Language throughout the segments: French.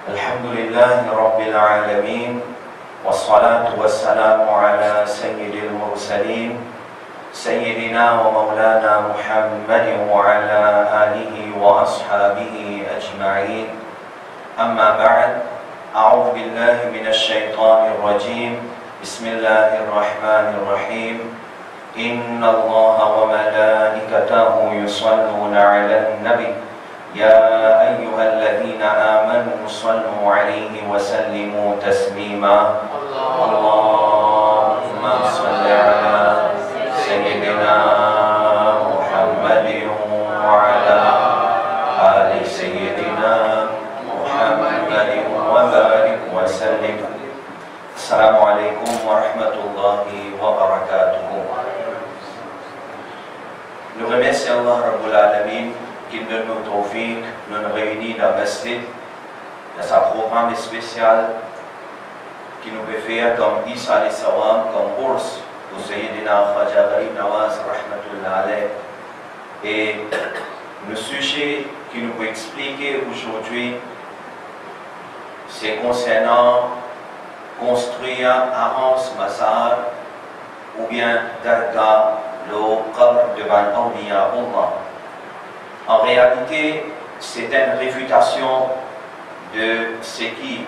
الحمد لله رب العالمين والصلاة والسلام على سيد المرسلين سيدنا ومولانا محمد وعلى آله وأصحابه أجمعين أما بعد أعوذ بالله من الشيطان الرجيم بسم الله الرحمن الرحيم إن الله وملائكته يصلون على النبي يا أيها الذين آمنوا صلوا عليه وسلموا تسليما اللهم صل على سيدنا محمد وعلى آل سيدنا محمد وبارك وسلم. السلام عليكم ورحمة الله وبركاته. Nous remercions Allah Rabbul Alamin qui donne nous tawfiq, nous réunit dans le masjid, dans sa programme spécial qui nous fait faire comme Isa alayhi salam, comme bourse pour Sayyidina Khaja Gharib Nawaz rahmatullah alayh. Et le sujet qui nous peut expliquer aujourd'hui, c'est concernant construire un mazar ou bien darga, le qabr devant Awliya Allah. En réalité, c'est une réfutation de ce qui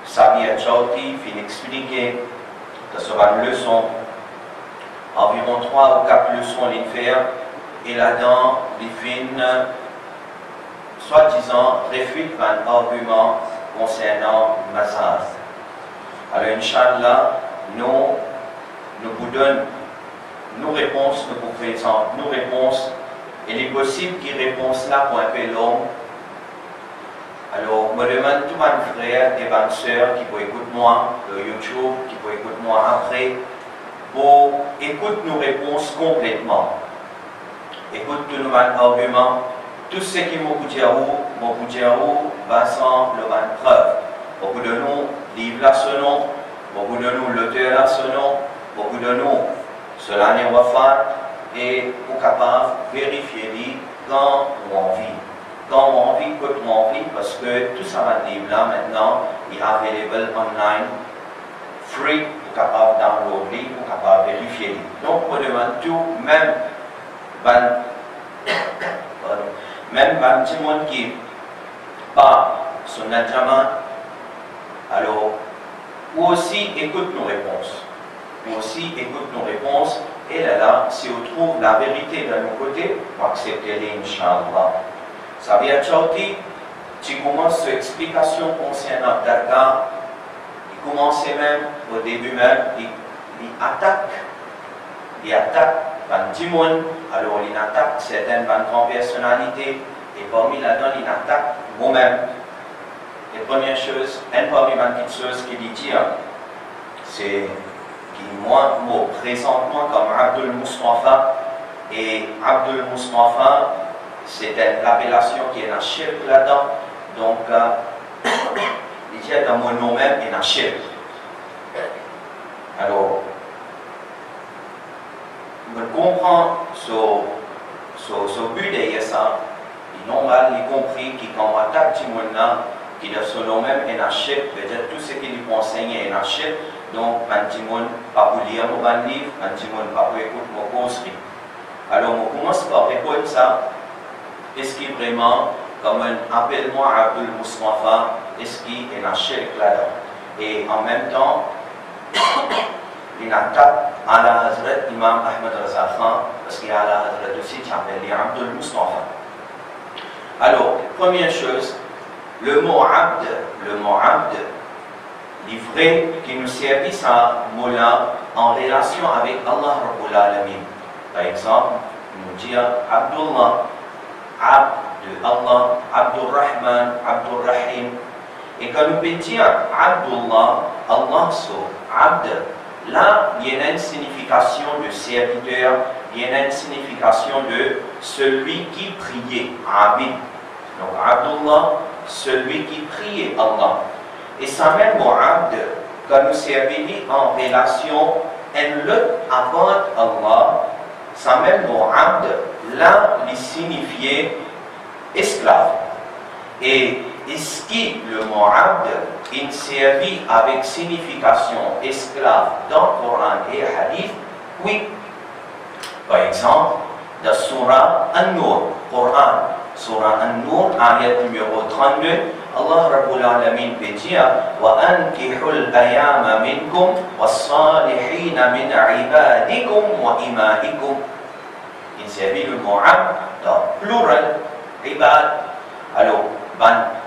Samir Chowti finit expliquer dans cette leçon. Environ 3 ou 4 leçons il fait, et là-dedans, il finit, soi-disant, réfute un argument concernant Mazar. Alors, Inch'Allah, nous vous donnons nos réponses, nous vous présentons nos réponses. Il est possible qu'il réponse là pour un peu long. Alors, je me demande tout mon frère et ma soeur qui peut écouter moi sur YouTube, qui peut écouter moi après, pour écouter nos réponses complètement. Écoute tous nos arguments, tout ce qui m'a dit basant le ban preuve. Beaucoup de nous, livre là ce nom, beaucoup de nous, l'auteur là ce nom, beaucoup de nous, cela n'est pas fait. Et pour capable de vérifier quand on vit. Quand on vit, quand on vit, parce que tout ça va livre là maintenant, il est available online, free, pour capable downloader, pour capable de vérifier. Donc, on demande tout, même petit monde qui pas son examen, alors, ou aussi écoute nos réponses. Ou aussi écoute nos réponses. Et là, si on trouve la vérité de nos côtés, on va accepter les Inch'Allah. Ça veut dire que tu commences cette explication concernant Darga, il commence même au début même, il attaque un petit monde, alors il attaque certaines grandes personnalités, et parmi là-dedans, il attaque vous-même. Et première chose, une parmi les petites choses qu'il dit, c'est moi, présentement comme Abdul Mustafa, et Abdul Mustafa, c'est une appellation qui est un shirk là-dedans, donc il dit dans mon nom même, il y a un shirk. Alors, on comprend ce but derrière ça, il normal, il compris qu'il quand on attaque tout le monde, qui dans son nom même est un shirk, c'est-à-dire tout ce qu'il lui enseigne est un shirk. Donc, petit monde pas pour lire mon livre, petit monde pas pour écouter mon conseil. Alors, on commence par répondre ça. Est-ce qu'il est vraiment, comme un appelle-moi Abdul Mustafa, est-ce qu'il est un shirk là-dedans? Et en même temps, il attaque à la Hazrat Imam Ahmed Raza Khan, parce qu'il y a la Hazrat aussi qui appelle Abdul Mustafa. Alors, première chose, le mot abd, livré qui nous servit à Moula en relation avec Allah Rabbul Alamin. Par exemple, nous disons Abdullah, Abd de Allah, Abdur Rahman, Abdur Rahim. Et quand nous disons Abdullah, Allah so, Abd, là, il y a une signification de serviteur, il y a une signification de celui qui priait, Abid. Donc Abdullah, celui qui priait Allah. Et ça même mot abd, quand nous servons en relation, un lot avant Allah, ça même mot abd, là, il signifiait esclave. Et est-ce que le mot abd est servi avec signification esclave dans le Coran et le Hadith? Oui. Par exemple, dans Surah An-Nur, Coran, Surah An-Nur, ayat numéro 32, Allah Rabbul Alamin peut dire وَأَنْكِحُوا الْأَيَامَ مِنْكُمْ وَالصَّالِحِينَ مِنْ عِبَادِكُمْ وَإِمَائِكُمْ. Il servi le mot abd dans plural, ibad. Alors,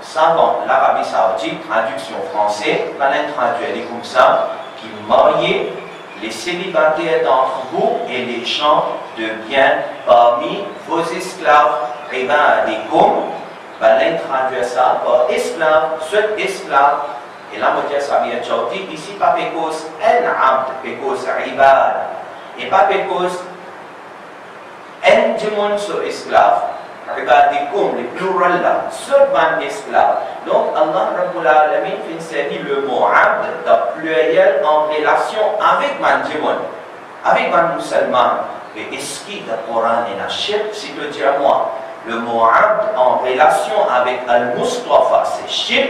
savant l'Arabie Saoudite, traduction française, on traduit comme ça, qui mariait les célibataires d'entre vous et les gens de bien parmi vos esclaves. Ibadikum, on traduit ça par esclave, ce esclave. Et là, on dit ça vient de ici, pas pécose en abd, pécose ibad. Et pas pécose en du monde sur esclave. Ibadikum, le plural là, seulement esclave. Donc Allah Rabbul Alamin fait servir le mot abd dans pluriel en relation avec man, avec man musulman. Et est-ce qu'il dans le Coran et dans le shirk, si tu dis à moi, le mot abd en relation avec Al-Mustafa, c'est shirk.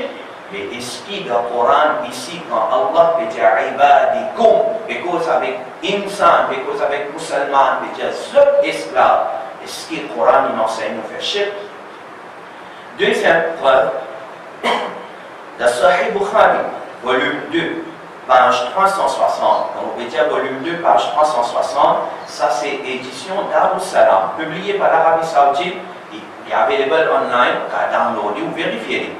Mais est-ce qu'il dans le Coran ici, quand Allah peut dire ibadikum, because avec insan, because avec musulman, peut dire seul esclave. Est-ce que le Coran nous enseigne à faire shirk? Deuxième preuve, dans Sahih Bukhari, volume 2, page 360. On peut dire volume 2, page 360. Ça, c'est édition Darus Salam, publié par l'Arabie Saoudite. Il est available online, à downloader ou vérifier.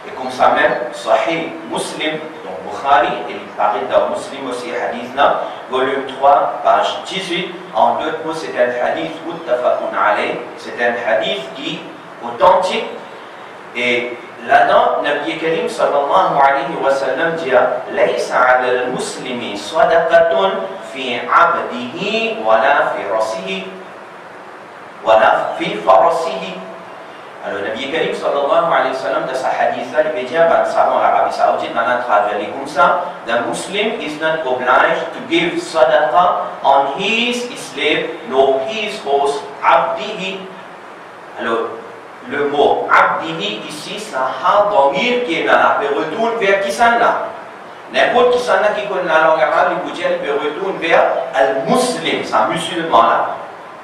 Et comme ça même, Sahih Muslim, donc Bukhari, et il paraît dans Muslim aussi, hadith là, volume 3, page 18. En deux mots, c'est un hadith muttafaqun alayh, c'est un hadith qui est authentique. Et là-dedans, Nabi Karim sallallahu alayhi wa sallam dit Laysa ala al-muslimi sadaqatun fi abdihi wala fi rasihi wala fi farasihi. Alors, Nabi Karim sallallahu alayhi wa sallam, dans sa hadith-là, il veut dire, savant l'Arabie Saoudite, on a traduit comme ça, the Muslim is not obliged to give sadaqah on his slave, nor his horse, abdihi. Alors, le mot abdihi ici, c'est un domir qui est là, il retourne vers qui ça là. N'importe qui ça là qui connaît la langue arabe, il peut retourner vers al-muslim, c'est un musulman là.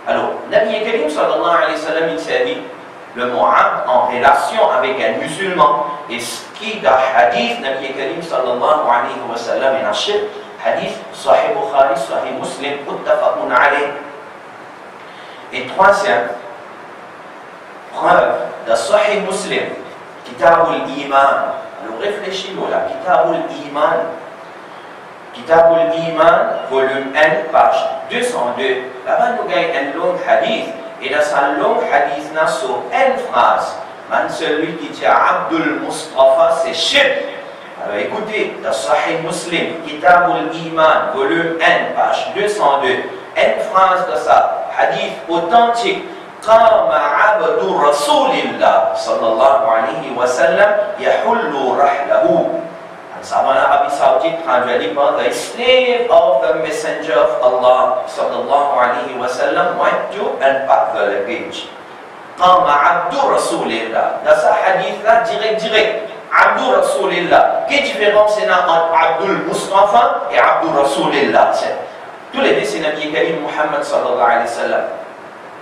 Alors, Nabi Karim sallallahu alayhi wa sallam, il s'est dit, le mot abd en relation avec un musulman. Et ce qui dans hadith Nabi Karim sallallahu alayhi wa sallam et Nashir, hadith Sahih Bukhari, Sahih Muslim, muttafaqun alayh. Et troisième preuve dans Sahih Muslim, Kitabul Iman. Alors réfléchis-nous là, Kitabul Iman. Kitabul Iman, volume 1, page 202. Là-bas, nous avons un long hadith. Et dans sa longue hadith, nous avons une phrase. Celui qui dit Abdul Mustafa, c'est shirk. Alors écoutez, dans Sahih Muslim, Kitabul Iman, volume 1, page 202, une phrase de sa hadith authentique. قام عبد رسول الله صلى الله عليه وسلم يحل رحله. Savant l'Arabie Saoudite traduit par the slave of the messenger of Allah sallallahu alayhi wa sallam went to and back the luggage. قام عبد رسول الله. Dans ce hadith là, direct. Abdul Rasulillah. Quelle différence il y a entre Abdul Mustafa et Abdul Rasulillah? Tous les deux, c'est Nabi Karim Muhammad sallallahu alayhi wa sallam.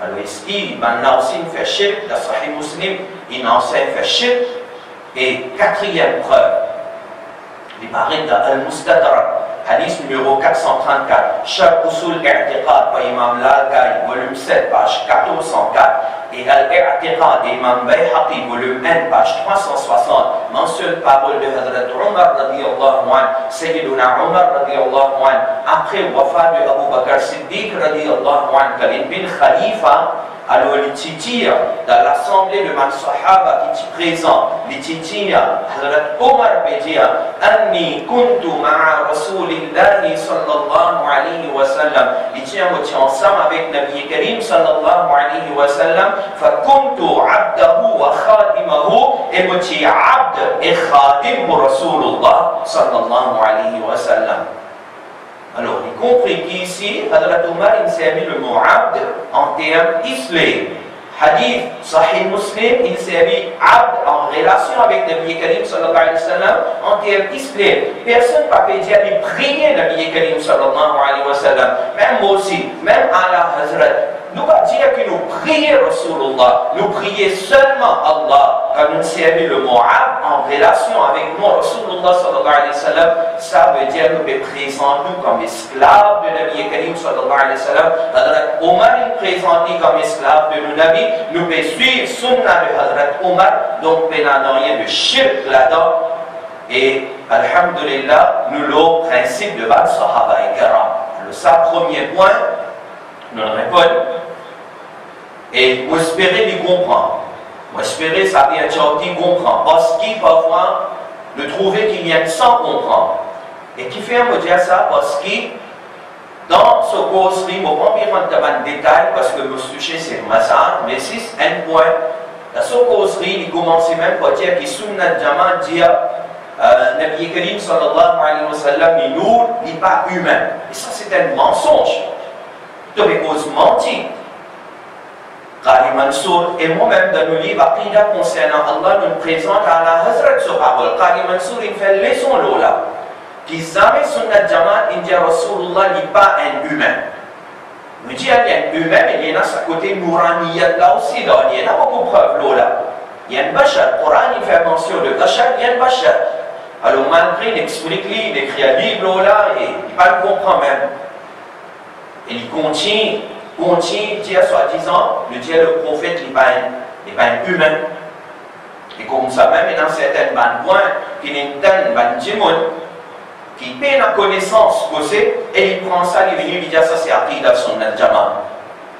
Alors, est-ce qu'il a aussi fait shirk dans Sahih Muslim? Il a aussi fait shirk. Et quatrième preuve, il paraît dans Al-Mustadrak, hadith numéro 434, Sharh Usul I'tiqad par Imam Lalkai, volume 7, page 1404, et Al-I'tiqad d'Imam Bayhaqi, volume 1, page 360, mentionne parole de Hazrat Omar radiyallahu anhu, Sayyiduna Omar radiyallahu anhu, après le wafat de Abu Bakr Siddiq radiyallahu anhu, quand il bin Khalifa, alors les titires dans l'assemblée de man sahaba qui est présent, les titires, Hazrat Omar peut dire Anni kuntu ma'a Rasulillahi sallallahu alayhi wa sallam. Les titires étaient ensemble avec Nabi Karim sallallahu alayhi wa sallam. Fa kuntu abdahu wa khadimahu. Et m'étais abd et khadim pour Rasulullah sallallahu alayhi wa sallam. Alors, il compris qu'ici, Hazrat Omar, il s'est mis le mot abd en termes islam. Hadith Sahih Muslim, il s'est mis abd en relation avec Nabi Karim sallallahu alayhi wa sallam en termes islam. Personne ne peut dire de prier Nabi Karim sallallahu alayhi wa sallam. Même moi aussi, même Allah Hazrat. Nous pas dire que nous prions Rasulullah, nous prions seulement Allah. Quand nous servons le mot abd en relation avec nous, Rasulullah sallallahu alayhi wa sallam, ça veut dire nous présentons nous comme esclaves de Nabi Karim sallallahu alayhi wa sallam. Hazrat Omar est présenté comme esclave de nos Nabi. Nous pouvons suivre sunna de Hazrat Omar, donc nous n'avons rien de shirk là-dedans. Et alhamdulillah, nous l'avons principe de Bad Sahaba et Karam. Le ça, premier point, nous le répondons. Et vous espérez les comprendre. Vous espérez ça vient de comprendre. Parce qu'il parfois, nous trouvons qu'il y a sans comprendre. Et qui fait me dire ça parce que dans ce causerie, je ne vais pas rentrer dans le détail parce que je suis touché c'est massacre, mais c'est un point. Dans ce causerie, il commence même par dire que Sunnat Jama dit Nabi Karim sallallahu alayhi wa sallam, il n'est pas humain. Et ça, c'est un mensonge. Tu peux cause mentir. Qari Mansour et moi-même dans nos livres Aqida concernant Allah nous présente à la Hazrat sur parole. Qari Mansour il fait leçon là. Qui jamais Sunnat Jamaat il dit Rasulullah n'est pas un humain. Nous dit il y a un humain mais il y a à côté Nouraniyat là aussi là. Il y a beaucoup de preuves là. Il y a un Bachar. Le Coran il fait mention de Bachar, il y a un Bachar. Alors malgré il explique lui, il écrit un livre là et il ne pas le comprendre même. Et il continue dire soi-disant, le prophète n'est pas un humain. Et comme ça même, dans certains points, qui n'est pas qui paie la connaissance posée, et il prend ça, il vient, il dit ça c'est Aqida Sunnat Jamaat.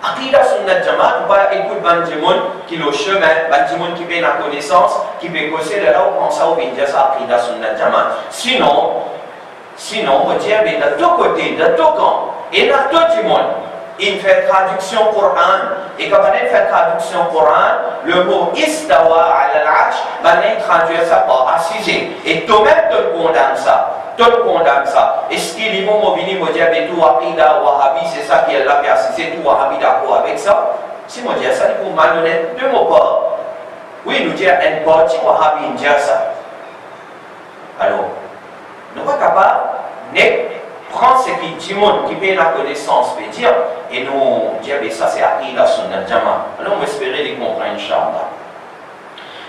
Aqida Sunnat Jamaat, on va écouter Banjimoun qui est le chemin, Banjimoun qui paie la connaissance, qui peut causer là, on prend ça, on vient dire ça Aqida Sunnat Jamaat. Sinon, on va dire, mais de tous côtés, de tous camps, et dans tout le monde, il fait traduction Coran. Et quand on fait traduction Coran, le mot istawa al-arsh, on traduit ça par assisé. Et toi-même, tu condamnes ça. Tu condamnes ça. Est-ce qu'il est bon, il me dit, mais tout Aqida Wahhabi, c'est ça qui est là, puis assisé, tout Wahhabi d'accord avec ça? Si moi dis ça, il faut malhonnête, deux mots pas. Oui, nous dire une partie Wahhabi, il dit ça. Alors, nous ne sommes pas capables de prendre ce qui dit qui paye la connaissance, veut dire, et nous dire, mais ça c'est Aqida Sunnat Jamaat. Alors, on va espérer les comprendre, Inch'Allah.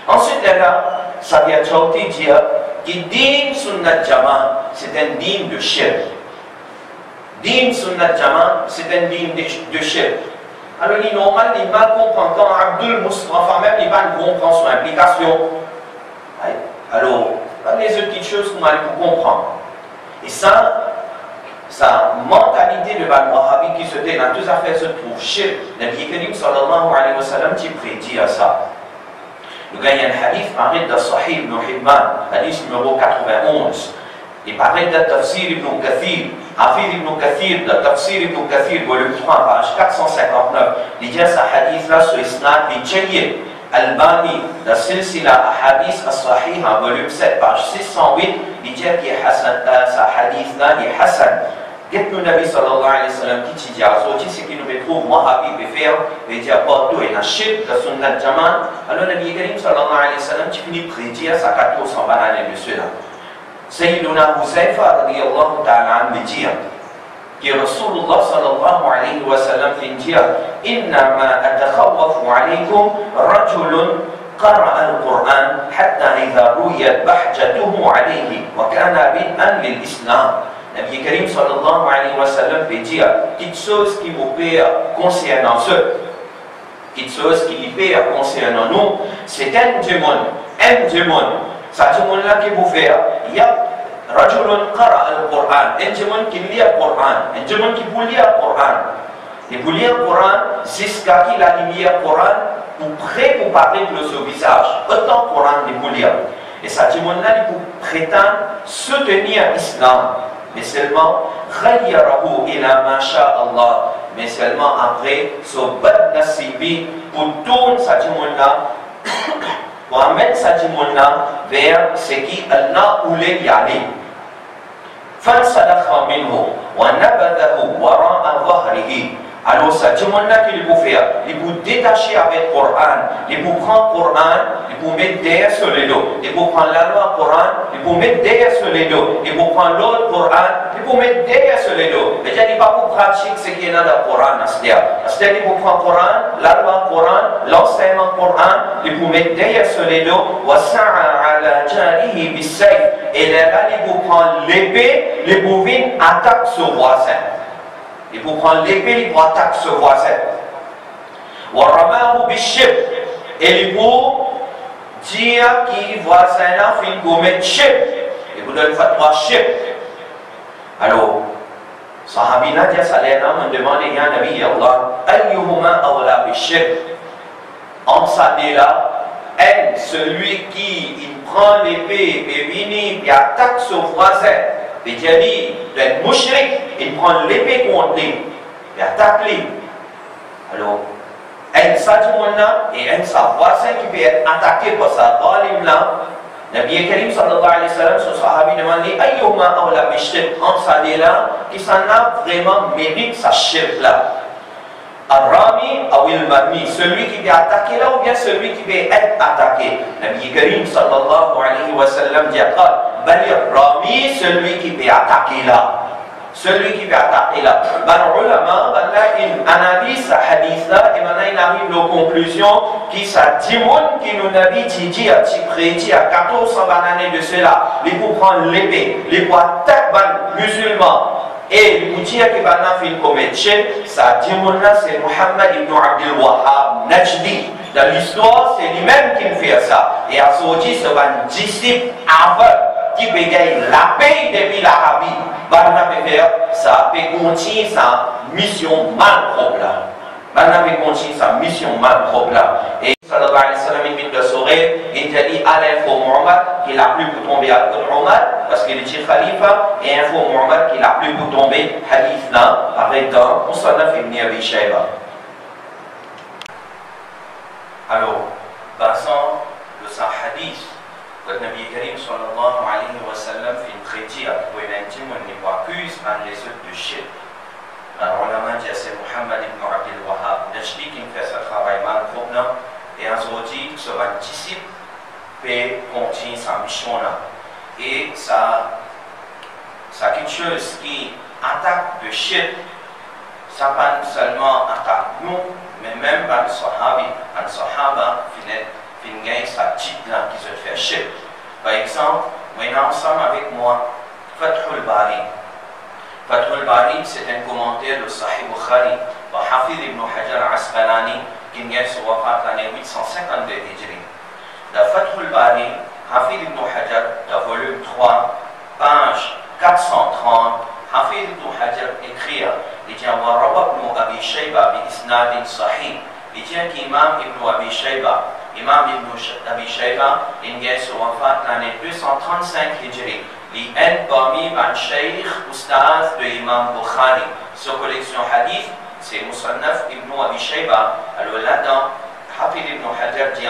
Ensuite, là, ça vient de dire que Din Sunnat Jamaat, c'est un din de shirk. Din Sunnat Jamaat, c'est un din de shirk. Alors, il est normal, il va comprendre quand Abdul Mustafa même, il va comprendre son implication. Alors, les autres petites choses qu'on va comprendre. Et ça, sa mentalité de Bal Wahhabi qui se dit dans toutes affaires se trouve shirk. Nabi Karim sallallahu alayhi wa sallam qui prédit à ça. Nous gagnons un hadith pareil de Sahih ibn Hibban, hadith numéro 91. Et pareil de Tafsir ibn Kathir, Hafid ibn Kathir, de Tafsir ibn Kathir, volume 3, page 459. Il dit ce hadith là sur Isnad bi Jayyid. Albani, la Silsila Ahadith as-Sahiha, volume 7, page 608, il dit qu'il est Hassan, ce hadith là est Hassan. Qu'est-ce que le Nabi sallallahu alayhi wa sallam qui dit à Zoti, c'est qu'il nous trouve Wahhabi peut faire, il dit à Porto et la shirk de Sunnat Jamaat. Alors Nabi Karim sallallahu alayhi wa sallam qui finit prédire sa 1400 bananes de cela. Sayyiduna Huzaifa radiyallahu ta'ala anhu dit que Rasulullah sallallahu alayhi wa sallam dit إنما أتخوف عليكم رجل قرأ القرآن حتى إذا رويت بحجته عليه وكان بدءا للإسلام. Nabi Karim sallallahu alayhi wa sallam peut dire quelque chose qui vous perd concernant eux, quelque chose qui vous perd concernant nous, c'est un démon. Ça démon là qui vous fait, il y a rajulun qara al-Qur'an, un démon qui lit le Coran, un démon qui vous lit le Coran. Et pour lire le Coran, jusqu'à qui la lumière Coran, pour prêt pour parler de son visage, autant Coran de pour lire. Et ça démon là pour prétendre soutenir l'islam. Mais seulement, mais seulement après, ce bad nasibi pour tourner sa là, pour amener sa là vers ce qui Allah voulait y aller. فانسلخ منه ونبذه وراء ظهره Alors ça, tout le monde là qu'il peut faire, il peut détacher avec le Coran, il peut prendre le Coran, il peut mettre derrière sur le dos, il peut prendre la loi Coran, il peut mettre derrière sur le dos, il peut prendre l'autre Coran, il peut mettre derrière sur le dos. Mais il n'y a pas pour pratiquer ce qu'il y a dans le Coran, c'est-à-dire il peut prendre le Coran, la loi Coran, l'enseignement Coran, il peut mettre derrière sur le dos, et là, il peut prendre l'épée, les bovines attaquent ce voisin. Il faut prendre l'épée, il faut attaquer ce voisin. Et il faut dire qu'il voisin là fait commettre chip. Il faut donner une fatwa chip. Alors, Sahabina dit ça les gens me demandent ya Nabi Allah, ayyuhuma awla biship. En ça là, celui qui il prend l'épée et vient et attaque ce voisin. Il dit, le mouchrik, il prend l'épée contre lui, il attaque lui. Alors, un sadimouna et un voisin qui peut être attaqué par sa balim là, Nabi Karim sallallahu alayhi wa sallam, son sahabi demande, ayyuma awla bishrik, en sadé là, qui s'en a vraiment mérite sa shirk là. Al-Rami ou il-Marmi, celui qui va attaquer là ou bien celui qui va être attaqué. Nabi Karim sallallahu alayhi wa sallam dit Rami, celui qui va attaquer là. Celui qui va attaquer là. Ben, ulama, il analyse ce hadith là et maintenant il arrive aux conclusions qui ça dit qui nous Nabi dit à prédit à 1400 années de cela. Il faut prendre l'épée, il faut attaquer les musulmans. Et il dit que maintenant il commet ça dit c'est Muhammad ibn Abdul Wahhab Najdi. Dans l'histoire, c'est lui-même qui fait ça. Et à ce dit, c'est un disciple aveugle qui peut gagner la paix depuis l'Arabie. Maintenant, ça peut continuer sa mission mal propre. Maintenant, peut continuer sa mission mal propre. Et sallallahu alayhi wa sallam, il dit de Soré, il dit à l'info Muhammad qu'il a plus pour tomber à Muhammad parce qu'il est khalifa, et info Muhammad qu'il a plus pour tomber hadith là, arrêtant, on s'en a fait venir avec Shaiba. Alors, basant le hadith, le Nabi Karim sallallahu alayhi wa sallam fait une critique pour une intime, on n'est pas accuse à les autres de shirk. Alors, on a dit c'est Muhammad ibn Abdul Wahhab Najdi qui fait ce travail mal propre, et on se dit que ce disciple peut continuer sa mission là. Et ça, quelque chose qui attaque de shirk, ça pas seulement attaque nous, mais même dans le Sahabi, un Sahaba qui gagne sa titre là, qui se fait shirk. Par exemple, maintenant ensemble avec moi, Fathul Bari. Fathul Bari, c'est un commentaire de Sahih Bukhari par Hafid ibn Hajar Asqalani, qui gagne son wafat l'année 852 Hijri. Dans Fathul Bari, Hafid ibn Hajar, dans volume 3, page 430, Hafid ibn Hajar écrit, il dit Warab ibn Abi Shayba bi isnadin sahih. Il dit qu'Imam ibn Abi Shayba, Imam ibn Abi Shayba, il gagne son wafat l'année 235 Hijri. Il est parmi les cheikh oustaz de Imam Bukhari. Sa collection hadith, c'est Musannaf ibn Abi Shayba. Alors là-dedans, Hafid ibn Hajar dit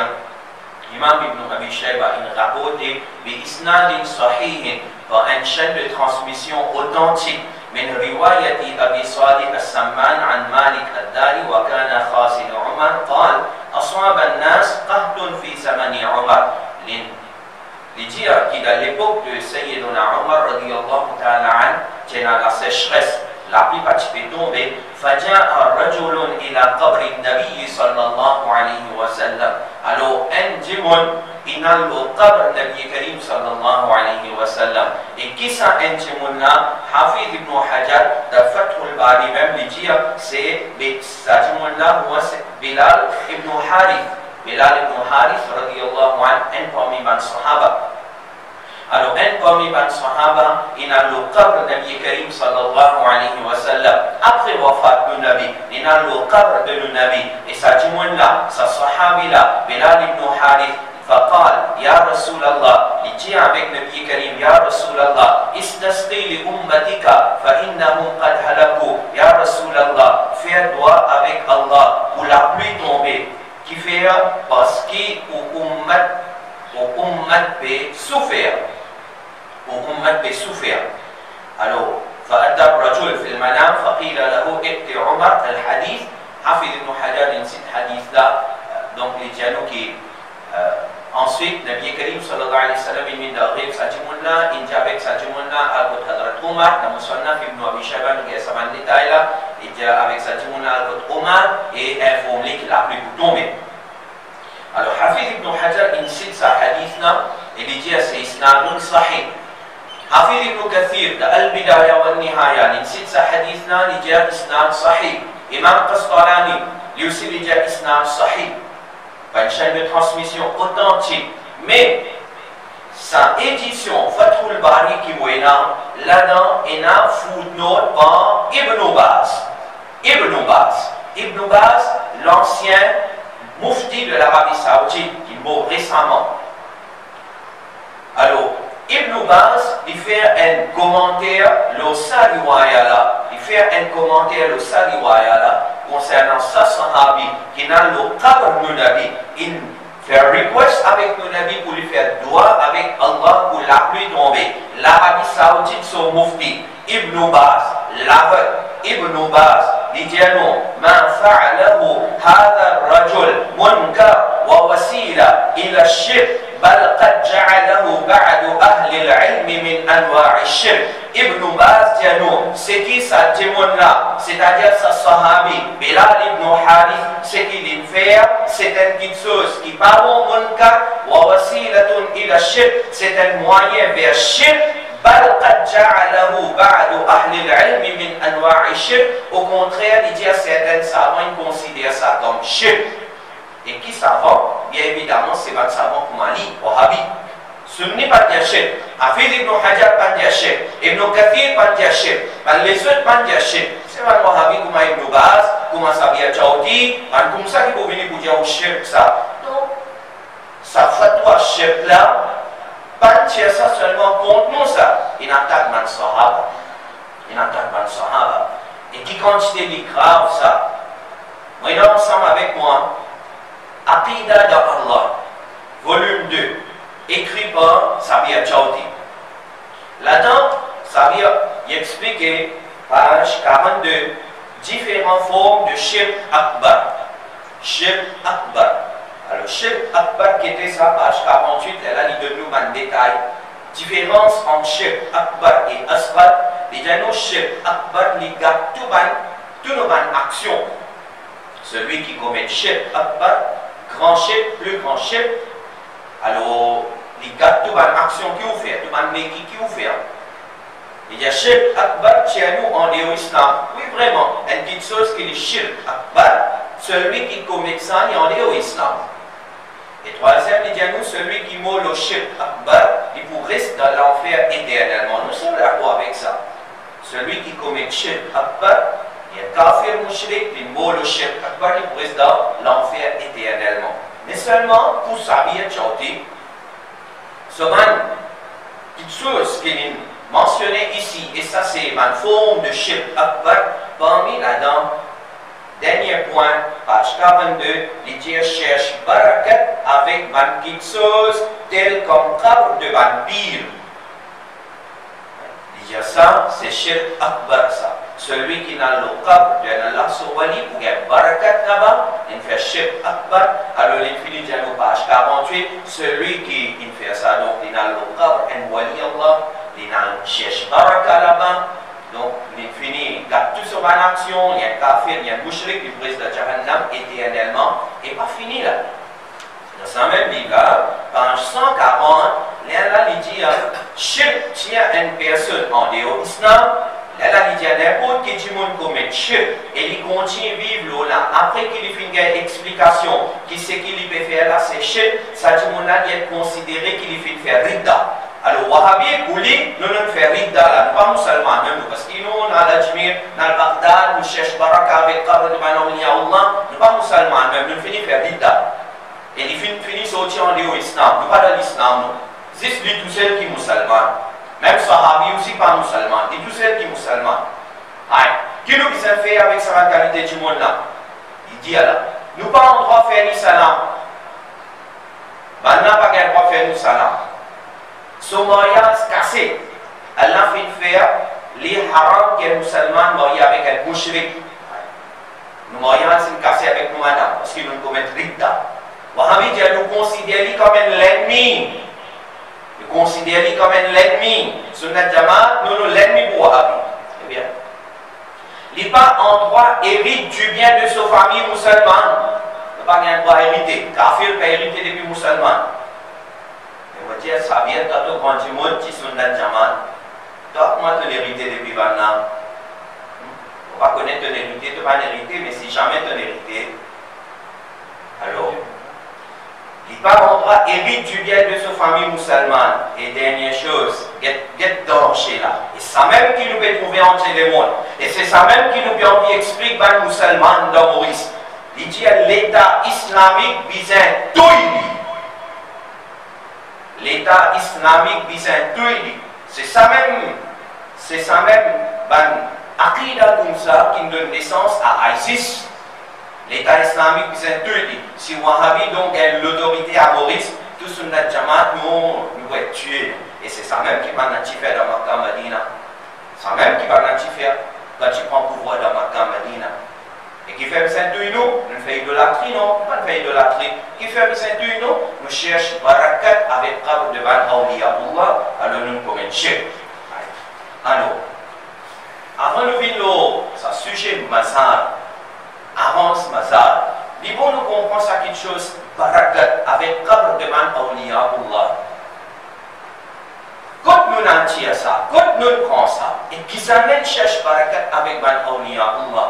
Imam ibn Abi Shayba, il rapporte bi isnadin sahih par une chaîne de transmission authentique. من رواية أبي صالح السمان عن مالك الداري وكان خازن عمر قال أصاب الناس قحط في زمن عمر لدire qu'à l'époque de Sayyiduna Umar radiyallahu ta'ala an, c'est la sécheresse, la pluie pas tombée, فجاء رجل إلى قبر النبي صلى الله عليه وسلم. Alors un démon il a le qabr Nabi Karim sallallahu alayhi wa sallam. Et qui ça un démon là? Hafid ibn Hajar dans Fathul Bari même lui dit c'est ce démon là, moi c'est Bilal ibn Harith. Bilal ibn Harith radiyallahu anhu, un parmi les Sahaba. Alors un parmi les Sahaba, il a le qabr Nabi Karim sallallahu alayhi wa sallam. Après wafat du Nabi, il a le qabr de Nabi. Et ce démon là, ce Sahabi là, Bilal ibn Harith, فقال يا رسول الله لجي avec Nabi Karim يا رسول الله استسقي لأمتك فإنهم قد هلكوا يا رسول الله fais dua avec Allah pour la pluie tombée qui fait parce que ummat peut souffrir alors فأتى الرجل في المنام فقيل له ائت عمر الحديث حفظ ابن حجر cette hadith là donc les dialogues qui ensuite Nabi Karim sallallahu alayhi wa sallam min darib sajimullah injabek sajimullah al-Qud Hadrat Umar dan Musannaf Ibn Abi Shayban qui est saman détail là il dit avec sajimullah al-Qud Umar et informé qu'il a plus tombé. Alors Hafiz Ibn Hajar il cite sa hadith là et il dit c'est isnadun sahih. Hafiz Ibn Kathir de Al-Bidaya wa Nihaya il cite sa hadith là il dit isnad sahih. Imam Qastalani lui aussi il dit isnad sahih. Pas une chaîne de transmission authentique, mais sa édition Fathul Bari qui est là-dedans, il y a footnote par Ibn Baz. Ibn Baz, l'ancien mufti de l'Arabie Saoudite, qui est mort récemment. Alors, Ibn Baz, il fait un commentaire, le Sariwaya là, concernant sa sahabi qui n'a le qabr de Nabi, il fait request avec le Nabi pour lui faire dua avec Allah pour la pluie tomber. L'Arabie Saoudite, son mufti, Ibn Baz, Ibn Baz, dit non, man fa'alahu hadha ar-rajul munkar wa wasila ila ash-shirk bal qad ja'alahu ba'du ahli al-'ilm min anwa' ash-shirk. Ibn Baz dit non, c'est qui ça témoigne là, c'est-à-dire sa sahabi, Bilal ibn Harith, c'est qu'il fait, c'est une petite chose qui parle au munkar, wa wasilatun ila shirk, c'est un moyen vers shirk, bal qad ja'alahu ba'du ahli al-'ilm min anwa' shirk. Au contraire, il dit à certains savants, ils considèrent ça comme shirk. Et qui savant? Bien évidemment, c'est votre savant Kumali, Wahhabi. Sunni pas dire shirk, Hafiz Ibn Hajar pas dire shirk, Ibn Kathir pas dire shirk, les autres pas dire shirk. C'est un Wahhabi comme Ibn Baz, comme Sabia Chaudi, comme ça qui peut venir pour dire shirk ça. Donc, ça fatwa shirk là, pas dire ça seulement contre nous ça. Il attaque man sahaba. Et qui quantité de grave ça. Maintenant ensemble avec moi, Aqidah d'Allah, volume 2. Écrit par Sabia Chaudi. Là-dedans, Sabia explique, page 42, différentes formes de shirk akbar. Shirk akbar. Alors, shirk akbar qui était sa page 48, elle a dit de nous un détail. Différence entre shirk akbar et asghar. Les gens shirk akbar, les gars, tout nos actions. Celui qui commet shirk akbar, grand shirk, plus grand shirk. Alors, les gars, tout une action qui vous fait, tout un métier qui vous fait. Il y a shirk akbar chez nous en islam. Oui, vraiment, une petite chose qui est shirk akbar, celui qui commet ça, il est en islam. Et troisième, il y a nous, celui qui meurt le shirk akbar, il pourrait rester dans l'enfer éternellement. Nous sommes d'accord avec ça. Celui qui commet shirk akbar, il y a kafir mushrik, il meurt le shirk akbar, il pourrait rester dans l'enfer éternellement. Mais seulement pour Sabia Chaudi, ce petite chose qu'il est mentionné ici, et ça c'est ma forme de shirk akbar, parmi là-dedans, dernier point, page 42, les dieux cherchent barakat avec une petite chose telle comme qabr de vampire. Il dit ça, c'est shirk akbar ça. Celui qui n'a le qabr de Allah Subhanahu pour gagner barakat là-bas, il fait shirk akbar. Alors l'infini dit à page 48, celui qui fait ça, donc il n'a le qabr, un wali Allah, il cherche barakat là-bas. Donc l'infini garde toute son action, il y a un kafir, il y a un mushrik, il brise de Jahannam éternellement, et pas fini là. Dans sa même livre, page 140, là il dit, shirk tient une personne en dehors d'Islam. Là, il dit à n'importe qui commet shirk et il continue à vivre là. Après qu'il fait une explication, qui c'est qu'il peut faire là, c'est shirk, ça dit mon là, il est considéré qu'il fait faire ridda. Alors, Wahhabi, pour lui, nous ne faisons ridda là, pas musulmans même, parce que nous, on a l'Ajmir, dans le Bagdad, nous cherchons baraka avec Qabr de Allah, nous pas musulmans même, nous finissons faire ridda. Et il finit sortir en dehors l'islam, nous pas dans l'islam, nous. C'est lui tout seul qui est musulman. Même Sahabi aussi pas musulman, et tout seul qui est musulman. Qui nous besoin faire avec sa qualité du monde là? Il dit là, nous pas en droit de faire ni salam. Maintenant, pas le droit de faire ni salam. Son mariage cassé, Allah fait faire les haram qui est musulman marié avec un mushrik. Nous marions c'est cassé avec nous madame parce qu'ils nous commettent rita. Wahhabi nous considère comme un ennemi. Nous considère comme un ennemi. Sunnat Jamaat, nous l'ennemi pour Wahhabi. Eh bien, il n'est pas en droit hérite du bien de sa famille musulmane. Il n'a pas un droit hériter. Kafir peut hériter depuis musulman. Mais moi, dire ça vient quand on dit moi, qui Sunnat Jamaat. Toi, comment tu hérité depuis maintenant? On va connaître ton hérité, tu vas hériter, mais si jamais ton hérité, alors, il n'est pas en droit hérite du bien de sa famille musulmane. Et dernière chose, get danger là. Et ça même qui nous peut trouver entre les mondes. Et c'est ça même qui nous peut expliquer par les musulmans dans Maurice. Il dit l'État islamique byzantin. L'État islamique byzantin. C'est ça même, Aqida comme ça qui donne naissance à ISIS. L'État islamique byzantin. Si Wahhabi donc est l'autorité à Maurice, tout Sunnat Jamaat nous va être tués. Et c'est ça même qui va nous faire dans Makkah Medina. Ça même qui va nous faire quand tu prends le pouvoir dans Makkah Medina. Et qui fait byzantin nous fait idolâtrie, non? Pas fait idolâtrie. Qui fait byzantin nous cherche barakat avec qabr devant Awliyaullah, alors nous commettons shirk. Alors, avant de venir à ce sujet mazar, avant ce mazar, il faut nous comprendre ça quelque chose, barakat avec qabr devant Awliyaullah. Quand nous n'entendons ça, quand nous prenons ça, et qu'ils amènent cherche barakat avec Awliyaullah,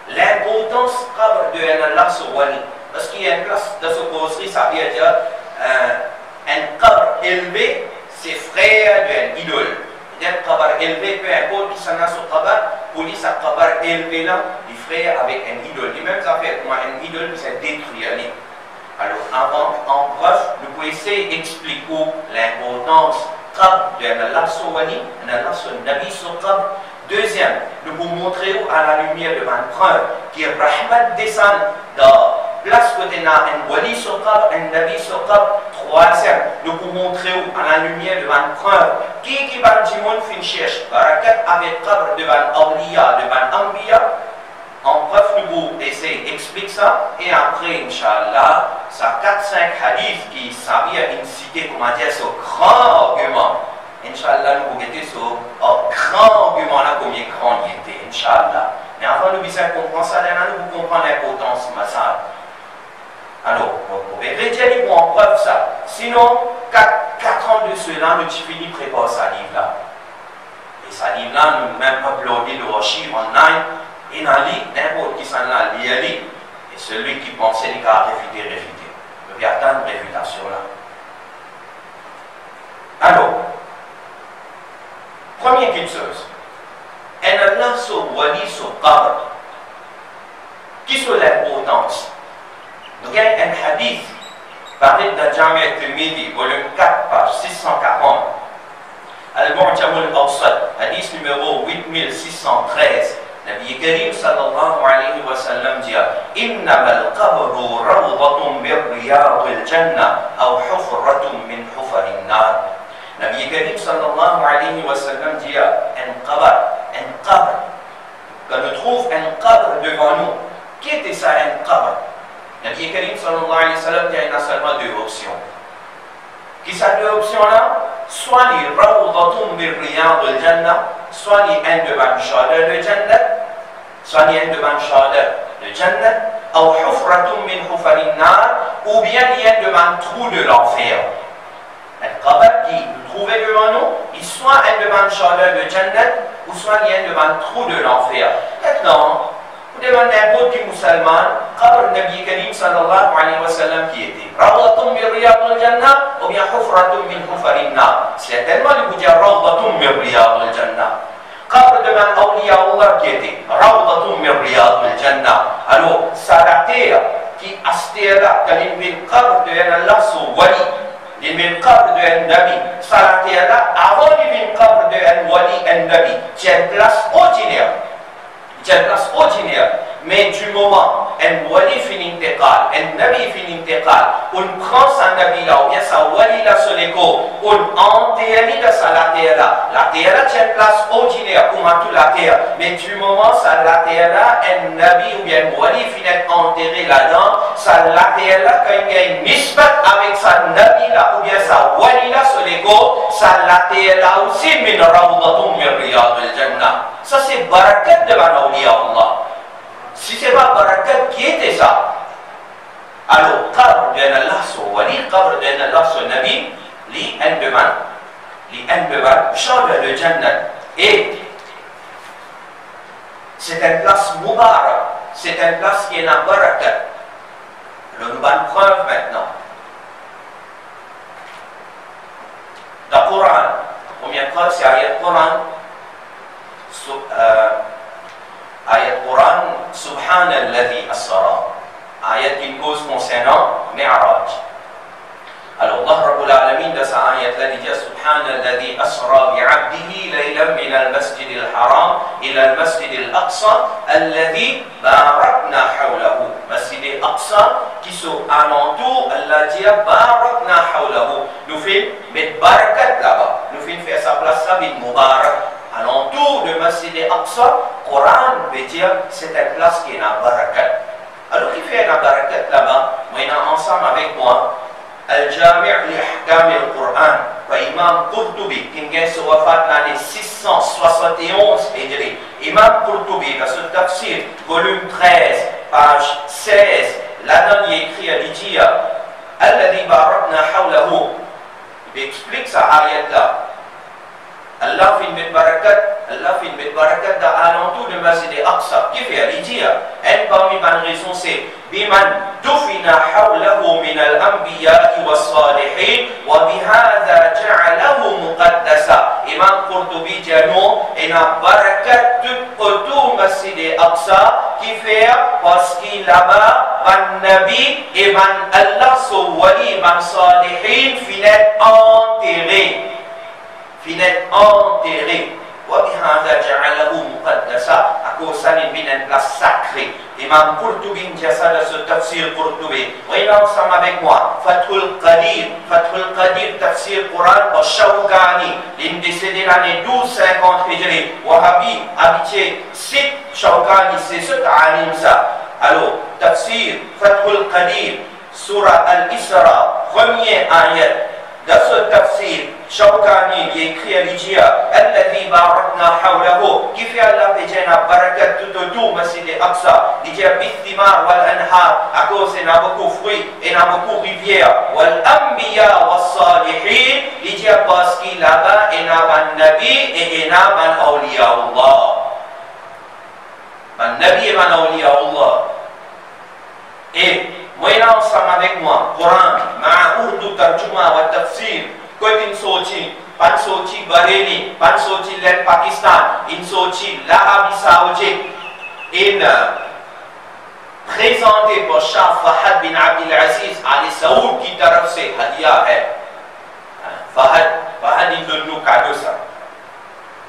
l'importance de Allah sur wali, parce qu'il y a une place de ce causerie, ça veut dire un qabr élevé, c'est frère d'un idole. Un qabr élevé, peu importe qui s'en a sur qabr, pour lui, ça qabr élevé là, il frère avec un idole. Les mêmes affaires, comment un idole qui s'est détruit. Alors, avant, en bref, nous pouvons essayer d'expliquer l'importance de Allah sur wali, Allah sur Nabi sur qabr. Deuxième, nous vous montrer à la lumière de ma preuve qui est Rahmat descend dans place côté un wali sur qabr, un nabi sur qabr. Troisième, nous vous montrer à la lumière de ma preuve qui va dire mon fin cherche barakat avec qabr devant awliya, devant anbiya. En bref, nous vous essayons d'expliquer ça et après, Inch'Allah, ça 4-5 hadiths qui s'avèrent inciter, comment dire, ce grand argument. Inch'Allah, nous vous mettez sur un grand argument là, combien grand il était, Inch'Allah. Mais avant de bien comprendre ça, nous comprenons l'importance de ça. Alors, vous pouvez retirer pour en preuve ça. Sinon, 4 ans de cela, nous finis prépare ce livre-là. Et ce livre-là, nous même uploadé le archive online, et dans le livre, n'importe qui s'en a lié, et celui qui pensait qu'il a réfuté. Vous pouvez attendre une réfutation là. Alors, première petite chose, et Allah sur wali sur qabr, qui sont l'importance? Nous avons un hadith parlé de Jami' al-Tirmidhi, volume 4, page 640. Al-Mu'jam al-Awsat, hadith numéro 8613. Nabi Karim sallallahu alayhi wa sallam dit إنما القبر روضة من رياض الجنة أو حفرة من حفر النار. Nabi Karim sallallahu alayhi wa sallam dit un qabr. Quand on trouve un qabr devant nous, qui était ça un qabr? Nabi Karim sallallahu alayhi wa sallam dit qu'il y a seulement deux options. Qui sont deux options là? Soit les rawdatun min riyad al-jannah, soit les un devant Shadar de Jannah, soit les un devant Shadar de Jannah, ou hufratun min hufarin nar, ou bien il y a devant trou de l'enfer. Un qabr qui nous trouvait devant nous, il soit un devant Shadar de Jannah, ou soit il y a un devant trou de l'enfer. Maintenant, vous demandez n'importe qui musulman, qabr Nabi Karim sallallahu alayhi wa sallam qui était rawdatun min riyad al-jannah ou bien hufratun min hufarin nar. Certainement, il vous dit rawdatun min riyad al-jannah. Qabr devant awliyaullah qui était rawdatun min riyad al-jannah. Alors, ça la terre qui asté là, quand il met qabr de Allah sur wali, il met qabr de un nabi, ça la terre là, avant il met qabr de un wali, un nabi, c'est une place ordinaire. C'est une place ordinaire, mais du moment un wali finit intégrale, un nabi finit intégrale, on prend sa nabi là, ou bien sa wali wali la soleko un enterré de sa la terre tient place ordinaire comme à toute la terre, mais du moment ça la terre un nabi ou bien wali finit enterré là-dedans, ça la terre là quand il y a une nisbat avec sa nabi là ou bien sa wali la soleko, ça la terre là aussi min rawdatun min riyadil jannah. Ça c'est barakat de l'awliya Allah. Si c'est pas barakat, qui était ça? Alors, qabr d'Allah sur wali, qabr d'Allah sur nabi, li anbeman, change le jannah. Et c'est une place mubarak, c'est une place qui est en barakat. Alors, nous allons preuve maintenant. Dans le Coran, la première preuve, c'est ayat Coran. Ayat Quran, Subhanalladhi Asra. Ayat qui cause concernant Mi'raj. Alors Allah Rabbul Alamin dans sa ayat là dit Subhanalladhi Asra bi'abdihi laylan min al-masjid al-haram ila al-masjid al-aqsa alladhi barakna hawlahu. Masjid al-aqsa qui sont alentour, Allah dit barakna hawlahu. Nous faisons mettre barakat là-bas. Nous faisons faire sa place là, mit mubarak. Alentour de Masjid al-Aqsa, Coran veut dire c'est une place qui est en barakat. Alors qui fait la barakat là-bas? Maintenant ensemble avec moi, Al-Jami' li Ahkam al-Quran, par Imam Qurtubi, qui est sur wafat l'année 671 Hijri. Imam Qurtubi, dans ce tafsir, volume 13, page 16, là-dedans il écrit à l'Ijia, Alladhi barakna hawlahu. Il explique sa ayat là. Allah fait une barakat dans alentour de Masjid al-Aqsa. Qui fait? Il dit, une parmi les raisons c'est biman dufina hawlahu min al-anbiya'i was-salihin wa bihadha ja'alahu muqaddasa. Imam Qurtubi dit non, et la barakat tout autour Masjid al-Aqsa qui fait parce qu'il là-bas ban nabi et ban Allah so wali ban salihin finit enterré. Finit enterré. وَبِهَذَا جَعَلَهُ مُقَدَّسًا. À cause ça, il vient une place sacrée. Imam Qurtubi dit ça dans ce tafsir Qurtubi. Voyez ensemble avec moi. Fathul Qadir, tafsir Quran, au Shawkani. Il est décédé l'année 1250 Hijri. Wahhabi, habitué, c'est Shawkani, c'est ce qu'alim ça. Alors, tafsir Fathul Qadir, surah Al-Isra, premier ayat. Dans ce tafsir, Shawkani qui écrit à l'Ijia, Alladhi barakna hawlahu, qui fait Allah béjana barakat tout autour, Masjid al-Aqsa, l'Ijia bithimar wal anhar, à cause il y a beaucoup de fruits, il y a beaucoup de rivières, wal anbiya wal salihin, l'Ijia parce qu'il là-bas, il y a un nabi et il y a un awliya Allah. Un nabi et un awliya Allah. Et Moyena ensemble avec moi, Coran, ma urdu tarjuma wa tafsir, kotin sochi, pan sochi Bareilly, pan sochi l'Inde Pakistan, in sochi l'Arabie Saoudite, in présenté par Shah Fahad bin Abdul Aziz Ali Saoud qui taraf se hadiya hai. Fahad il donne nous cadeau ça.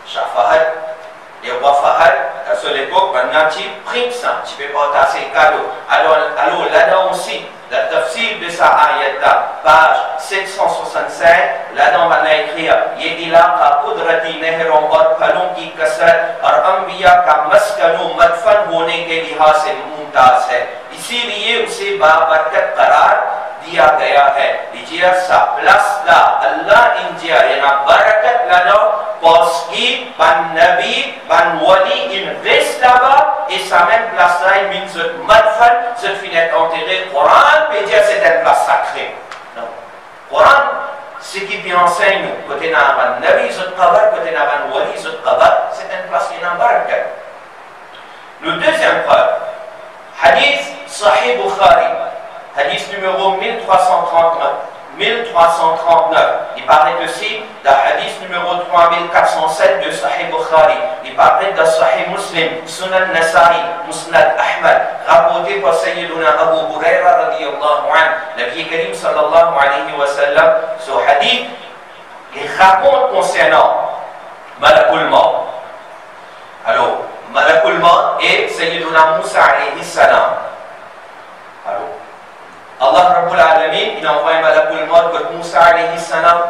Shah Fahad, et roi Fahad, à cette époque, maintenant tu prends ça, tu peux porter ces cadeaux. Alors là-dedans aussi, le tafsir de sa ayat, page 765, là-dedans on va écrire Yedila ka qudrati nehron और फलों की कसरत और अंबिया का मस्कनो मदफन होने के लिहाज से मुमताज है, इसीलिए उसे बाबरकत करार दिया गया है. Lijia sa place là, Allah india yana barakat là-dedans parce qu'il ban nabi, ban wali, il reste là-bas et sa même place là, il mine ce madfan, ce finit enterré. Coran peut dire c'est une place sacrée. Non. Coran, ce qui vient enseigne, côté n'a ban nabi, ce qabar, côté n'a ban wali, ce qabar, c'est une place qui est en barakat. Le deuxième preuve, hadith Sahih Bukhari. Hadith numéro 1339. Il paraît aussi dans hadith numéro 3407 de Sahih Bukhari. Il paraît dans Sahih Muslim, Sunan Nasa'i, Musnad Ahmad, rapporté par Sayyiduna Abu Huraira radiyallahu anhu. Nabi Karim sallallahu alayhi wa sallam, ce hadith, il raconte concernant Malakul Maut. Alors, Malakul Maut et Sayyiduna Musa alayhi salam. Alors, Allah Rabbul Alamin, il a envoyé Malakul Maut que Moussa alayhi salam.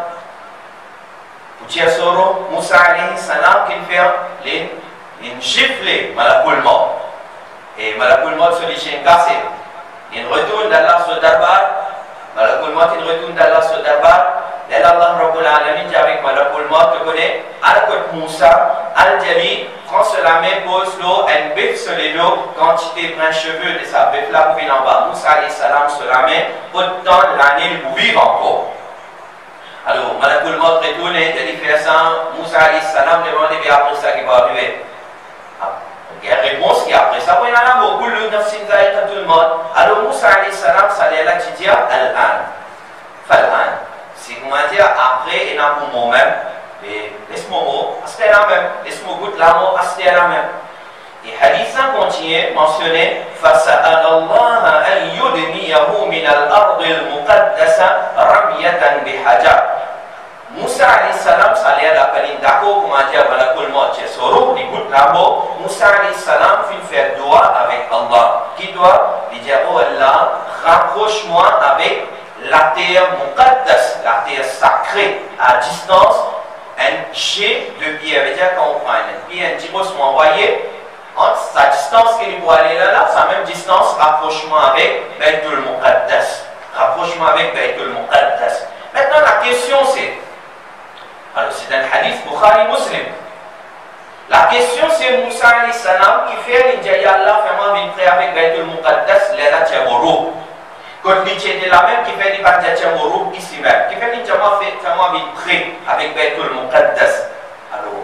Ujian suruh Musa alayhi salam qui fait une gifle Malakul Maut. Et Malakul Maut se dit cassé. Il retourne d'Allah sur Darbar. Malakul Maut il retourne d'Allah sur Darbar. Et Allah Rabbul Alamin dit avec Malakul Maut que connaît Al-Kot Moussa Al-Jali prend sur la main, pose l'eau, elle biffe sur les l'eau, quantité brun cheveux de sa biffe là pour venir en bas. Moussa alayhi salam sur la main, autant l'année pour vivre encore. Alors, Malakul Maut retourne, il fait ça, Moussa alayhi salam demande et après ça qui va arriver. Il y a une réponse qui après ça, il y a un mot, Kullu nafsin za'iqatul maut. Alors Moussa alayhi salam, ça allait là, tu dis Al-An. Fal-An. C'est comment dire, après, il y a un mot même. Et laisse-moi mot, c'était la même. Laisse-moi goûter la mot, c'était la même. Et hadith continue, mentionné, فَسَأَلَ اللَّهَ أَنْ يُدْنِيَهُ مِنَ الْأَرْضِ الْمُقَدَّسَةِ رَمْيَةً بِحَجَرٍ. Moussa alayhi salam, ça allait à la colline d'accord, comment dire, Malakul Maut, c'est Soro, il goûte la mot. Moussa alayhi salam, fait faire doigt avec Allah. Qui doit? Il dit, oh Allah, rapproche-moi avec la terre muqaddas, la terre sacrée, à distance, un jet de pierre. Veut dire quand on prend un pierre, un petit peu sont envoyés, entre sa distance qu'il doit aller là, sa même distance, rapprochement avec Baytul Muqaddas. Rapprochement avec Baytul Muqaddas. Maintenant, la question c'est, alors c'est un hadith Bukhari Muslim. La question c'est Moussa alayhi salam qui fait l'India Allah, fais-moi vite avec Baytul Muqaddas, l'air à Tchemoro. Quand l'India de la même qui fait l'India Tchemoro ici même, qui fait l'India fais-moi vite près avec Baytul Muqaddas. Alors,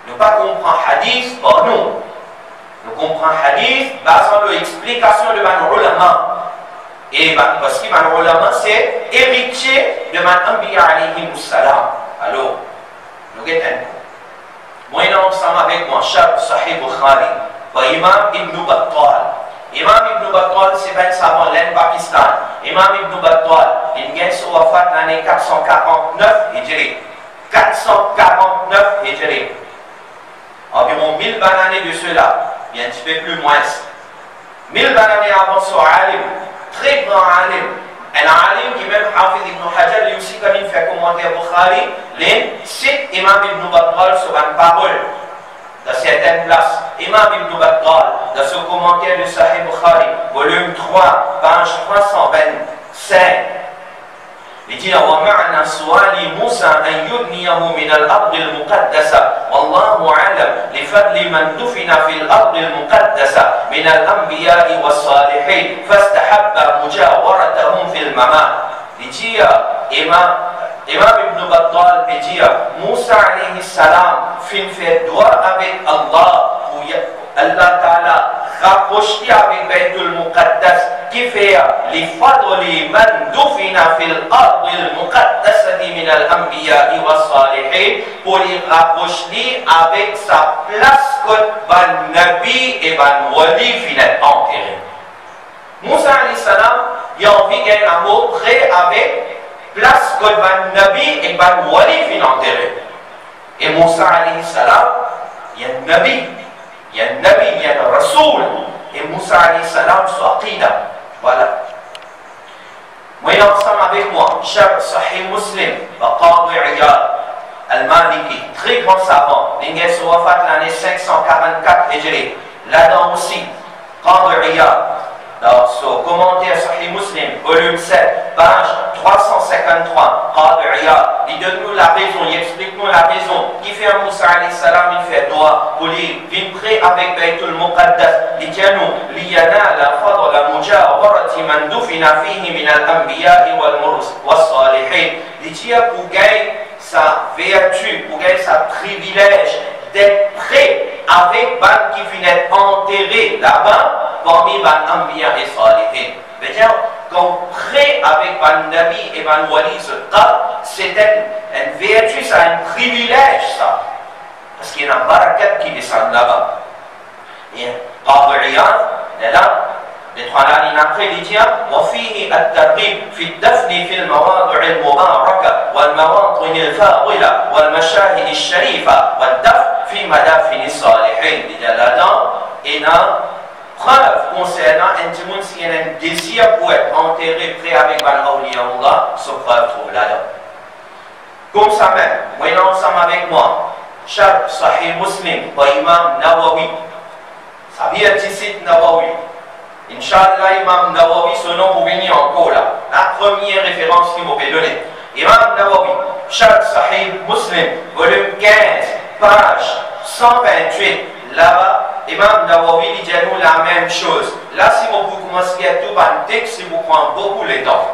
ne pas comprendre hadith, oh non. Nous comprenons hadith basant l'explication de Ban Ulama. Et parce que Ban Ulama c'est héritier de Man Anbiya alayhi salam. Alors, nous guettons. Moi, il est ensemble avec moi, Sahih Bukhari, par Imam Ibn Battal. Imam Ibn Battal, c'est un savant l'Inde Pakistan. Imam Ibn Battal, il gagne son wafat l'année 449 Hijri. 449 Hijri. Environ 1000 années de cela, bien un petit peu plus moins. 1000 années avant son alim, très grand alim. Un alim qui même Hafiz ibn Hajar, lui aussi comme il fait commentaire Bukhari, les cite Imam Ibn Battal sur une parole dans certaines places. Imam Ibn Battal, dans ce commentaire de Sahih Bukhari, volume 3, page 325, il dit ومعنى سؤال موسى أن يدنيه من الأرض المقدسة والله أعلم لفضل من دفن في الأرض المقدسة من الأنبياء والصالحين فاستحب مجاورتهم في الممات. Il dit Imam Ibn Battal dit Moussa alayhi salam fait droit avec Allah pour Allah Ta'ala rapproché avec Baytul Muqaddas qui fait les fadli man dufina fil ardi al-muqaddasati min al-anbiya'i was-salihin pour les rapprocher avec sa place que ban nabi et ban wali finit enterré. Moussa alayhi salam il a envie qu'il y ait un mot près avec place que ban nabi et ban wali finit enterré. Et Moussa alayhi salam il y a un nabi. Il y a un Nabi, il y a un Rasoul, et Moussa alayhi salam sur Aqida. Voilà. Moi, il est ensemble avec moi, Chef Sahih Muslim, Qadi Iyad, Al-Maliki, très grand savant, il est sur wafat l'année 544 Hijri. Là-dedans aussi, Qadi Iyad, dans son commentaire Sahih Muslim, volume 7, page 353, Qadi Iyad, il donne-nous la raison, il explique-nous la raison. Qui fait un Moussa alayhi salam, il fait droit pour lui, vient près avec Baytul Muqaddas, il dit à nous, لِيَنَالَ فَضْلَ مُجَاوَرَةِ مَنْ دُفِنَ فِيهِ مِنَ الْأَنْبِيَاءِ وَالصَّالِحِينَ. Il dit pour gagner sa vertu, pour gagner sa privilège d'être prêt avec Ban qui finit enterré là-bas, parmi Ban Anbiya et Salihin. C'est-à-dire, quand prêt avec Ban Nabi et Ban Wali se tape, c'est une vertu, c'est un privilège, ça. Parce qu'il y a un barakat qui descend là-bas. Et Qadi Iyad, là, les trois lignes après, il dit وفيه الترغيب في الدفن في المواضع المباركة والمواطن الفاضلة والمشاهد الشريفة والدفن في مدافن الصالحين. Il dit là-dedans, il a Preuve concernant un si un désir pour être enterré près avec un awliyaullah, ce preuve trouve là-dedans. Comme ça même, maintenant ensemble avec moi, Sharh Sahih Muslim par Imam Nawawi. Ça vient d'ici Nawawi. Inch'Allah, Imam Nawawi, ce nom vous venir encore là. La première référence qu'il vous peut donner. Imam Nawawi, Sharh Sahih Muslim, volume 15, page 128. Là-bas, Imam Nawawi dit nous la même chose. Là, si vous commencez à tout par un texte, si vous prenez beaucoup de temps.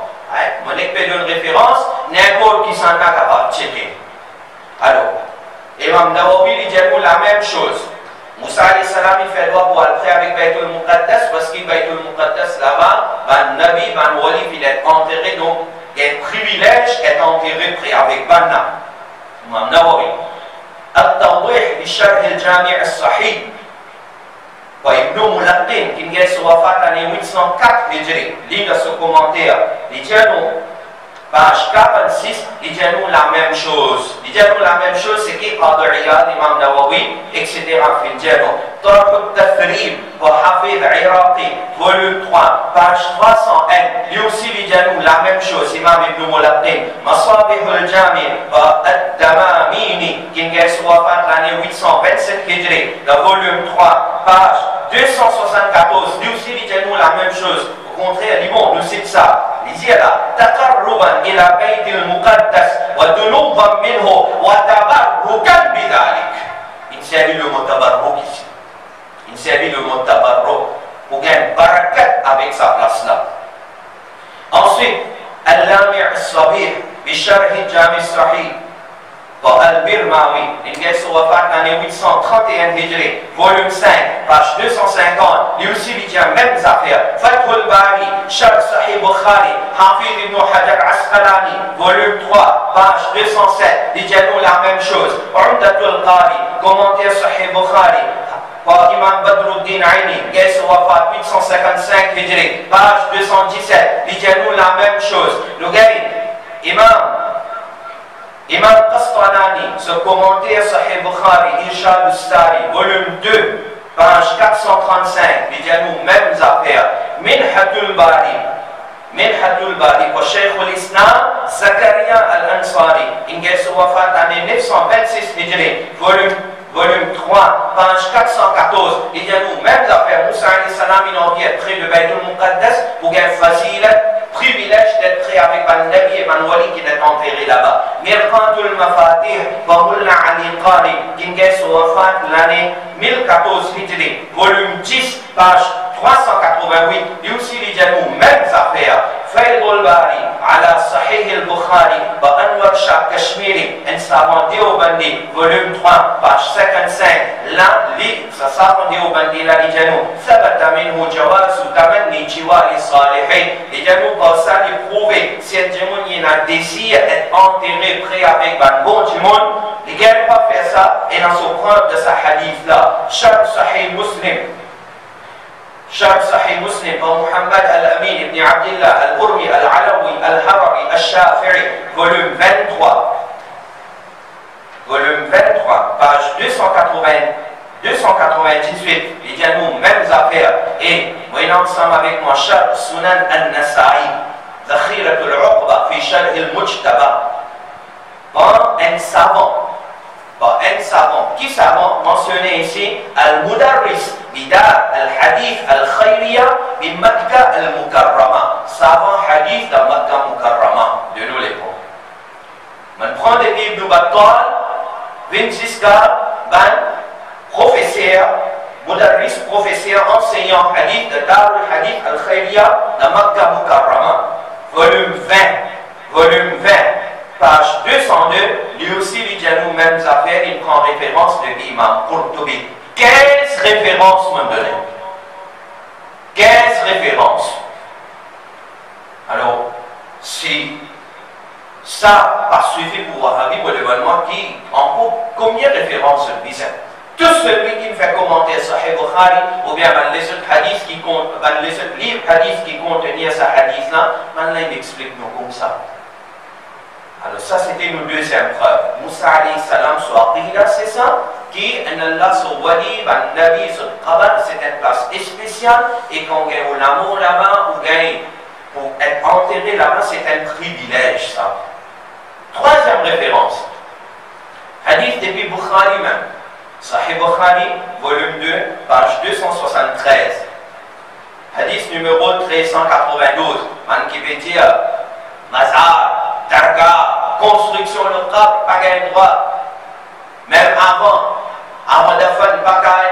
Mon équipe donne référence, n'importe qui s'en a capable de checker. Alors, Imam Nawawi dit nous la même chose. Moussa alayhi salam il fait droit pour aller avec Baytul Muqaddas parce qu'il Baytul Muqaddas là-bas, ben Nabi, ben Wali, il est enterré, donc il y a un privilège d'être enterré près avec Banna. Imam Nawawi. التوضيح بشرح الجامع الصحيح وابن ملقن qui est sur wafat année 804 Hijri, lit dans ce commentaire, il dit nous, page 46, il dit nous la même chose. Il dit nous la même chose, c'est qui Qadi Iyad, Imam Nawawi, etc. Il dit nous, Tarh al-Tafrib, par Hafid Iraqi, volume 3, page 301, lui aussi il dit nous la même chose, Imam Ibn Mulaqqin, Masabih al-Jami, par Ad-Damamini, qui est sur wafat l'année 827 Hijri, dans volume 3, page 274, lui aussi il dit nous la même chose. Au contraire, il dit bon, nous cite ça. Il dit là, تقربا إلى بيت المقدس وذنوبا منه وتبركا بذلك. Il s'agit le mot tabarruk ici. Il s'agit le mot tabarruk pour gagner barakat avec sa place là. Ensuite, Al-Lami' al-Sabih بشرح الجامع الصحيح par Al-Birmawi, il est sur wafat l'année 831 Hijri, volume 5, page 250, lui aussi il dit la même affaire. Fathul Bari, Sharh Sahih Bukhari, Hafid ibn Hajar Asqalani, volume 3, page 207, il dit nous la même chose. Umdatul Qari, commentaire Sahih Bukhari, par Imam Badruddin Aini, il est sur wafat 855 Hijri, page 217, il dit nous la même chose. Nous gagnons, Imam Qastanani, ce commentaire Sahih Bukhari, Irshad al-Stari, volume 2, page 435, il dit à nous mêmes affaires. Minhatul Bari, pour Cheikh al-Islam, Zakaria al-Ansari, il est sur wafat année 926 Hijri, volume 3, page 414, il dit à nous mêmes affaires. Moussa alayhi salam, il en vient près de Baytul Muqaddas pour gagner facile. Privilège d'être prêt avec un Nabi et un Wali qui est enterré là-bas. Mirqatul Mafatih, Bahulla Ali Qari, qui est sur wafat l'année 1014 Hijri, volume 10, page 388. Lui aussi, il dit à nous mêmes affaires. Faydul Bari, ala Sahih al-Bukhari, par Anwar Shah Kashmiri, un savant Déobandi, volume 3, page 55. Là, ce savant Déobandi, là, il dit à nous, Sabata minhu jawazu tamanni jiwali salihin. Il dit à nous, par ça, il prouve, si un démon il a désir d'être enterré près avec un bon démon, il ne peut pas faire ça, et dans ce preuve de sa hadith-là, Sharh Sahih Muslim. شرح صحيح مسلم ومحمد الأمين ابن عبد الله الأرمي العلوي الهروي الشافعي volume 23 page 298 il dit à nous mêmes affaires et voyons ensemble avec moi Sharh Sunan al-Nasa'i Zakhiratul Uqba fi Sharh al-Mujtaba par un savant qui savant mentionné ici Al-Mudarris Bidar Al-Hadith Al-Khayriya bi Makkah Al-Mukarrama, savant hadith dans Makkah Mukarrama de nous l'époque. On prend des livres de Battal 26 cas professeur Mudarris, professeur enseignant hadith de Dar Al-Hadith Al-Khayriya dans Makkah Mukarrama, volume 20, page 202, lui aussi il dit à nous mêmes affaires, il prend référence de l'imam Qurtubi. 15 références m'ont donné. 15 références. Alors, si ça pas suivi pour Wahhabi pour l'événement qui en cours, combien de références je disais? Tout celui qui me fait commenter Sahih Bukhari ou bien les autres hadiths qui comptent, les autres livres hadiths qui contenaient ce hadith-là, maintenant il m'explique nous comme ça. Alors ça c'était nos deuxième preuve. Moussa alayhi salam sur Aqida, c'est ça? qui Allah sur wali, Nabi sur Qabr, c'est une place spéciale et qu'on gagne l'amour là-bas ou gagne pour être enterré là-bas, c'est un privilège ça. Troisième référence, hadith depuis Bukhari même, Sahih Bukhari, volume 2, page 273. Hadith numéro 1392, man qui veut dire Mazar, Darga, construction de Qabr, pas gain droit. Même avant de faire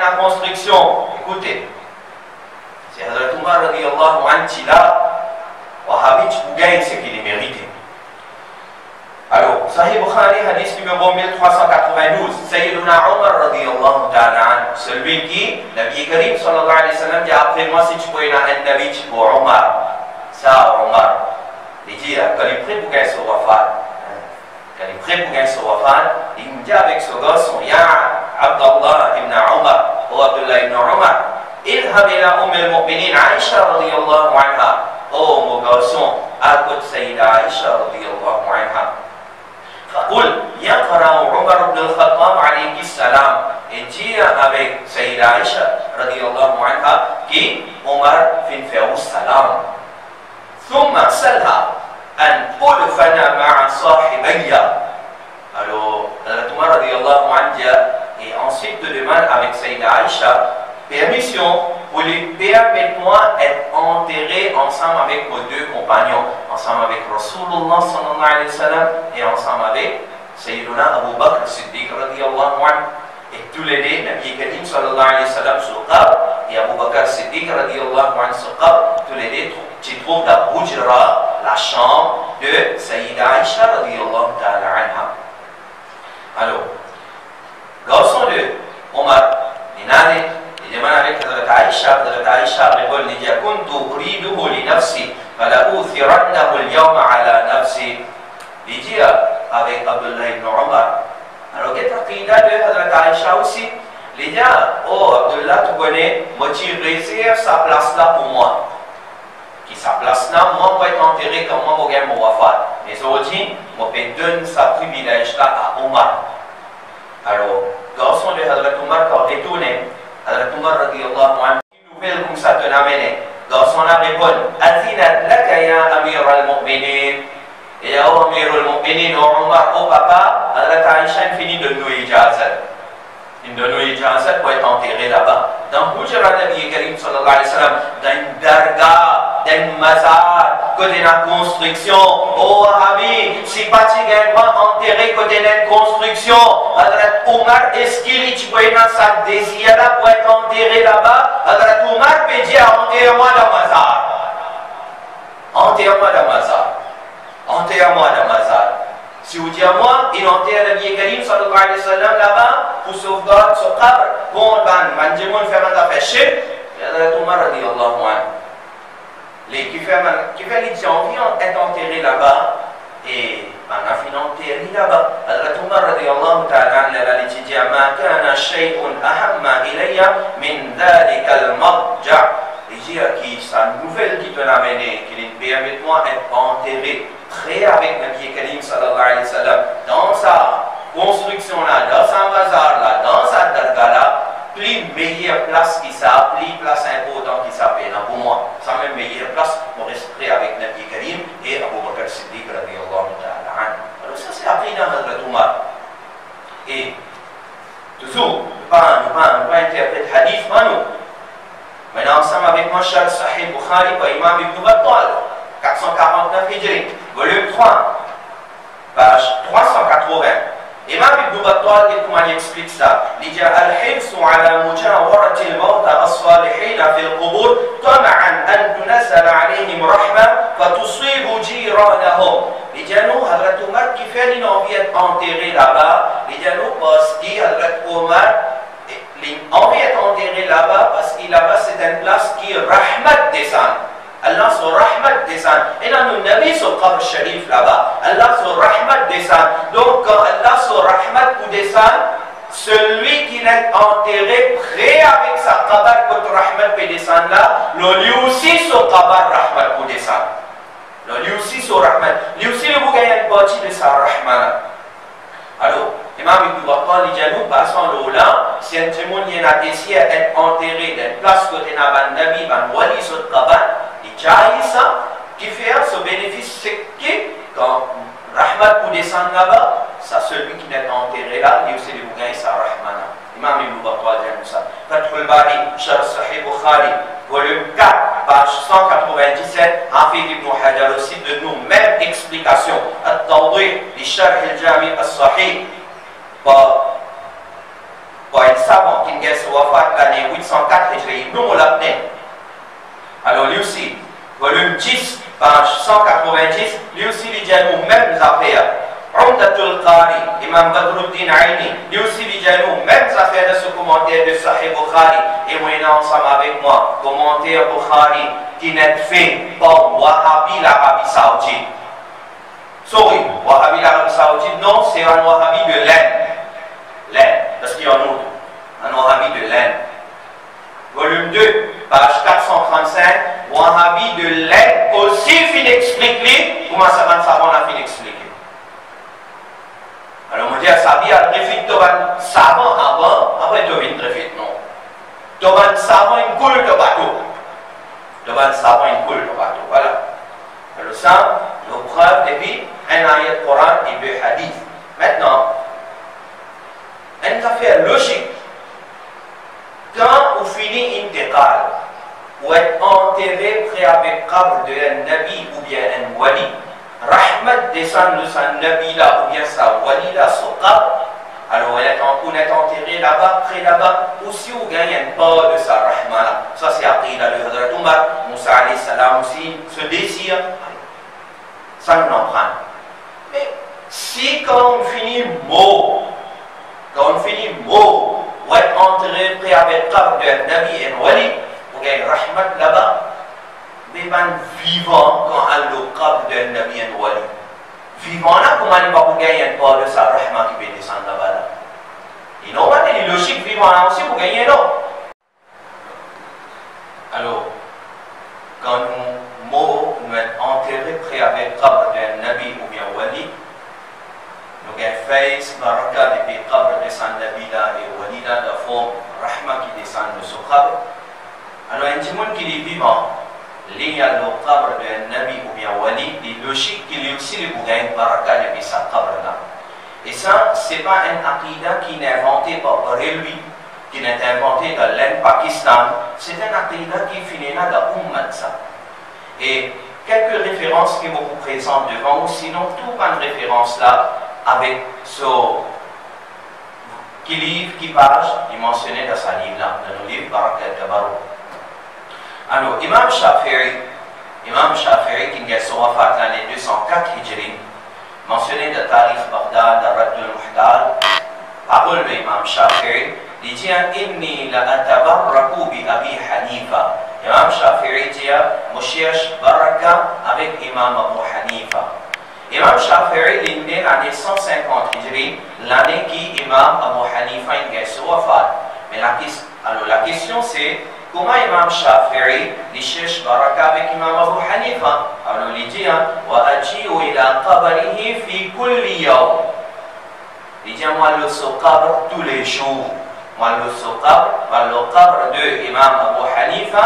la construction, écoutez, c'est Hazrat Umar radiyallahu anhu là, Wahhabite pour gagner ce qu'il est mérité. Alors, Sahih Bukhari, hadith numéro 1392, Sayyiduna Umar radiyallahu ta'ala anhu, celui qui, Nabi Karim sallallahu alayhi wa sallam dit après moi si tu peux y aller un Nabi, tu peux Umar. Ça, Umar, il dit, quand il est prêt pour gagner ce wafat, quand il est prêt pour gagner ce wafat, il me dit avec ce garçon, Ya Abdullah ibn Umar, ou Abdullah ibn Umar, اذهب إلى أم المؤمنين عائشة رضي الله عنها. Oh mon garçon, écoute Sayyida Aïcha رضي الله عنها. فقل يقرأ عمر بن الخطاب عليه السلام. Et dis avec Sayyida Aïcha رضي الله عنها qui Omar fin faire au salam. ثم سلها أن أدفن مع صاحبي. Alors, Omar رضي الله عنه et ensuite te demande avec Sayyida Aïcha permission pour lui permettre-moi d'être enterré ensemble avec vos deux compagnons, ensemble avec Rasulullah sallallahu alayhi wa sallam et ensemble avec Sayyiduna Abu Bakr Siddiq radiyallahu anhu. Et tous les deux, Nabi Karim sallallahu alayhi wa sallam sur Qabr et Abu Bakr Siddiq radiyallahu anhu sur Qabr, tous les deux, tu trouves dans Hujra, la chambre de Sayyida Aïcha radiyallahu ta'ala anha. Alors, garçon de Omar, Inane, demande avec Hazrat Aïcha répond il dit كنت أريده لنفسي فلأؤثرنه اليوم على نفسي. Il dit avec Abdullah ibn Umar. Alors qu'est-ce qu'il a de Hazrat Aïcha aussi? Il dit oh Abdullah tu connais, moi tu réserves sa place là pour moi. Qui sa place là, moi je vais être enterré comme moi je vais mon wafat. Mais aujourd'hui, moi je donne sa privilège là à Omar. Alors garçon de Hazrat Omar quand retourné. Hazrat Umar radiyallahu anhu, une nouvelle comme ça te l'amène. Garçon là répond, Azinat laka ya Amir al-Mu'minin. Et ya Amir al-Mu'minin, Omar, oh papa, Hazrat Aïcha finit de nous ijazat. Il donne nous ijazat pour être enterré là-bas. Dans Hujra Nabi Karim sallallahu alayhi wa sallam, dans une darga, dans une mazar, côté de la construction. Oh Wahhabi, si pas tu gagnes enterré côté de la construction, Hazrat Omar, est-ce qu'il y a sa désir là pour être enterré là-bas? Hazrat Omar peut dire enterre-moi dans mazar. Enterre-moi dans mazar. Enterre-moi dans mazar. Si vous dites à moi, il enterre le Nabi Karim sallallahu alayhi wa sallam là-bas pour sauvegarder ce Qabr, bon, man dit, on fait un affaire chef, Hazrat Omar radiyallahu anhu. Les qui fait les gens viennent être enterrés là-bas et on a fini enterré là-bas. Hazrat Omar radiyallahu ta'ala anhu dit ma kana shay'un ahamma ilayya min dhalika al-madja'. Il dit qui sa nouvelle qui te l'a amené, qu'il permet moi d'être enterré près avec Nabi Karim sallallahu alayhi wa sallam dans sa construction là, dans sa bazar là, dans sa darga là. Plus meilleure place qui ça, plus place importante qui s'appelle pour moi. Ça même meilleure place pour rester avec Nabi Karim et Abu Bakr Siddiq radiyallahu ta'ala anhu. Alors ça c'est appris dans Hazrat Omar. Et toujours, nous pas interpréter hadith, nous. Maintenant ensemble avec moi, cher Sahih Bukhari par Imam Ibn Battal, 449 Hijri, volume 3, page 380. Imam Ibn Battal, comment il explique ça? Il dit Al-Hirsu ala mujawarati al-mawta as-salihina fi al-qubur tama'an an tunazzala alayhim rahma fatusibu jiranahum. Il dit nous, Hazrat Omar qui fait une envie d'être enterré là-bas, il dit nous parce que Hazrat Omar envie d'être enterré là-bas parce que là-bas c'est une place qui rahmat descend. Allah sur rahmat descend. Et là, nous Nabi sur Qabr Sharif là-bas. Allah sur rahmat descend. Donc, quand Allah sur rahmat pour descendre, celui qui est enterré près avec sa Qabr quand rahmat peut descendre là, lui aussi sur Qabr rahmat pour descendre. Lui aussi sur rahmat. Lui aussi, le bougayen partie de sa rahmat. Alors, Imam Ibn Battal dit nous passons l'Ola, si un témoin a décidé d'être enterré dans place côté Naban Nabi, ban Wali sur Kaban, il jaillit ça, qui fait ce bénéfice, c'est que quand Rahmat pour descendre là-bas, c'est celui qui est enterré là, il aussi le gagner sa Rahmana. Imam Ibn Battal dit ça. Fathul Bari, Sharh Sahih Bukhari, volume 4, page 197, Hafid Ibn Hajar aussi de nous, même explication. At-Tawdih, li Sharh al-Jami al-Sahih, par un savant qui est wafat l'année 804 Hijri, nous on l'appelle. Alors lui aussi, volume 10, page 190, lui aussi il dit nous mêmes affaires. Umdatul Qari, Imam Badruddin Aini, lui aussi il dit nous mêmes affaires de ce commentaire de Sahih Bukhari. Et moi il est ensemble avec moi, commentaire Bukhari qui n'est fait par Wahhabi l'Arabie Saoudite. Sorry, Wahhabi l'Arabie Saoudite, non, c'est un Wahhabi de l'Inde, parce qu'il y en a un Wahhabi de l'Inde. Volume 2, page 435, Wahhabi de l'Inde aussi fin expliqué, comment ça va savant la fin expliqué. Alors on dit à Sabi, à Trifit, tu vas savant avant, après tu viens Trifit, non. Tu vas savant une coule de bateau. Tu vas savant une coule de bateau, voilà. Alors ça, nos preuves depuis un ayat Coran et deux hadiths. Maintenant, une affaire logique. Quand on finit intégrale, ou être enterré près avec qabr de un nabi ou bien un wali, Rahmat descend de sa nabi là ou bien sa wali là, son qabr, alors on est enterré là-bas, près là-bas, aussi on gagne une part de sa rahma là. Ça c'est après là, le Hadrat Umar, Moussa alayhi salam aussi, ce désir, ça nous en prend. Mais si quand on finit mot, ou être enterré près avec qabr de un nabi et un wali, on gagne rahmat là-bas, mais ben vivant quand on a le qabr de un nabi et un wali. Vivant là, comment il va gagner une part de sa rahma qui peut descendre là-bas là. Et normalement, il est logique vivant là aussi pour gagner non. Alors, quand nous est enterré près avec qabr d'un nabi ou bien wali, nous avons fait baraka depuis qabr de sa nabi là et wali là de forme rahma qui descend de ce qabr. Alors, un petit monde qui est vivant, il y a le qabr d'un nabi ou bien wali, il est logique qu'il y aussi le bougain baraka depuis sa qabr là. Et ça, ce n'est pas un aqidah qui n'est inventé par lui, qui n'est inventé dans l'Inde, Pakistan, c'est un aqidah qui finit là dans l'Ummat ça. Et quelques références qui vous présentent devant vous, sinon toute une référence là, avec ce qui livre, qui page, il mentionnait dans sa livre là, dans nos livres Barak al-Kabarou. Alors, Imam Shafi'i qui est sur wafat l'année 204 Hijri, mentionné de Tarikh Baghdad, de Raddul Muhdal, parole de Imam Shafi'i, il dit Inni la atabarraku bi Abi Hanifa. Imam Shafi'i dit je cherche baraka avec Imam Abu Hanifa. Imam Shafi'i est né l'année 150 Hijri, l'année qui Imam Abu Hanifa est sur wafat. Mais la question c'est comment Imam Shafi'i cherche baraka avec Imam Abu Hanifa? Alors il dit wa aji'u ila qabrihi fi kulli yawm. Il dit moi le qabr tous les jours. Moi le qabr de Imam Abu Hanifa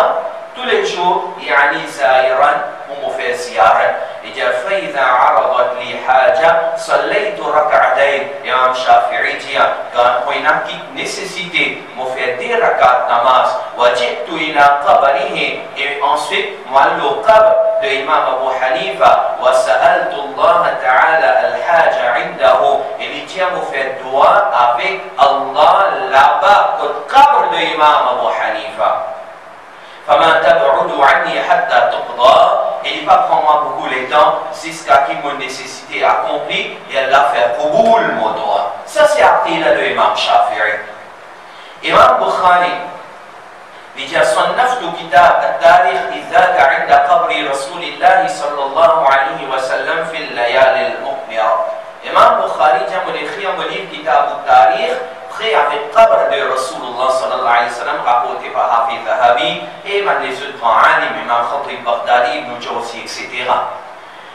tous les jours, يعني زائرا ومفاسيارا. Il dit فإذا عرضت لي حاجة صليت ركعتين. Imam Shafi'i dit quand on a une nécessité, me faire des rakats namaz, وجئت إلى قبره et ensuite moi le qabr de Imam Abu Hanifa وسألت الله تعالى الحاجة عنده. Il dit me faire dua avec Allah là-bas au qabr de Imam Abu Hanifa. فما تبعد عني حتى تقضى. Il va prendre beaucoup de temps jusqu'à ce que mon nécessité accomplie et elle l'a fait قبول mon droit. Ça c'est l'aqida de Imam Shafi'i. Imam Bukhari dit صنفت كتاب التاريخ إذ ذاك عند قبر رسول الله صلى الله عليه وسلم في الليالي المقمرة. Imam Bukhari dit mon écrire mon livre كتاب التاريخ avec qabr de Rasulullah sallallahu alayhi wa sallam rapporté par Hafiz Zahabi et les autres grands alim, Imam Khatib Baghdadi, Ibn Jawzi, etc.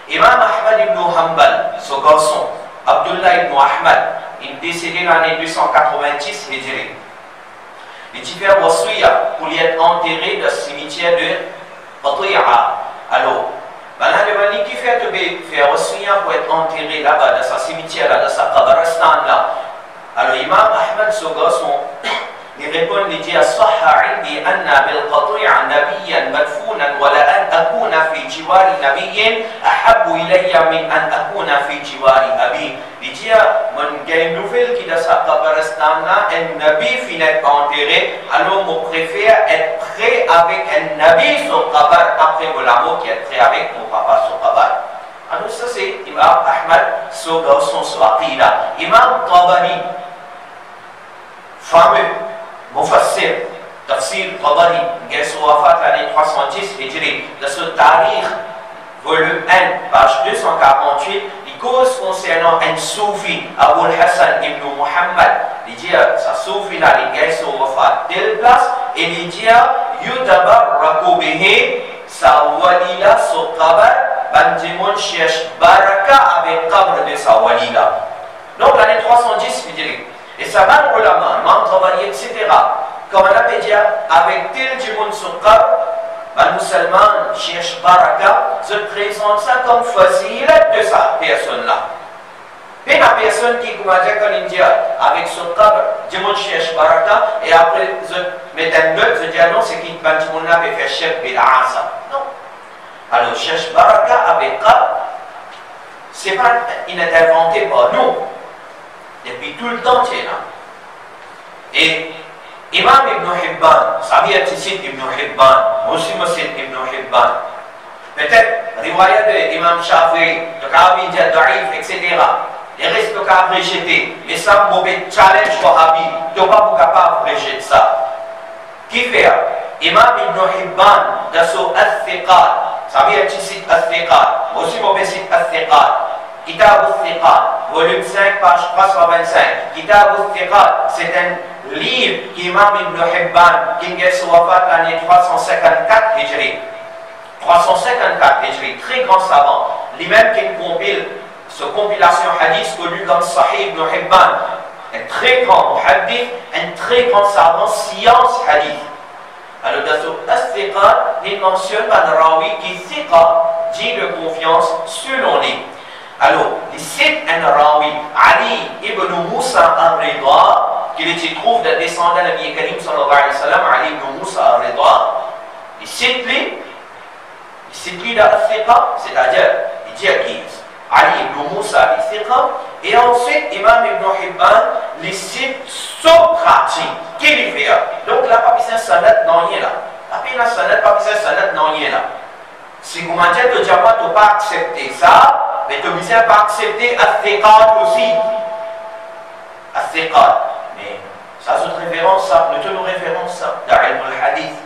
Imam Ahmad ibn Hanbal, ce garçon, Abdullah ibn Ahmad, il est décédé l'année 290 Hijri. Il dit faire wasiya pour y être enterré dans le cimetière de Qati'a. Alors, maintenant, il qui fait faire wasiya pour être enterré là-bas, dans sa cimetière, là, dans sa kabaristan là. Alors, Imam Ahmad Soga, il répond, il dit As-sahha indi anna bil qati'a nabiyyan madfunan wa la an akuna fi jiwari nabiyyin ahabbu ilayya min an akuna fi jiwari abi. Il dit, il y a une nouvelle qui dans sa kabaristan là, un nabi finit enterré, alors je préfère être prêt avec un nabi sur kabar après mon amour qui est prêt avec mon papa sur kabar. Alors ça c'est Imam Ahmad Soga, son aqida. Imam Tabari, fameux Mufassir, Tafsir Tabari, qui est wafat l'année 310 Hijri, de ce tarikh, volume 1, page 248, il cause concernant un soufi, Abu Hassan ibn Muhammad. Il dit, sa soufi là, il est wafat telle place, et il dit, Yudabarraku bihi, sa walila sur qabar, Bandimun cherche baraka avec qabre de sa walila. Donc l'année 310 Hijri. Et ça va le ulama, Imam Tabari, etc. Comme on a dit, avec tel du monde sur qabre, le musulman cherche baraka, se présente ça comme facile de sa personne-là. Et la personne qui, comme on dit, quand il dit, avec son qabre, du monde cherche baraka, et après, je mets un note, je dis, non, c'est qu'il va du monde là, et faire chef bid'asa. Non. Alors, cherche baraka avec qabre, c'est pas, il n'est inventé par nous. Depuis tout le temps, c'est là. Et Imam Ibn Hibban, Sabiyat cite Ibn Hibban, Muslim cite Ibn Hibban. Peut-être, riwayat de Imam Shafi'i, de Kabi dit Daif, etc. Les restes de Kabi rejetés. Mais ça, mauvais challenge Wahabi, tu n'es pas capable de rejeter ça. Qui fait? Imam Ibn Hibban, dans son Al-Thiqat, Sabiyat cite Al-Thiqat, Muslim cite Al-Thiqat. Kitab al-Thiqat, volume 5, page 325. Kitab al-Thiqat, c'est un livre qu'Imam Ibn Hibban, qui est wafat l'année 354 Hijri. 354 Hijri, très grand savant. Lui-même qui compile ce compilation hadith connu comme Sahih Ibn Hibban. Un très grand hadith, un très grand savant, science hadith. Alors dans ce al-Thiqat, il mentionne un rawi qui thiqa, dit de confiance selon lui. Alors, il cite un rawi, Ali ibn Musa al-Rida, qui se trouve dans le descendant de Nabi Karim sallallahu alayhi wa sallam, Ali ibn Musa al-Rida. Il cite lui dans al-Thiqa, c'est-à-dire, il dit à qui Ali ibn Musa al-Thiqa, et ensuite, Imam Ibn Hibban, il cite son pratique, qu'il fait. Donc là, pas besoin de sanad, non, il est là. Pas besoin de sanad, pas besoin de sanad, non, il est là. Si vous m'avez dit que tu n'as pas accepté ça, mais tu n'as pas accepté Al-Thiqat aussi. Al-Thiqat. Mais ça, c'est une référence, ça, ne te nous référence ça, dans le hadith.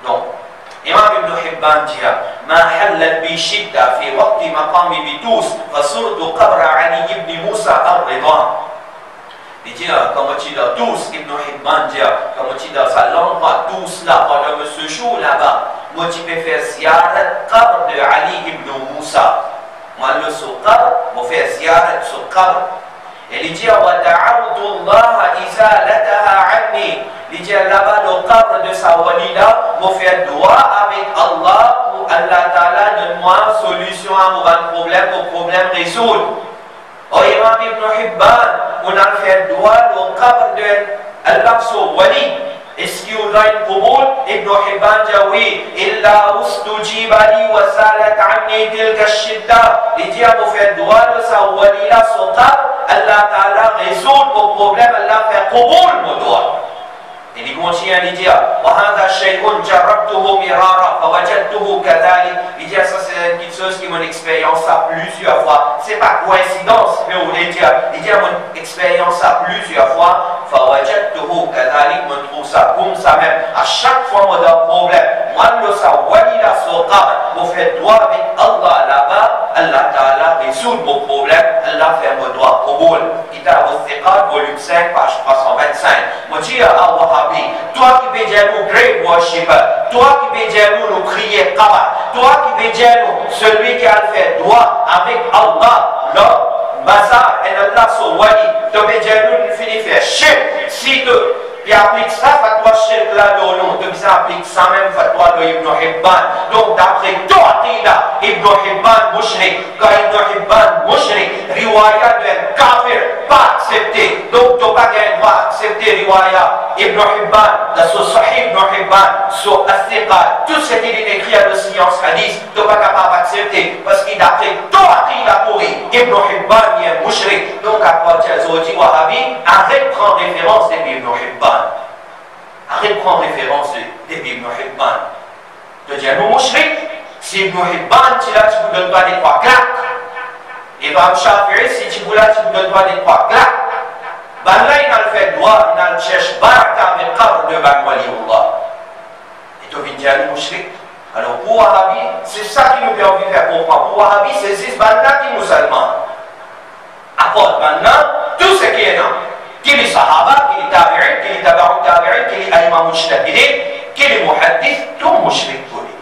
Donc, Imam Ibn Hibban dit Ma halal bi shidda fi waqti maqami bi Tous, fasurdu qabra Ali ibn Musa al-Rida. Il dit, comme tu dis, Tous, Ibn Hibban dit, comme tu dis, ça l'endroit, Tous là, pendant ce jour là-bas, moi tu peux faire ziyarat qabr de Ali ibn Musa. Moi le sur qabr, moi faire ziyarat sur qabr. Et il dit, wa ta'awtu Allah izalataha anni. Il dit, là-bas, le qabr de sa walida, moi faire dua avec Allah pour Allah Ta'ala donne-moi solution à mon problème résoudre. Oh Imam Ibn Hibban, on a fait dua au qabr de Al-Aqsa Wali. Est-ce qu'il y aura une قبول? Ibn Hibban dit oui. Illa ustujiba li wa salat anni tilka shidda. Il dit à vous faire dua de sa wali là sur qabr, Allah Ta'ala résout vos problèmes, Allah fait قبول mon dua. Et il continue à lui dire وهذا شيء جربته مرارا فوجدته كذلك. Il dit ça c'est une petite chose qui mon expérience a plusieurs fois. C'est pas coïncidence, mais on dit il dit mon expérience a plusieurs fois. فوجدته كذلك, me trouve ça comme ça même. À chaque fois on a un problème. Moi le sa walida sur qabr, on fait droit avec Allah là-bas, Allah Ta'ala résout mon problème, Allah fait mon droit قبول. Kitab al-Thiqat, volume 5, page 325. Moi dis à Wahabi, toi qui veux dire nous great worshipper, toi qui veux dire nous prier qabr, toi qui veux dire nous celui qui a fait droit avec Allah, là mazar en Allah so wali to be jalun fini faire shirk si tu il applique ça fatwa shirk là non tu bisa applique ça même fatwa de Ibn Hibban donc d'après ton aqida Ibn Hibban mushrik quand Ibn Hibban mushrik riwayat de kafir pas accepté donc tu pas gain droit accepter riwayat Ibn Hibban dans ce Sahih Ibn Hibban sur As-Siqat tout ce qui est écrit à la science hadith tu pas capable d'accepter parce qu'il d'après ton aqida pourri Ibn Hibban est mushrik donc à quoi tu as dit Wahhabi arrête de prendre référence de Ibn Hibban. Arrête de prendre référence des Ibn Hibban. De dire, nous, mushrik, si Ibn Hibban, tu vous donnes pas des trois claques. Imam Shafi'i, si tu vous donnes pas des trois claques. Ben là, il a le fait droit, il a le cherche baraka avec qabr de Ban Waliullah. Et tu viens dire, nous, mushrik. Alors, pour Wahhabi, c'est ça qui nous permet de faire comprendre. Pour Wahhabi, c'est ce banda qui est musulman. Apporte maintenant tout ce qui est là. Qui est sahaba, qui est tabi'in, qui est tabaru tabi'in, qui est aïma mujtahidin, qui est muhaddith, tout mushrik pour lui.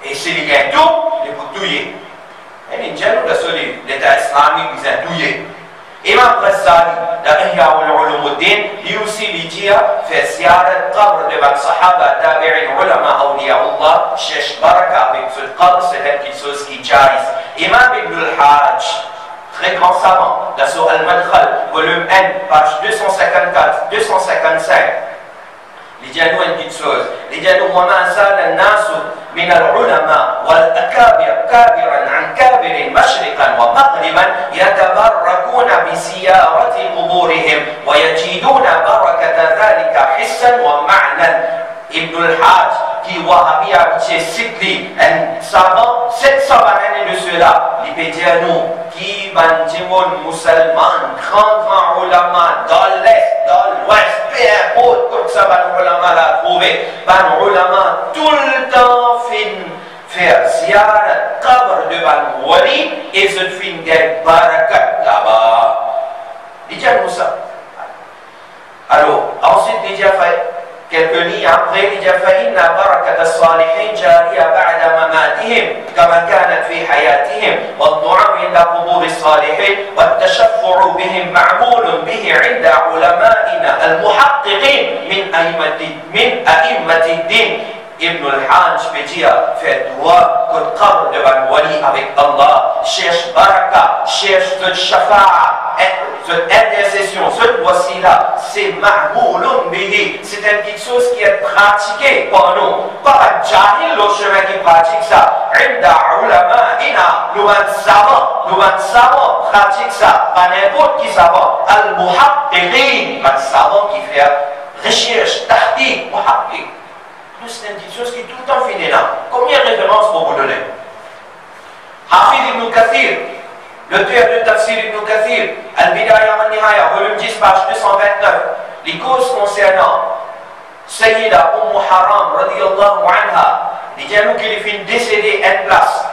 Et c'est les gars tout, les boutouillés. Et les gens de l'État islamique, ils ont douillé. Imam Ghazali, dans Ihya al-Ulumuddin, lui aussi, il dit, fait ziyarat qabr devant sahaba, tabi'in, ulama, awliyaullah, cherche baraka avec ce qabr, c'est quelque chose qui jarise. Imam Ibn al-Hajj, très grand savant, dans sur Al-Madkhal, volume N, page 254-255. Les dit à nous une petite chose. Les dit à nous, وَمَا زَالَ النَّاسُ مِنَ الْعُلَمَاءِ وَالْأَكَابِرِ كَابِرًا عَنْ كَابِرٍ مَشْرِقًا وَمَغْرِبًا يَتَبَرَّكُونَ بِزِيَارَةِ قُبُورِهِمْ وَيَجِدُونَ بَرَكَةَ ذَلِكَ حِسًّا وَمَعْنًا. Ibn al-Hajj, qui Wahhabi a cite un savant, 700 années de cela, il peut dire nous, qui bandimon musulman, grand ulama, dans l'est, dans l'ouest, peu importe, comme ça, ban ulama l'a trouvé, ban ulama, tout le temps, faire ziyarat, qabr de ban wali, et ce fin gagne barakat là-bas. Il dit à nous ça. Alors, ensuite, il dit à quelques lignes après, il dit فإن بركة الصالحين جارية بعد مماتهم كما كانت في حياتهم والدعاء عند قبور الصالحين والتشفع بهم معمول به عند علمائنا المحققين من أئمة الدين. Ibn al-Hajj peut dire, fait droit que qabr devant wali avec Allah, cherche baraka, cherche cette shafa'a, cette intercession, cette wasila, c'est ma'moulun bihi, c'est une petite chose qui est pratiquée par nous, pas un jahil le chemin qui pratique ça, inda ulama'ina, nous un savant pratique ça, pas n'importe qui savant, al-muhaqqiqin, un savant qui fait recherche, tahqiq, muhaqqiq. C'est une petite chose qui est tout le temps finie là. Combien de références pour vous donner? Hafid ibn Kathir, l'auteur de Tafsir ibn Kathir, Al-Bidaya wa Nihaya, volume 10, page 229, les causes concernant Sayyida Haram, radiyallahu anha, les gens qui les filent décédés en place.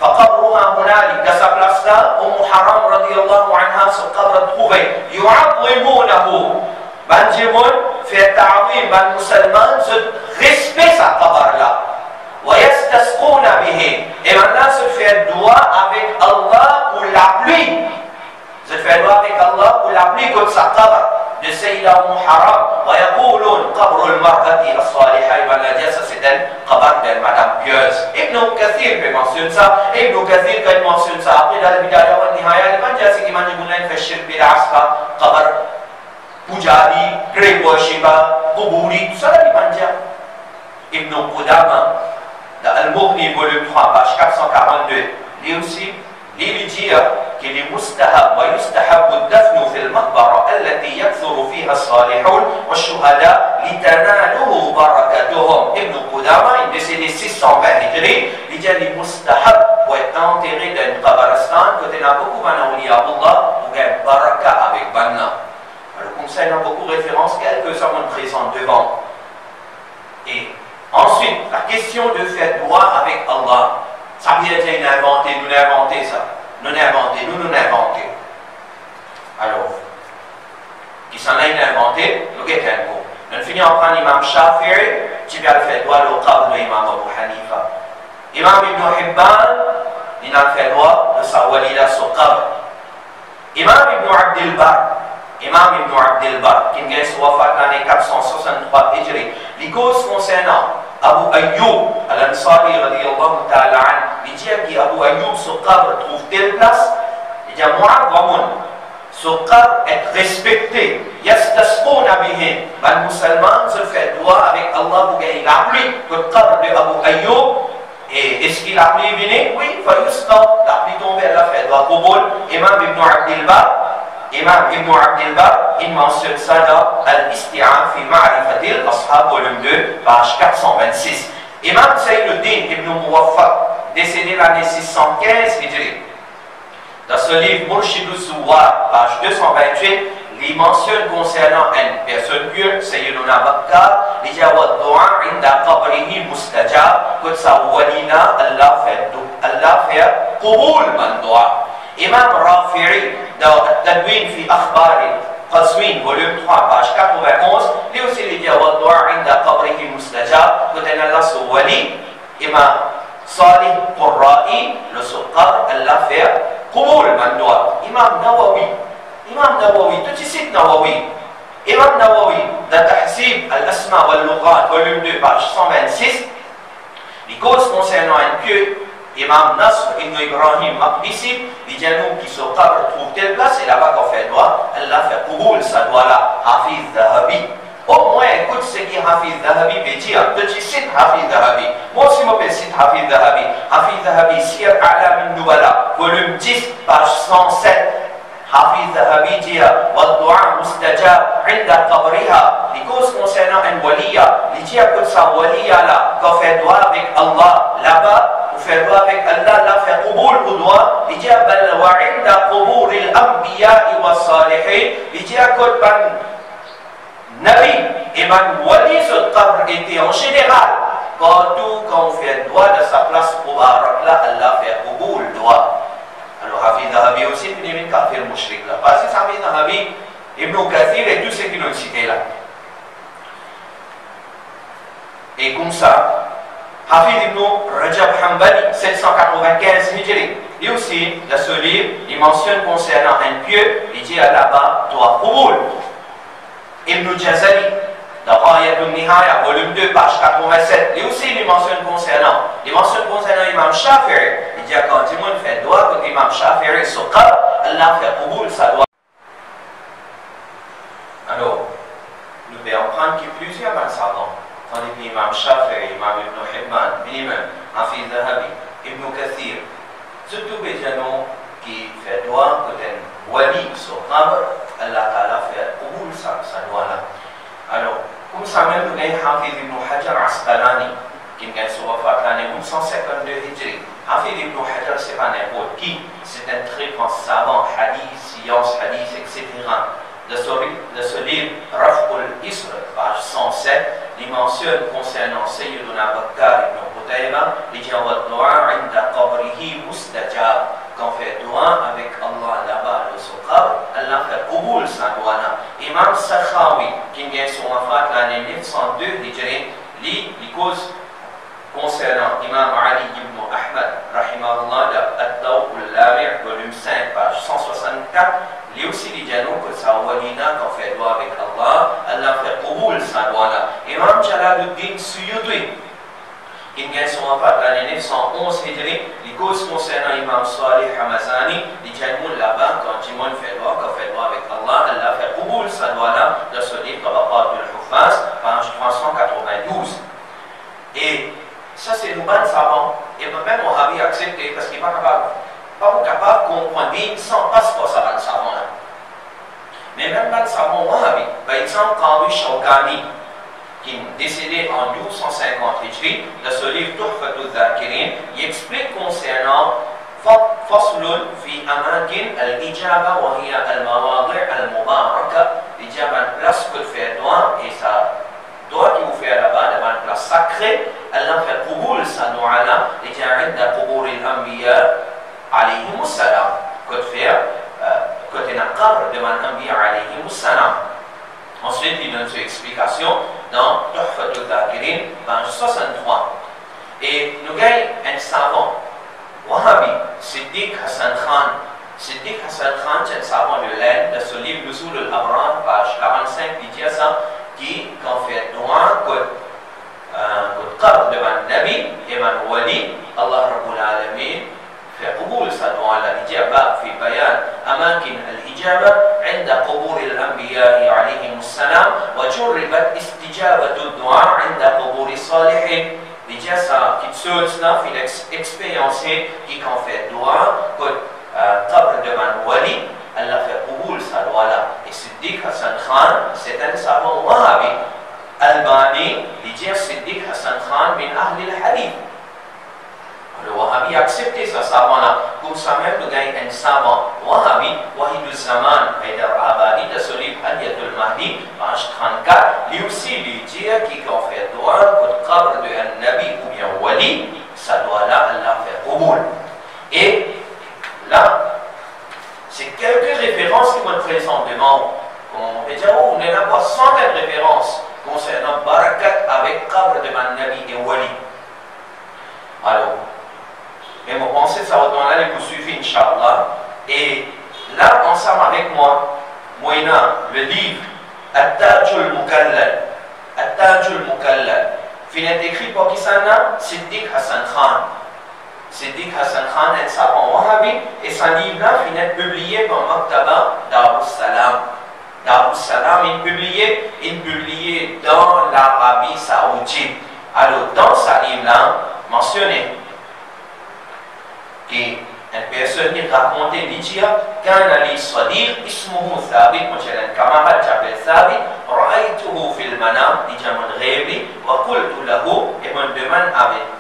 فقبرها هنالك dans sa place là, Haram, radiyallahu anha, ce qabr trouvé, yu'adhimunahu. Banjimoun fait ta'wim, ban musulman, se respecte sa qabr là. وَيَسْتَسْقُونَ بِهِ. Et maintenant, se fait droit avec Allah pour la pluie. Se fait droit avec Allah pour la pluie comme sa qabr de Sayyida Haram. وَيَقُولُونَ قَبْرُ الْمَرْأَةِ الصَّالِحَةِ وَالَّذِي ça c'est un qabr de madame pieuse. Ibn Kathir peut mentionner ça. Ibn Kathir quand il mentionne ça, après dans le Bidaya wa Nihaya, il va dire c'est qu'il m'a dit qu'on fait shirk bil asqa, qabr Pujari, grave worshipper, Quburi, tout ça là, il va dire. Ibn Qudama, dans Al-Mughni, volume 3, page 442, lui aussi, lui dit qu'il est mustahab, wa yustahabu ad-dafnu fi al-maqbara allati yakthuru fiha as-salihun wa ash-shuhada litanaluhu barakatuhum. Ibn Qudama, il est décédé 620 hijri, il dit qu'il est mustahab pour être enterré dans une qabristan, que tu as beaucoup d'awliya Allah pour gagner baraka avec Banna. Alors, comme ça, il y a beaucoup de références, quelques hommes présents devant. Et ensuite, la question de faire droit avec Allah, ça vient d'être inventé, nous l'avons inventé ça. Nous l'avons inventé, nous l'avons inventé. Alors, qui s'en a inventé, nous avons un coup. Nous finissons en prendre l'imam Shafi'i, qui va faire droit au qabr de l'imam Abu Hanifa. Imam Ibn Hibban, il a fait droit de sa walida sur qabr. Imam Ibn Abdel Bar, qui a wafat l'année 463 Hijri, les causes concernant Abu Ayyub al-Ansari radiyallahu ta'ala an, il dit qu'Abu Ayyub son qabr trouve telle place, il dit mu'azzamun, son qabr est respecté, yastasquna bihi, les musulmans se fait droit avec Allah pour gagner la pluie, le qabr de Abu Ayyub. Et est-ce qu'il a appelé venir? Oui, il faut juste la pluie tomber, elle a fait droit au bol. Imam Ibn Abdel Bar, il mentionne ça dans Al-Isti'an fi Ma'rifatil Ashab, volume 2, page 426. Imam Sayyidud-Din Ibn Muwaffaq, décédé l'année 615 Hijri, dans ce livre Murshidus Zuwar, page 228, il mentionne concernant une personne pure, Sayyiduna Bakkar, il dit wa inda qabrihi mustajab, que sa walina Allah fait qubul man dua. Imam Rafi'i dans Tadwin fi Akhbar Qazwin, volume 3, page 91, lui aussi il dit wa inda qabrihi mustajab, que Allah sa wali. Imam Salih Qurra'i, le suqar, Allah fait qubul man dua. Imam Nawawi, tout ici Nawawi. Imam Nawawi, dans Tahsib al-Asma wal-Lughat, volume 2, page 126, les causes concernant un pieux, Imam Nasr ibn Ibrahim Maqdisi, les gens qui se trouvent telle place, et là-bas qu'on fait droit, Allah fait qubul, ça doit là, Hafiz Zahabi. Au moins, écoute ce qui Hafiz Zahabi veut dire. Petit cite Hafiz Zahabi. Moi aussi, je cite Hafiz Zahabi. Hafiz Zahabi, Siyar A'lam al-Nubala, volume 10, page 107. Hafiz Zahabi dit والدعاء مستجاب عند قبرها, les causes concernant un waliya, il dit que sa waliya là, qu'on fait droit avec Allah là-bas, ou fait droit avec Allah là, fait qubul ou droit, il dit bal wa inda qubur al-anbiya wa salihin, il dit que ban nabi et ban wali ce qabr était en général, quand on fait droit de sa place mubarak là, Allah fait qubul droit. Alors, Hafiz Zahabi aussi, il est kafir mushrik là. Parce que Hafiz Zahabi, Ibn Kathir et tous ceux qui l'ont cité là. Et comme ça, Hafiz Ibn Rajab Hanbali, 795 Hijri, lui aussi, dans ce livre, il mentionne concernant un pieux, il dit là-bas, doit qubul. Ibn Jazali, dans Ayat al-Nihaya, volume 2, page 87, lui aussi, il mentionne concernant Imam Shafi'i. Il dit quand tout le monde fait droit, quand Imam Shafi'i se qab, Allah fait qubul, ça doit. Alors, nous pouvons prendre plusieurs savants, tandis que Imam Shafi'i, Imam Ibn Hibban, Minimum, Hafiz Zahabi, Ibn Kathir, surtout les gens qui fait droit, quand un wali se qab, Allah Ta'ala fait qubul, ça doit là. Alors, comme ça même, nous avons Hafiz Ibn Hajar Asqalani, qui a été wafat l'année 1152 Hijri. Hafiz Ibn Hajar, c'est pas n'importe qui, c'est un très grand savant, hadith, science, hadith, etc. De ce livre, Raf'ul Isr, page 107, il mentionne concernant Sayyiduna Bakkar ibn Qutayba, il dit wa inda qabrihi mustajab, qu'on fait doigt avec Allah là-bas, le suqab, Allah fait qubul sa doigt là. Imam Sakhawi, qui a son wafat l'année 902 Hijri, les causes concernant Imam Ali ibn Ahmad, rahimahullah, Ad-Daw al-Lami', volume 5, page 164, lui aussi dit que sa walina qu'on fait droit avec Allah, Allah fait qubul sa doigt là. Imam Jalaluddin Suyuti, qui a son wafat l'année 911 Hijri, les causes concernant Imam Salih Hamazani, les gens là-bas, quand tout le monde fait droit, qu'on fait droit avec Allah, Allah fait qubul sa doigt là, dans ce livre, Tabaqat al-Huffaz, page 392. Et ça, c'est une bonne savant. Et même on a accepté parce qu'il n'est pas capable de comprendre sans passeport ça bonne savant là. Mais même bonne savant Wahhabi, par exemple, Qadi Shawkani, qui est décédé en 1250 Hijri, dans ce livre Tuhfatul Dhakirin, il explique concernant Faslun fi amakin al-ijaba wa hiya al-mawadi' al-mubaraka, l'ijaba une place que fait droit et ça doit qui vous fait là-bas devant une place sacrée, Allah fait qubul sa doua là, et dit inda qubur al-anbiya alayhim salam, côté d'un qabr devant l'anbiya alayhim salam. Ensuite, il donne une explication dans Tuhfatul Dhakirin, page 63. Et nous avons un savant, Wahhabi, Siddiq Hassan Khan, Siddiq Hassan Khan, c'est un savant de l'Inde, de ce livre Nusul al-Abrar, page 45, il dit ça, qui, quand fait droit, قد devant Nabi, Iman Wali, Allah Rabbul Alamin, في قبول صدوان الإجابة في بيان أماكن الإجابة عند قبور الأنبياء عليهم السلام وجربت استجابة الدعاء عند قبور الصالحين. Déjà ça, qui chose là, il a expériencé qui quand fait dua, que qabr devant wali, Allah fait قبول ça doit là. Et Siddiq Hassan Khan, c'est un savant wahhabi. Albani, il dit Siddiq Hassan Khan min ahli al-hadith. Le Wahhabi a accepté ce savant-là. Comme ça même, nous gagnons un savant Wahhabi, Wahidul Zaman, Haidar Abadi, de ce livre Hadiyatul Mahdi, page 34. Lui aussi, lui dit qu'il a fait droit pour le qabr de un Nabi ou bien Wali, ça doit là, Allah fait Qubul. Et là, c'est quelques références qui me présentent devant. On peut dire, oh, on a pas centaines de références concernant Barakat avec qabr de un Nabi et Wali. Alors, mais mon pensée, ça va donner les poursuivis, Inch'Allah. Et là, ensemble avec moi, Moïna, le livre At-Tajul Mukallal. At-Tajul Mukallal. Finet écrit par qui ça n'a? Siddiq Hassan Khan. Siddiq Hassan Khan est un savant wahhabi. Et son livre-là, finet publié par Maktaba Darussalam. Darussalam, il publié dans l'Arabie Saoudite. Alors, dans ce livre-là, mentionné, et une personne qui racontait, il dit كان لي صديق اسمه ثابت مثلا كما جابر ثابت رأيته في المنام ديجا من غيري وقلت له ابن دمان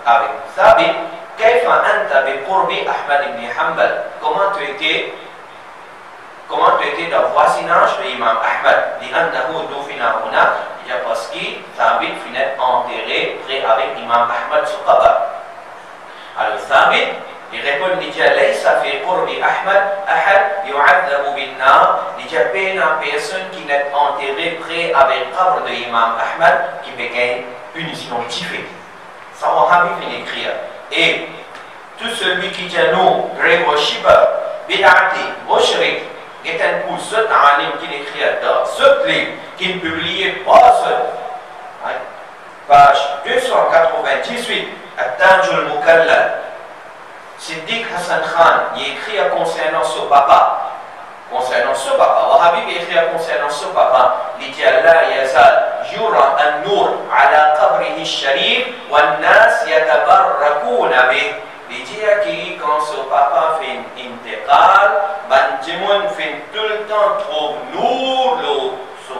avec ثابت كيف أنت بقرب أحمد بن حنبل comment tu étais dans le voisinage de l'imam Ahmad لأنه دفن هنا parce que ثابت finit enterré près avec l'imam Ahmad sur Qabar. Alors ثابت il répond, il dit, ليس في قرب أحمد أحد يعذب بالنار. Il dit, pas une personne qui n'est enterrée près avec le qabr de l'imam Ahmad qui peut gagner punition différée. Ça va bien écrire. Et tout celui qui dit non, grave worshipper, bid'ati, mushrik, est un coup, ce alim qui écrit dans ce livre, qui ne publie pas ce. Page 298, At-Tajul Mukallal. Siddiq Hassan Khan, il écrit concernant ce papa. Concernant ce papa, Wahhabi écrit concernant ce papa. Il dit Allah yazal yura an-nur ala qabrihi sharif wa nas yatabarrakuna bih. Il dit que quand ce papa fait une intégrale, Banjimoun fait tout le temps trouve nour le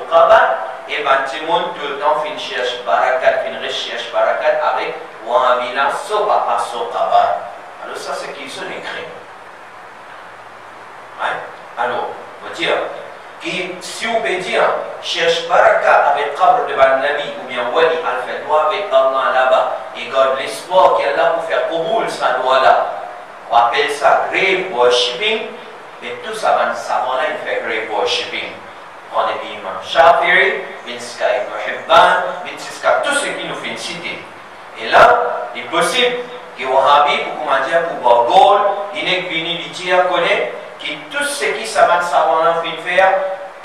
qabar et Banjimoun tout le temps fait une recherche barakat avec Wahhabi là, ce papa, ce qabar. Alors ça c'est qui se écrit. Alors, on va dire que si on peut dire cherche baraka avec qabr de Nabi ou bien wali al fait droit avec Allah là-bas et garde l'espoir qu'il est là pour faire qubul ça doit là. On appelle ça grave worshipping. Mais tout ça va savoir là il fait grave worshipping. On est l'imam Shafi'i, Binska Ibn Hibban, Binska tout ce qui nous fait citer. Et là, il est possible que Wahhabi, pour comment dire, pour Borgol, il est venu dire que tout ce qui s'avance savoir là fait faire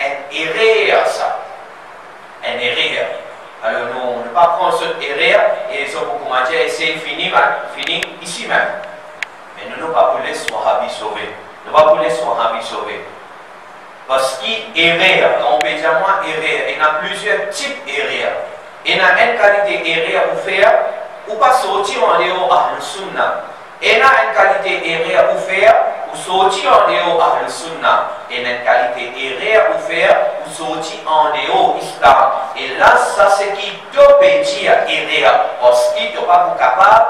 un erreur ça. Un erreur. Alors nous, on ne pas prendre cette erreur et ça pour comment dire, essayer de finir ici même. Mais nous ne pas pour les Wahhabi sauver. Nous ne pas pour les Wahhabi sauver. Parce qu'erreur, quand on peut dire moi erreur, il y a plusieurs types d'erreurs. Il y a une qualité d'erreur pour faire ou pas sortir en dehors Ahl Sunnah. Il y a une qualité erreur pour faire ou sortir en dehors Ahl Sunnah. Il y a une qualité erreur pour faire ou sortir en dehors Islam. Et là, ça c'est qui te peut dire erreur. Parce qu'il n'est pas capable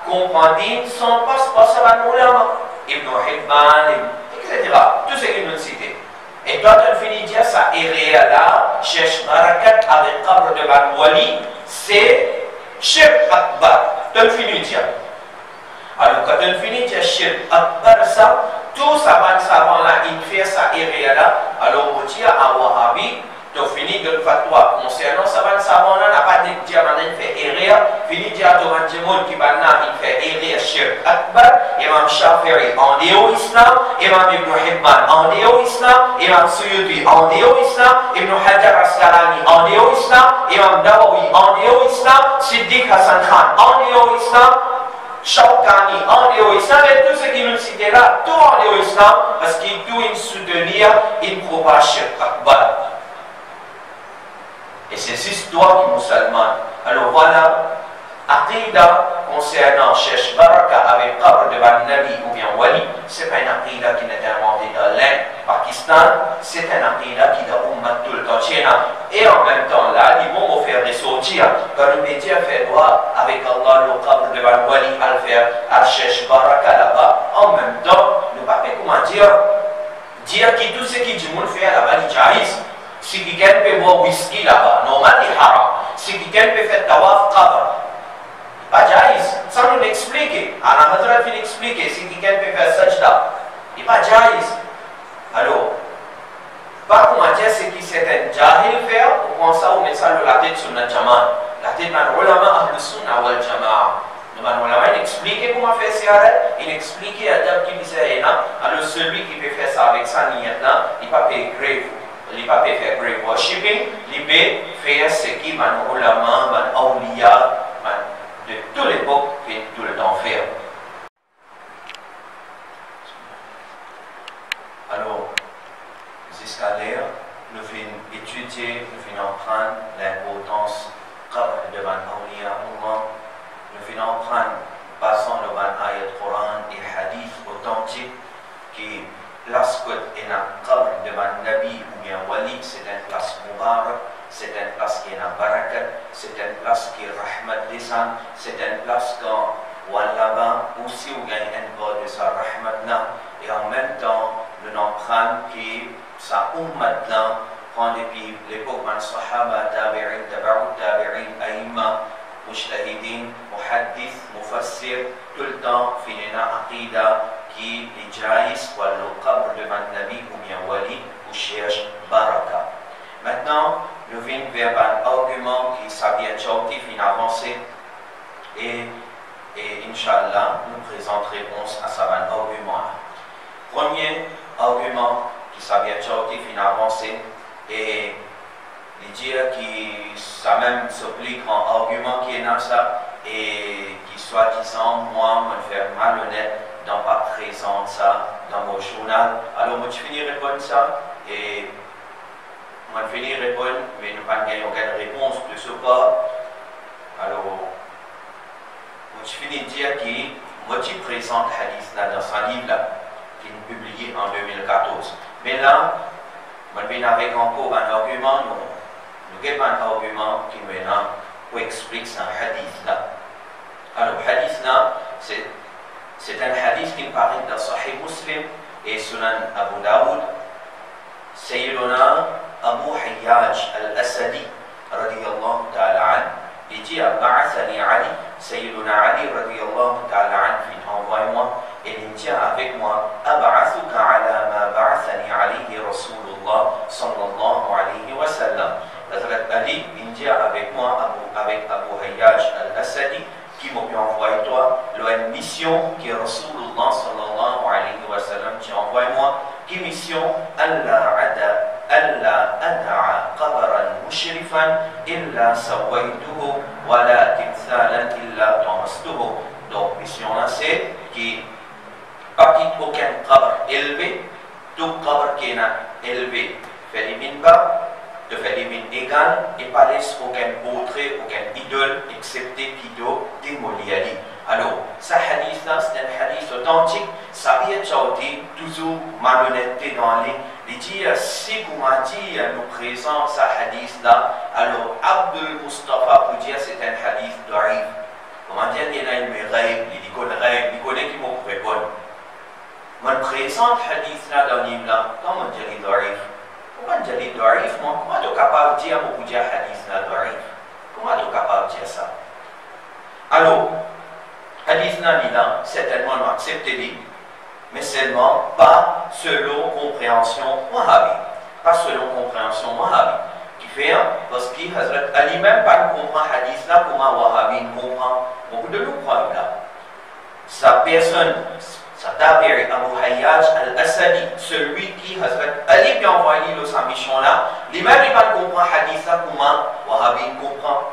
de comprendre sans passer à l'ulama. Ibn Hibban, etc. Tout ce qu'il nous cite. Et toi, tu finis de dire ça erreur là, cherche barakat avec qabr de Ban Wali, c'est Shirk Akbar, tu finis de dire. Alors, quand tu finis de dire Shirk Akbar, ça, tout ça va savoir là, il fait ça erreur là. Alors, on dit à Wahhabi, tu finis de le fatwa concernant ça va savoir là, n'a pas dit que il fait erreur, fini de dire à Toman Jimoun qui va là, il fait erreur Shirk Akbar, Imam Shafi'i en est au islam, Imam Ibn Hibban en est au islam, Imam Suyuti en est au islam, Ibn Hajar Asqalani en est au islam, Imam Nawawi en est au islam, Siddiq Hassan Khan en est au islam, Shawkani en est au islam, et tous ceux qui nous citent là, tout en est au islam, parce qu'ils doivent soutenir une propagation akbar. Et c'est l'histoire du musulman. Alors voilà, Aqida concernant Cheikh Baraka avec Qabr de Nabi ou bien Wali, c'est pas une Aqida qui n'est inventée dans l'Inde, Pakistan, c'est une Aqida qui est ummat tout le temps. Et en même temps là, ils vont faire des sorties. Quand le métier fait droit avec Allah, le Qabr de Wali, à le faire à Cheikh Baraka là-bas, en même temps, nous ne pouvons pas comment dire que tout ce qui dit monde fait là-bas, il jaïs. Si quelqu'un peut boire whisky là-bas, normal, il haram. Si quelqu'un peut faire tawaf Qabr, pas jaïs, sans nous expliquer. Allah Hazrat vient expliquer si quelqu'un peut faire sajda. Il n'est pas jaïs. Alors, pas comment dire ce qui c'est un jahil faire, ou comment ça, on met ça dans la tête sur notre jamaat. La tête de l'ulama ahl sunnah wal jamaat. Nous allons expliquer comment faire ça, il explique à Dab qui disait, alors celui qui peut faire ça avec sa niyyat là, il ne peut pas payer grave. Il ne peut pas faire grave worshipping, il peut faire ce qui man ulama, man awliya, de toute l'époque et tout le temps faire. Alors, jusqu'à l'air, nous venons étudier, nous venons prendre l'importance devant Awliya Allah, nous venons prendre, passant devant ayat Coran et hadith authentiques qui place que un qabr devant Nabi ou bien Wali, c'est une place Mubarak, c'est une place qui est en barakat, c'est une place qui est rahmat descend, c'est une place quand Wallaba aussi où gagne un peu de sa rahmat et en même temps nous n'en prenons que sa ummat là, prend depuis l'époque man sahaba, tabi'in, tabaru, tabi'in, aïma, mujtahidin, muhaddith, mufassir, tout le temps finina aqida qui est jaïs ou le qabr devant Nabi ou bien Wali ou cherche baraka. Maintenant, nous venons vers un argument qui s'avère tchautif, une avancée, et Inch'Allah, nous présentons réponse à ce argument. Premier argument qui s'avère tchautif, une avancée, et dire que ça même s'applique en argument qui est dans ça, et qui soi-disant, moi, me faire malhonnête dans pas présenter ça dans mon journal. Alors, moi, je finis de répondre ça, et on va finir de répondre, mais nous n'avons pas aucune réponse de ce pas. Alors, je finis de dire que moi, je présente hadith là, dans ce livre là, qui est publié en 2014. Mais là, je viens avec encore un argument, nous avons un argument qui maintenant explique ce hadith là. Alors, hadith là, c'est un hadith qui paraît dans Sahih Muslim et Sunan Abu Daoud. Sayyiduna Abu Hayyaj al-Asadi radiyallahu ta'ala an, il dit Ba'athani Ali, Sayyiduna Ali radiyallahu ta'ala an, envoie-moi, et il dit avec moi Ab'athuka ala ma ba'athani alayhi Rasulullah sallallahu alayhi wa sallam. Hazrat Ali, il dit avec moi, avec Abu Hayyaj al-Asadi, qui m'a envoyé toi, une mission qui est Rasulullah sallallahu alayhi wa sallam, qui envoie moi, qui mission Allah ad'a qabran mushrifan illa sawaituhu wa la timthalan illa tamastuhu. Donc mission là c'est qui pas quitte aucun qabr élevé, tout qabr qui est élevé fait des minbar, de faire des mines égales et pas laisse aucun portrait, aucun idole, excepté qui doit démolir. Alors, ce hadith-là, c'est un hadith authentique, ça vient de toujours malhonnêteté dans les dire, si vous m'avez dit, nous présente ce hadith-là, alors Abdul Mustafa pour dire c'est un hadith d'arrive. Comment dire, il y a une règle, il connaît qui m'ont répondre. Moi, je présente ce hadith-là dans le livre-là, comment dire il d'arrive? Comment dire les d'arif, moi? Comment tu es capable de dire beaucoup de hadith là d'arif? Comment tu es capable de dire ça? Alors, hadith là, certainement nous acceptons, mais seulement pas selon compréhension wahhabi. Pas selon compréhension wahhabi. Qui fait, parce qu'il Hazrat Ali même pas comprend hadith là, comment wahhabi comprend. Beaucoup de nous croient là. sa personne, sa tabi'i Abu Hayyaj al-Asadi, celui qui Hazrat Ali bien envoyé dans sa mission là, lui-même il va comprendre hadith là comment Wahhabi comprend.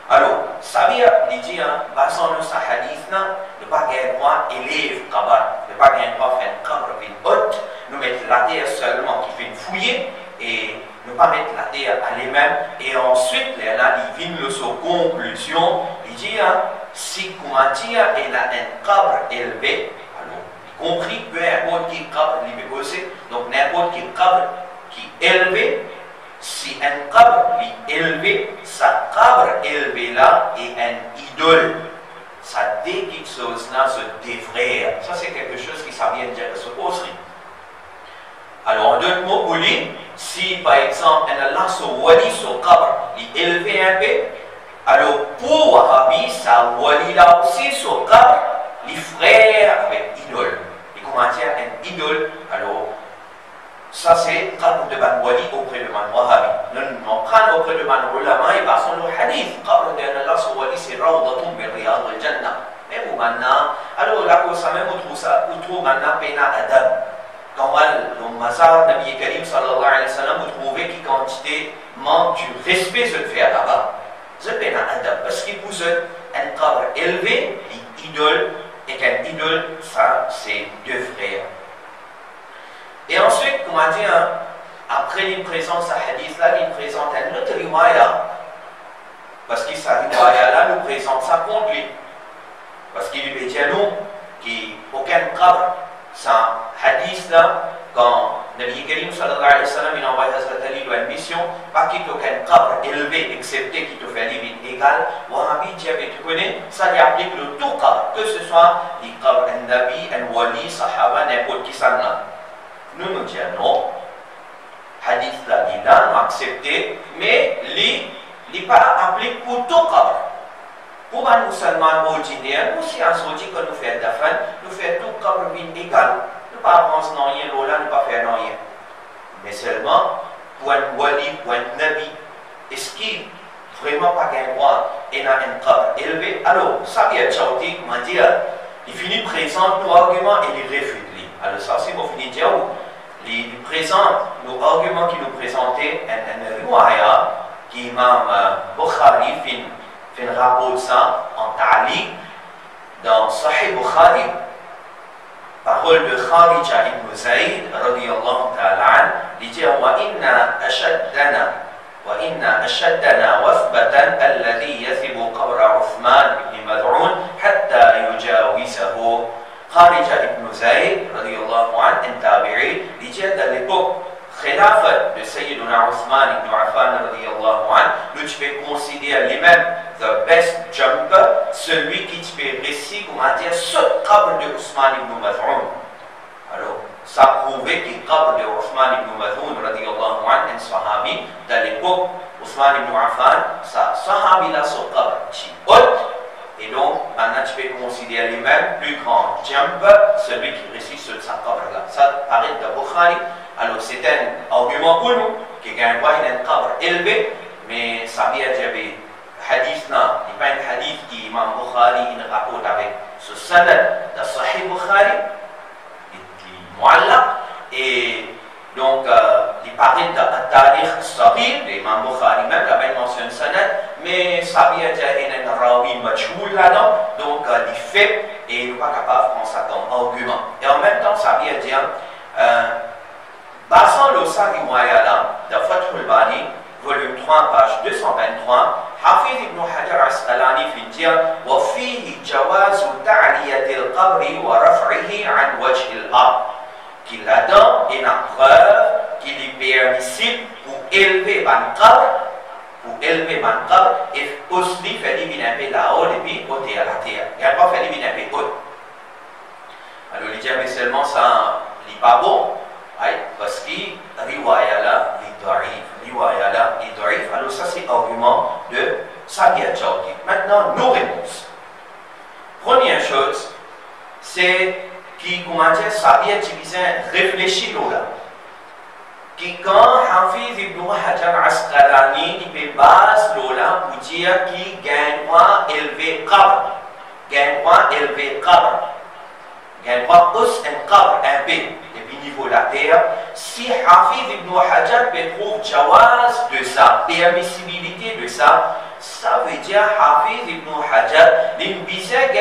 Alors, ça veut dire, il dit, basant sur sa hadith là, ne pas gagner droit élève kabar, ne pas gagner droit faire un kabar une haute, nous mettre la terre seulement qui fait une fouillée et ne pas mettre la terre à lui-même et ensuite là il vient de sa conclusion, il dit si comment dire il a un kabar élevé, alors y compris peu importe qui kabar il peut poser, donc n'importe qui kabar qui est élevé, si un kabar est élevé, sa kabar élevé là est un idole, ça dit quelque chose là se défraie, ça c'est quelque chose qui ça vient dire que se poserait. Alors, en d'autres mots, pour lui, si par exemple, un Allah se wali sur kabar, il est élevé un peu, alors pour Wahhabi, ça wali là aussi sur kabar, les frères avec idole. Et comment dire, un idole, alors, ça c'est kabar de ban wali auprès de man Wahhabi. Nous prenons auprès de man ulama, et passons le hadith, kabar de Allah sur wali, c'est rawdatum min riyad al-jannah. Mais vous maintenant, alors là, pour ça même, on trouve maintenant pena adab. Quand le mazar Nabi Karim sallallahu alayhi wa sallam, vous trouvez qu'il quantité manque du respect se fait là-bas. C'est bien adab parce qu'il vous un cadre élevé, l'idole, et qu'un idole, ça c'est deux frères. Et ensuite, comment dire, après il présente sa hadith là, il présente un autre riwaya. Parce que sa riwaya là nous présente ça contre lui. Parce qu'il lui dit à nous qu'aucun cadre, ça hadith là, quand Nabi Karim sallallahu alayhi wa sallam il envoie Hazrat Ali dans une mission, pas qu'il y ait aucun cadre élevé, excepté qu'il te fait limite égale, Wahhabi dit avec tu connais, ça lui applique le tout cadre, que ce soit les cadres un Nabi, un Wali, Sahaba, n'importe qui ça là. Nous nous disons non, hadith là, il a nous accepté, mais il n'est pas appliqué pour tout cadre. Pour les musulmans ordinaires, nous aussi, on dit que nous faisons d'affaires, nous faisons tout comme une égale. Nous ne pas avancer dans rien, nous ne pas faire rien. Mais seulement, pour un wali, pour un nabi, est-ce qu'il vraiment pas gagné droit et n'a un cadre élevé? Alors, ça vient de Chauti, comment dire, il finit présente nos arguments et il réfute. Alors, ça, c'est pour finir de dire, il présente nos arguments qui nous présentaient un riwaya qui Imam Bukhari fait un rapport de ça en ta'liq dans Sahih Bukhari, parole de Kharija ibn Zayd radiyallahu ta'ala an, il dit wa inna ashaddana wathbatan alladhi yathibu qabra Uthman ibn Mad'un hatta yujawizahu. Kharija ibn Zayd radiyallahu an, un tabi'i, il dit à l'époque khilafat de Sayyiduna Uthman ibn Affan radiyallahu an, nous tu peux considérer lui-même the best jumper, celui qui te peut réciter, comment dire, ce qabr de Uthman ibn Mad'un. Alors, ça prouvait que le qabr de Uthman ibn Mad'un radiyallahu an, un sahabi, dans l'époque, Uthman ibn Affan, ça sahabi là, ce qabr, qui haute, et donc, maintenant tu peux considérer lui-même plus grand jumper, celui qui récite ce qabr là. Ça paraît de Bukhari. Alors c'est un argument pour nous, qui gagne pas un cadre élevé, mais ça vient dire hadith là, il n'y a pas un hadith qui Imam Bukhari il rapporte avec ce sanad de Sahih Bukhari, il mu'allaq, et donc il paraît de Tarikh Sahih, l'Imam Bukhari même, il a mentionné sanad, mais ça vient dire un rawi majhoul là-dedans, donc il fait, et il n'est pas capable de prendre ça comme argument. Et en même temps, ça vient dire, basant le riwaya là, de Fathul Bari, volume 3, page 223, Hafiz ibn Hajar Asqalani fait dire وفيه جواز تعلية القبر ورفعه عن وجه الأرض, qu'il là-dedans est une preuve qu'il est permissible pour élever un qabr, et aussi faire l'éliminer un peu là-haut et puis ôter à la terre. Il n'y a pas fait l'éliminer un peu haut. Alors il dit mais seulement ça n'est pas bon. Parce que riwaya là est da'if. Alors ça c'est argument de Sabiat Chawki. Maintenant nos réponses. Première chose, c'est qui comment dire Sabiat Chibizin réfléchit là. Qui quand Hafiz ibn Hajar Asqalani il fait base là pour dire qu'il gagne point élevé qabr. un pas us un qabr un peu depuis niveau de la terre. Si Hafiz ibn Hajar trouve jawaz de ça, permissibilité de ça, ça veut dire Hafiz ibn Hajar l'imbiser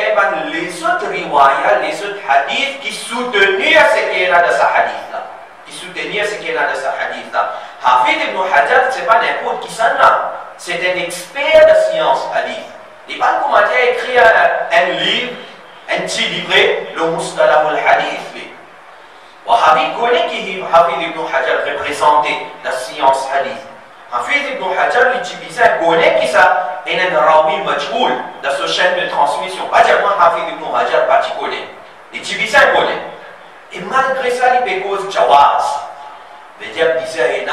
les autres riwayas, les autres hadiths qui soutenaient ce qu'il y a dans sa hadith là. Qui soutenaient ce qu'il y a dans sa hadith là. Hafiz ibn Hajar, c'est pas n'importe qui ça là. C'est un expert de science hadith. Il n'a pas commencé à écrire un livre, un petit livret, le Mustalah al-Hadith. Habib connaît qui Hafiz ibn Hajar représentait la science hadith. Hafiz ibn Hajar l'utilisait, connaît qui ça, et un rawi majhoul dans ce chaîne de transmission. Pas dire moi Hafiz ibn Hajar pas connaît. L'utilisait connaît. Et malgré ça, il peut cause jawaz. C'est-à-dire qu'il disait,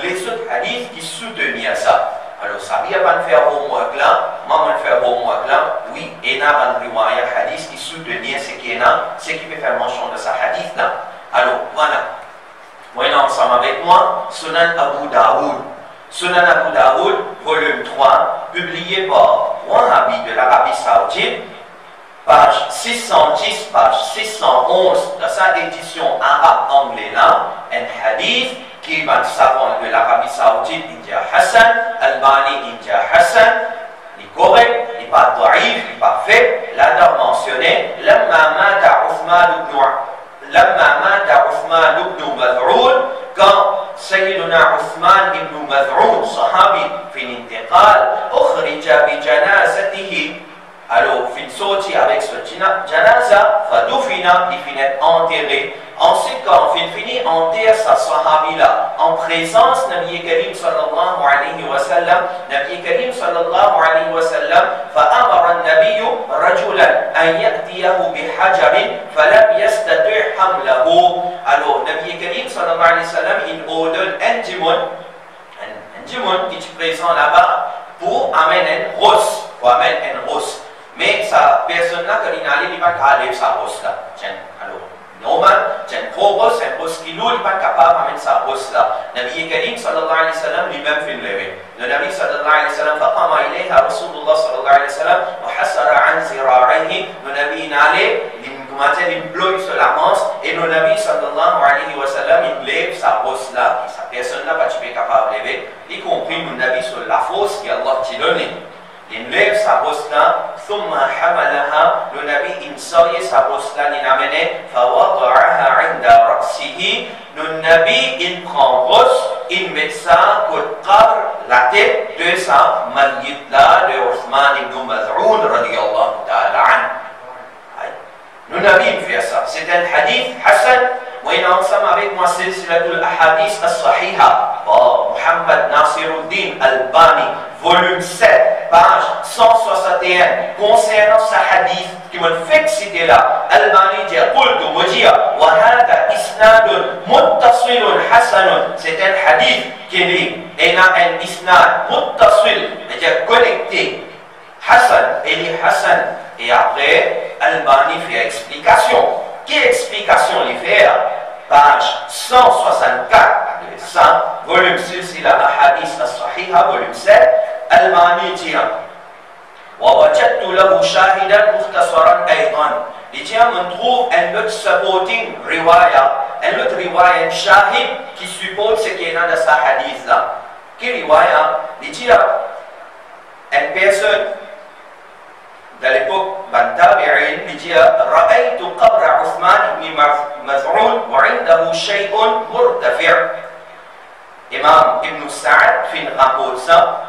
les autres hadiths qui soutenaient ça. Alors, ça vient pas faire homework là, maman faire homework là, oui, et il y a un riwaya hadith qui soutenait ce qui est là, ce qui peut faire mention de sa hadith là. Alors, voilà. Maintenant, ensemble avec moi, Sunan Abu Daoud. Sunan Abu Daoud, volume 3, publié par Wahhabi de l'Arabie Saoudite, page 610, page 611, dans sa édition arabe-anglais là, un hadith qui va savant de l'Arabie Saoudite, il dit Hassan, Albani, il dit Hassan, il est correct, il n'est pas daïf, il n'est pas fait. Là, on a mentionné, Lamma mata Uthman ibn Maz'un, quand Sayyiduna Uthman ibn Maz'un, sahabi, fin intiqal, ukhrija bi janazatihi. Alors, fin sorti avec ce janaza, fadufina, il finit enterré. Ensuite, quand on finit enterre sa sahabi-là, en présence de Nabi Karim sallallahu alayhi wa sallam, Nabi Karim sallallahu alayhi wa sallam, فأمر النبي رجلا أن يأتيه بحجر فلم يستطع حمله. Alors, Nabi Karim sallallahu alayhi wa sallam, il ordonne un djimoun qui est présent là-bas pour amener un rosse, mais sa personne-là, quand il n'allait pas caler sa rosse-là. Alors, normal, c'est un gros rosse, un rosse qui lourd, il n'est pas capable d'amener sa rosse-là. Nabi Karim sallallahu alayhi wa sallam lui-même fait lever. Le Nabi sallallahu alayhi wa sallam, فقام إليها رسول الله sallallahu alayhi wa sallam, وحسر عن ذراعيه. Le Nabi n'allait, il bloque sur la manche, et le Nabi sallallahu alayhi wa sallam, il lève sa rosse-là, et sa personne-là, pas capable de lever, y compris le Nabi sur la force qu'Allah t'a donnée. Il lève sa brosse-là, ثم حملها, le Nabi insère sa brosse-là, il l'amène, فوضعها عند رأسه, le Nabi il prend brosse, il met ça contre la tête de sa mayyit-là, de Uthman ibn Maz'un, radiyallahu ta'ala an. Le Nabi il fait ça. C'est un hadith Hassan. Moi, il est ensemble avec moi, Silsilatul Ahadith as-Sahiha, par Muhammad Nasiruddin Albani, volume 7, page 161, concernant ce hadith qui m'a fait citer là. Albani dit, قلت وجيء وهذا إسناد متصل حسن. C'est un hadith qui dit, il a un isnad muttasil, c'est-à-dire connecté. Hassan, il est Hassan. Et après, Albani fait explication. Quelle explication il fait? Page 164, 100, volume 6, il a Ahadith as-Sahiha, volume 7, Albani dit ووجدت له شاهدا مختصرا أيضا. Il dit on trouve un autre supporting riwaya, un autre riwaya, un shahid qui supporte ce qui est dans ce hadith là. Quelle riwaya? Il dit une personne de l'époque Bantabi'in, il dit رأيت قبر عثمان بن مزعون وعنده شيء مرتفع. Imam Ibn Sa'ad fait une rapport ça,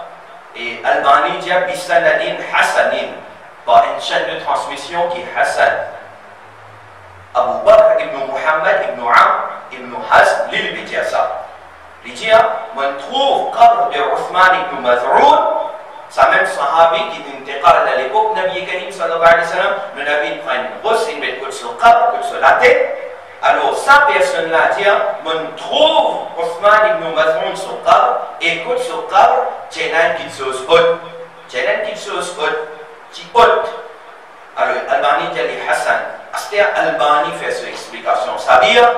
et Albani dit bisanadin hasanin, par une chaîne de transmission qui est Hassan. Abu Bakr ibn Muhammad ibn Amr ibn Hazm, il dit ça. Il dit on trouve qabr de Uthman ibn Maz'un. Ça même sahabi qui intégrale à l'époque, Nabi Karim sallallahu alayhi wa sallam, le Nabi prend une brosse, il met sur le cap, sur la tête. Alors, sa personne-là dit, on trouve Uthman ibn Maz'un sur le cap, et écoute sur le cap, Jenan qui se haute. Jenan qui se haute, qui haute. Alors, Albani dit Hassan. C'est-à-dire, Albani fait son explication. Ça veut dire,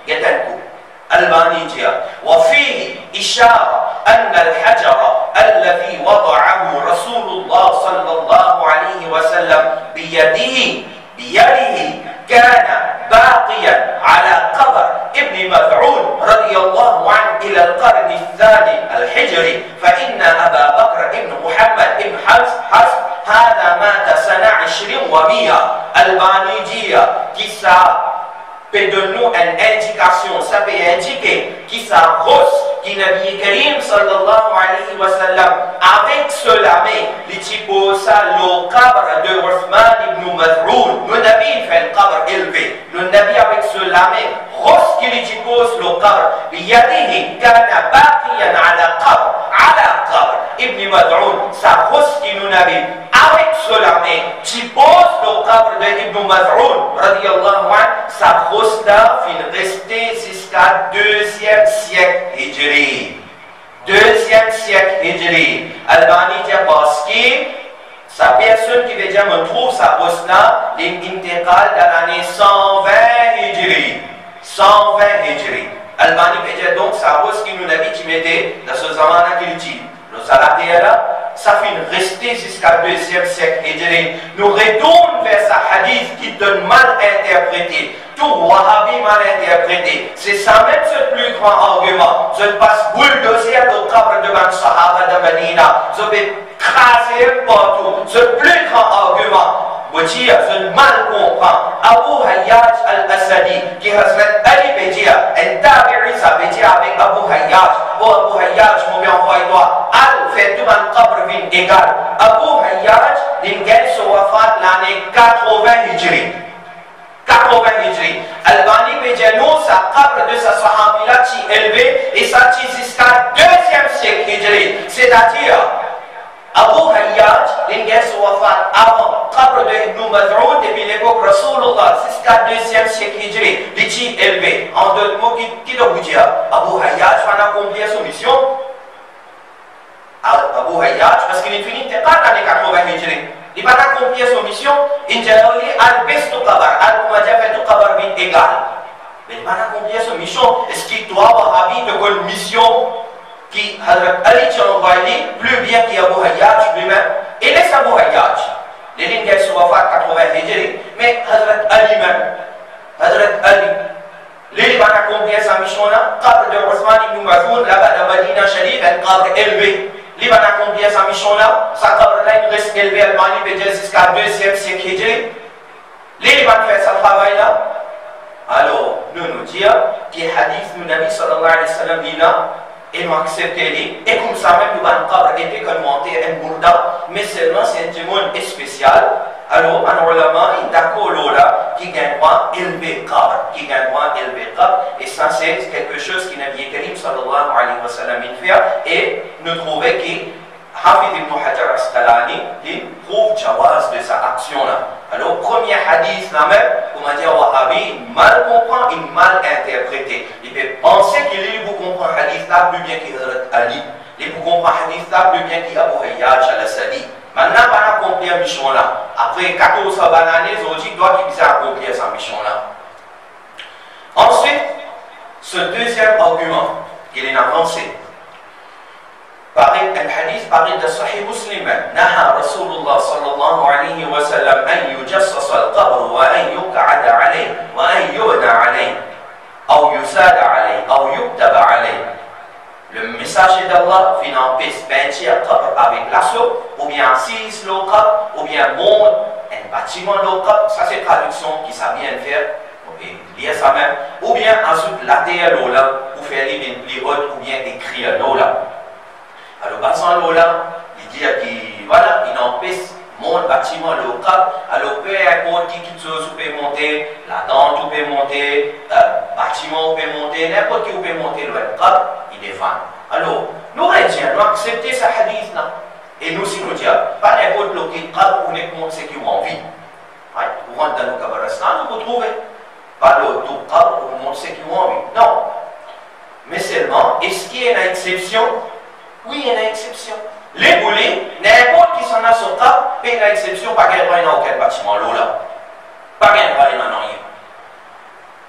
il y a un coup. Albani dit, وفيه إشارة أن الحجر الذي وضعه رسول الله صلى الله عليه وسلم بيده كان باقيا على قبر ابن مسعود رضي الله عنه إلى القرن الثاني الهجري، فإن أبا بكر ابن محمد ابن حفص هذا مات سنة 20 و100. Albani dit qui ça peut donner une indication, ça peut indiquer qui ça rose, qui Nabi Karim sallallahu alayhi wa sallam avec cela, mais les typos ça le cabre de Uthman ibn Mas'ud, le Nabi fait le cabre élevé, le Nabi avec cela, mais rose qui les typos le cabre, biyadihi kana baqiyan ala qabr ibn Mas'ud, ça rose qui nous Nabi avec cela, mais typos le cabre de Ibn Mas'ud radiyallahu anhu, ça rose là fin resté jusqu'à 2e siècle Hijri. 2e siècle Hijri. Albani dit parce que sa personne qui veut dire me trouve sa poste là, l'intégrale dans l'année 120 Hijri. 120 Hijri. Albani veut dire donc sa poste qui nous a dit qui mettait dans ce zaman là qu'il dit. Le salaté là, ça fait rester jusqu'à 2e siècle Hijri. Nous retournons vers sa hadith qui donne mal interprété. Tout Wahhabi mal interprété. C'est ça même ce plus grand argument. Je passe bulldozer le cadre de man Sahaba de Medina. Je vais craser partout. Ce plus grand argument. Vous dire, je mal comprends. Abu Hayyaj al-Asadi, qui Hazrat Ali Bédia, un tabi'i sa Bédia avec Abu Hayyaj. Oh Abu Hayyaj, mon bien envoie-toi. Al fait tout un cadre vin égal. Abu Hayyaj, l'ingel se wafat l'année 80 Hijri. 80 Hijri. Albani Bédiano, sa cadre de sa sahabila qui élevé et ça jusqu'à 2e siècle Hijri. C'est-à-dire, Abu Hayyaj, l'ingel se wafat avant, cadre de Ibn Mas'ud depuis l'époque Rasulullah, jusqu'à 2e siècle Hijri. L'iti élevé. En d'autres mots, qui doit vous dire, Abu Hayyaj va accomplir son mission. Abu Hayyaj, parce qu'il est fini, il n'est pas dans les 80 Hijri. Il va accomplir son mission, il a al-best au kabar, al-Mumadja fait au kabar vite égal. Mais il va accomplir son mission. Est-ce qu'il doit avoir envie de une mission qui Ali Tchanobaili, plus bien qu'Abu Hayyaj lui-même? Il laisse Abu Hayyaj. Les lignes qu'elles soient faites 80 Hijri, mais Hazrat Ali même, Hazrat Ali, il va accomplir sa mission-là, cadre de Uthman ibn Mas'ud, là-bas dans Medina Sharif, un cadre élevé. Il va accomplir sa mission-là, sa cadre-là, il reste élevé à Mali, jusqu'à 2e siècle Hijri. Il va faire ce travail-là. Alors, nous disons que le hadith du Nabi sallallahu alayhi wa sallam dit là, et nous acceptons, et comme ça même, nous avons été commenté un bourda, mais seulement c'est un témoin spécial. Alors, un ulama, il d'accord là, qui gagne pas élevé cadre, qui gagne pas élevé cadre, et ça c'est quelque chose qui Nabi Karim sallallahu alayhi wa sallam fait, et nous trouvons que Hafid ibn Hajar Asqalani, il prouve jawaz de sa action-là. Alors, premier hadith, là même, comment dire, Wahhabi, il mal comprend, il mal interprété. Il peut penser qu'il vous comprend hadith là plus bien qu'Hazrat Ali. Il vous comprend hadith là plus bien qu'Abu Hayyaj al-Asadi. Maintenant, on a accompli la mission là. Après 14 années, Zoji doit qu'il accomplir sa mission là. Ensuite, ce deuxième argument qu'il est avancé. الحديث بعد صحيح مسلم نهى رسول الله صلى الله عليه وسلم أن يجصص القبر وأن يقعد عليه وأن يبنى عليه أو يساد عليه أو يكتب عليه. Le messager d'Allah vient en bâtir un qabr avec l'assaut, ou bien assise le qabr, ou bien monte un bâtiment le qabr. Ça c'est traduction qui savent bien faire, lire ça même, ou bien ensuite la terre l'ola, ou faire les hautes, ou bien écrire l'ola. Alors, basant l'Ola, il dit qu'il voilà, il empêche mon bâtiment local. Alors, peu importe qui chose peut monter, la dent peut monter, bâtiment peut monter, n'importe qui peut monter le local, il défend. Alors, nous Chrétiens, nous acceptons ce hadith là. Et nous aussi nous disons, pas n'importe lequel cadre pour les comptes, c'est qui ont envie. Vous rentrez dans le Kabarastan, vous trouvez. Pas le tout cadre pour montrer ceux qui ont envie. Non. Mais seulement, est-ce qu'il y a une exception? Oui, il y a une exception. Les boulets, n'importe qui s'en a son cas, il y a une exception, pas qu'il n'y a aucun bâtiment là. Pas qu'il n'y a rien.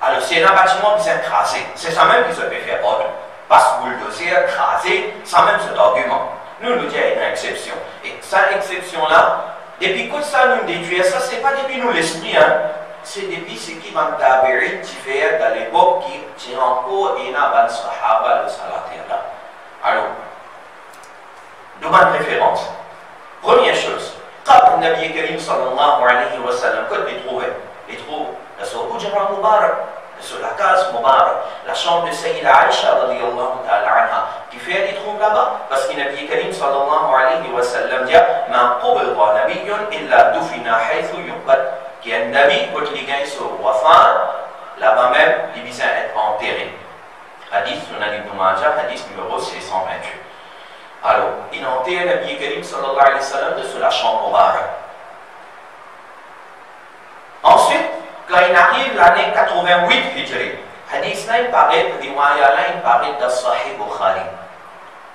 Alors, c'est un bâtiment qui s'est écrasé. C'est ça même qui se peut faire ordre. Parce que le dossier est écrasé, sans même cet argument. Nous nous disons qu'il y a une exception. Et cette exception-là, depuis que ça nous détruit, ça, c'est pas depuis nous l'esprit, hein. c'est depuis ce qui va tabirin qui fait dans l'époque qui encore et n'a pas sahaba le salaté là. Alors, demande référence. Première chose, quand le Nabi Karim sallallahu alayhi wa sallam, quand il trouvait, il trouve la sur Ujra Mubarak, sur la case Mubarak, la chambre de Sayyida Aisha radiyallahu ta'ala anha, qui fait, il trouve là-bas, parce que le Nabi Karim sallallahu alayhi wa sallam dit, ma qubida nabiyyun illa dufina haythu yuqbad, qui est un Nabi, quand il gagne sur Wafan, là-bas même, il vient être enterré. Hadith Sunan Ibn Majah, hadith numéro 628. Alors, il a enterré le Nabi Karim sallallahu alayhi wa sallam de sur la chambre Mubarak. Ensuite, quand il arrive l'année 88 Hijri, hadith là, il paraît, riwaya là, il paraît dans Sahih Bukhari.